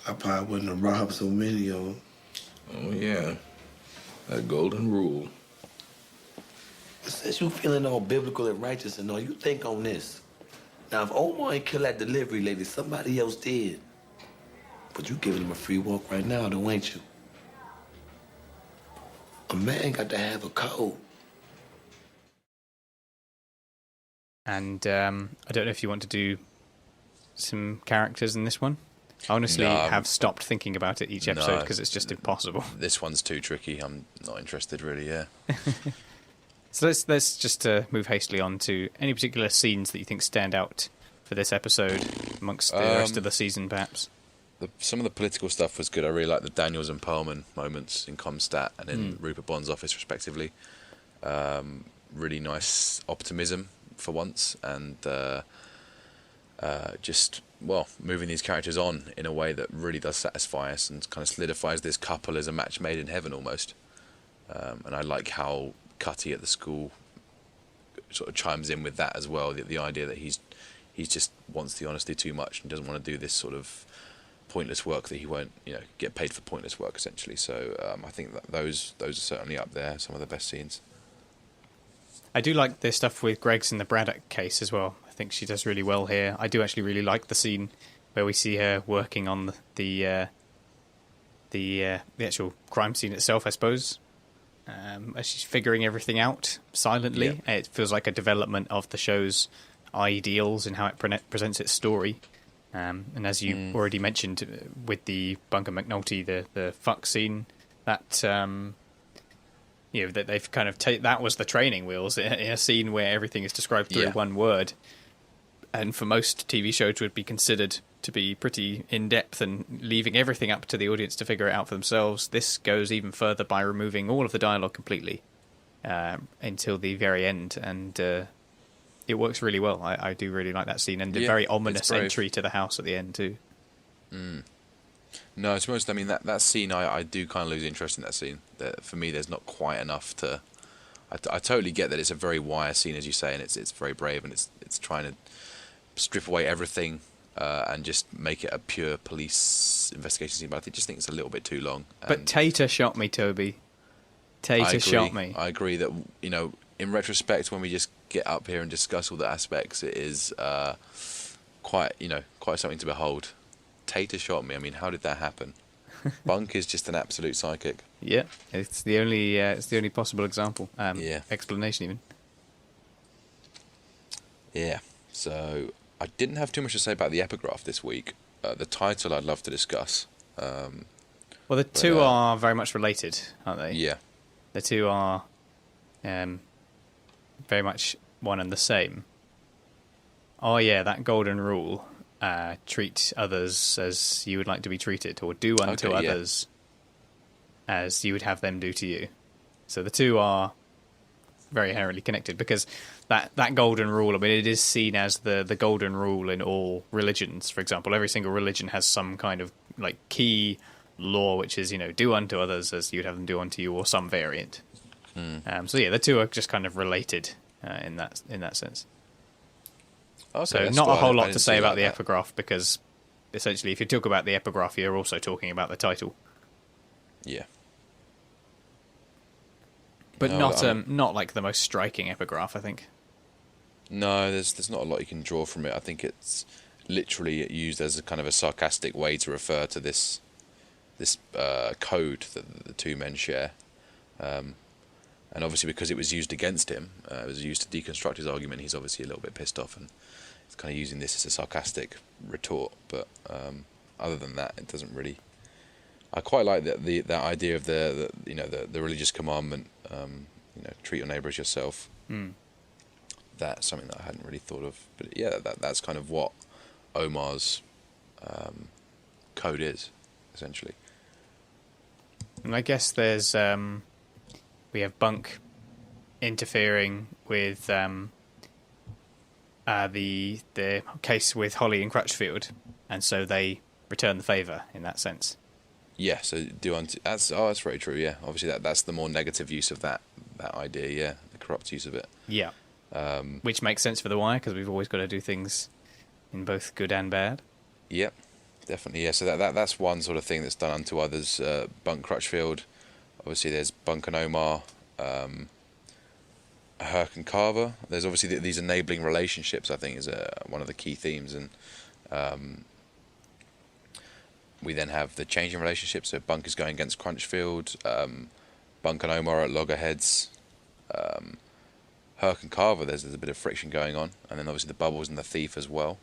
I probably wouldn't have robbed so many of them. Oh, yeah. That golden rule. Since you feeling all biblical and righteous and all, you think on this. Now, if Omar ain't killed that delivery lady, somebody else did. But you giving him a free walk right now, though, ain't you? A man got to have a code. And I don't know if you want to do some characters in this one. I honestly have stopped thinking about it each episode because it's just impossible. This one's too tricky. I'm not interested, really, yeah. So let's just move hastily on to any particular scenes that you think stand out for this episode amongst the rest of the season, perhaps. Some of the political stuff was good. I really like the Daniels and Perlman moments in Comstat and in Rupert Bond's office, respectively. Really nice optimism for once, and just, well, moving these characters on in a way that really does satisfy us and kind of solidifies this couple as a match made in heaven almost. And I like how Cutty at the school sort of chimes in with that as well, the idea that he's just wants the honesty too much and doesn't want to do this sort of pointless work that he won't, get paid for pointless work essentially. So I think that those are certainly up there, some of the best scenes. I do like the stuff with Greg's in the Braddock case as well. I think she does really well here. I do actually really like the scene where we see her working on the actual crime scene itself, I suppose. As she's figuring everything out silently. Yeah. It feels like a development of the show's ideals and how it presents its story. And as you already mentioned with the Bunk and McNulty, the fuck scene, that that they've kind of that was the training wheels in a scene where everything is described through one word, and for most TV shows would be considered to be pretty in-depth and leaving everything up to the audience to figure it out for themselves. This goes even further by removing all of the dialogue completely until the very end, and it works really well. I do really like that scene, and the very ominous entry to the house at the end too. No, to be honest, I mean that scene, I do kind of lose interest in that scene. For me, there's not quite enough to. I totally get that it's a very wire scene, as you say, and it's very brave, and it's trying to strip away everything and just make it a pure police investigation scene. But I just think it's a little bit too long. But Tater shot me, Toby. Tater shot me. I agree that in retrospect, when we just get up here and discuss all the aspects, it is quite something to behold. Tater shot me. I mean, how did that happen? Bunk is just an absolute psychic. Yeah, it's the only possible example. Explanation even. Yeah. So I didn't have too much to say about the epigraph this week. The title I'd love to discuss. Well, the two are very much related, aren't they? Yeah. The two are very much one and the same. Oh yeah, that golden rule. Treat others as you would like to be treated, or do unto others as you would have them do to you. So the two are very inherently connected, because that golden rule, I mean, it is seen as the golden rule in all religions. For example, every single religion has some kind of like key law, which is, do unto others as you'd have them do unto you, or some variant. So yeah, the two are just kind of related in that sense. Okay, so not a whole lot to say about the epigraph, because essentially if you talk about the epigraph, you're also talking about the title. Yeah. But not like the most striking epigraph, I think. No, there's not a lot you can draw from it. I think it's literally used as a kind of a sarcastic way to refer to this code that the two men share. And obviously because it was used against him, it was used to deconstruct his argument, he's obviously a little bit pissed off, and he's kind of using this as a sarcastic retort. But other than that, it doesn't really. I quite like that idea of the religious commandment, treat your neighbour as yourself. That's something that I hadn't really thought of. But yeah, that's kind of what Omar's code is, essentially. And I guess there's we have Bunk interfering with the case with Holly and Crutchfield, and so they return the favour in that sense. Yeah, so that's very true. Yeah, obviously that's the more negative use of that idea. Yeah, the corrupt use of it. Yeah, which makes sense for The Wire, because we've always got to do things in both good and bad. Yep, definitely. Yeah, so that's one sort of thing that's done unto others. Bunk, Crutchfield. Obviously, there's Bunk and Omar, Herc and Carver. There's obviously these enabling relationships, I think, is one of the key themes. And we then have the changing relationships. So Bunk is going against Crutchfield. Bunk and Omar are at loggerheads. Herc and Carver, there's a bit of friction going on. And then obviously the Bubbles and the Thief as well.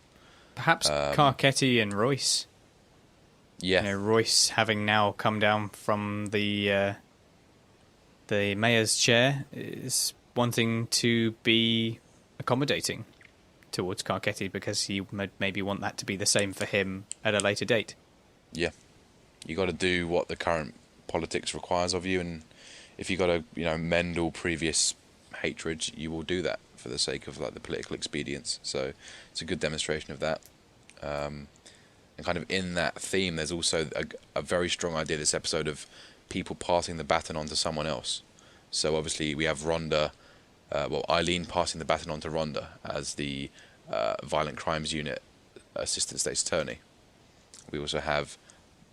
Perhaps Carcetti and Royce. Yeah. Royce having now come down from the mayor's chair is wanting to be accommodating towards Carcetti, because he maybe want that to be the same for him at a later date. Yeah. You got to do what the current politics requires of you, and if you got to, mend all previous hatred, you will do that for the sake of like the political expedience. So it's a good demonstration of that. And kind of in that theme, there's also a very strong idea this episode of people passing the baton on to someone else. So obviously we have Rhonda, Eileen passing the baton on to Rhonda as the Violent Crimes Unit Assistant State's Attorney. We also have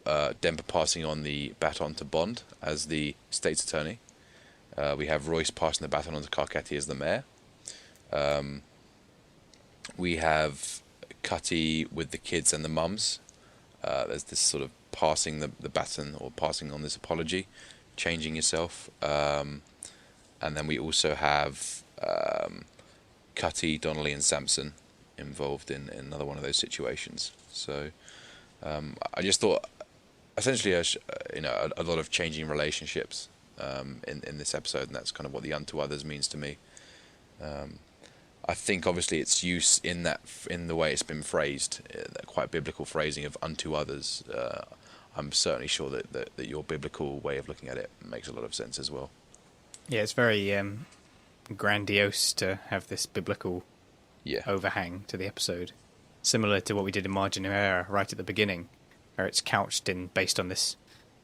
Demper passing on the baton to Bond as the State's Attorney. We have Royce passing the baton on to Carcetti as the Mayor. We have Cutty with the kids and the mums. There's this sort of passing the baton, or passing on this apology, changing yourself. And then we also have Cutty, Donnelly and Sampson involved in another one of those situations. So I just thought, essentially, a lot of changing relationships in this episode, and that's kind of what the unto others means to me. I think obviously its use in the way it's been phrased, that quite biblical phrasing of unto others. I'm certainly sure that your biblical way of looking at it makes a lot of sense as well. Yeah, it's very grandiose to have this biblical overhang to the episode, similar to what we did in Margin of Error right at the beginning, where it's couched based on this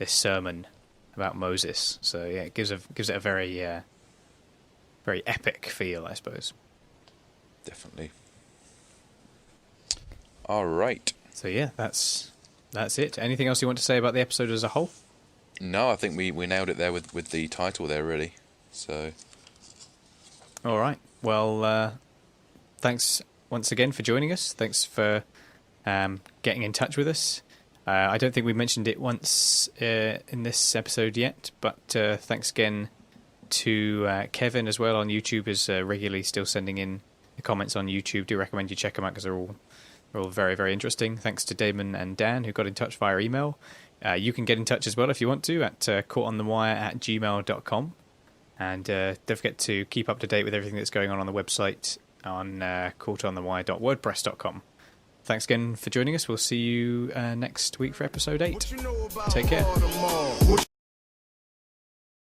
sermon about Moses. So yeah, it gives it a very very epic feel, I suppose. Definitely. All right. So yeah, that's it. Anything else you want to say about the episode as a whole? No, I think we nailed it there with the title there, really. So. All right. Well, thanks once again for joining us. Thanks for getting in touch with us. I don't think we mentioned it once in this episode yet, but thanks again to Kevin as well on YouTube, is regularly still sending in the comments on YouTube. Do recommend you check them out because they're all very, very interesting. Thanks to Damon and Dan who got in touch via email. You can get in touch as well if you want to at caughtonthewire@gmail.com. And don't forget to keep up to date with everything that's going on the website on caughtonthewire.wordpress.com. Thanks again for joining us. We'll see you next week for episode 8. Take care.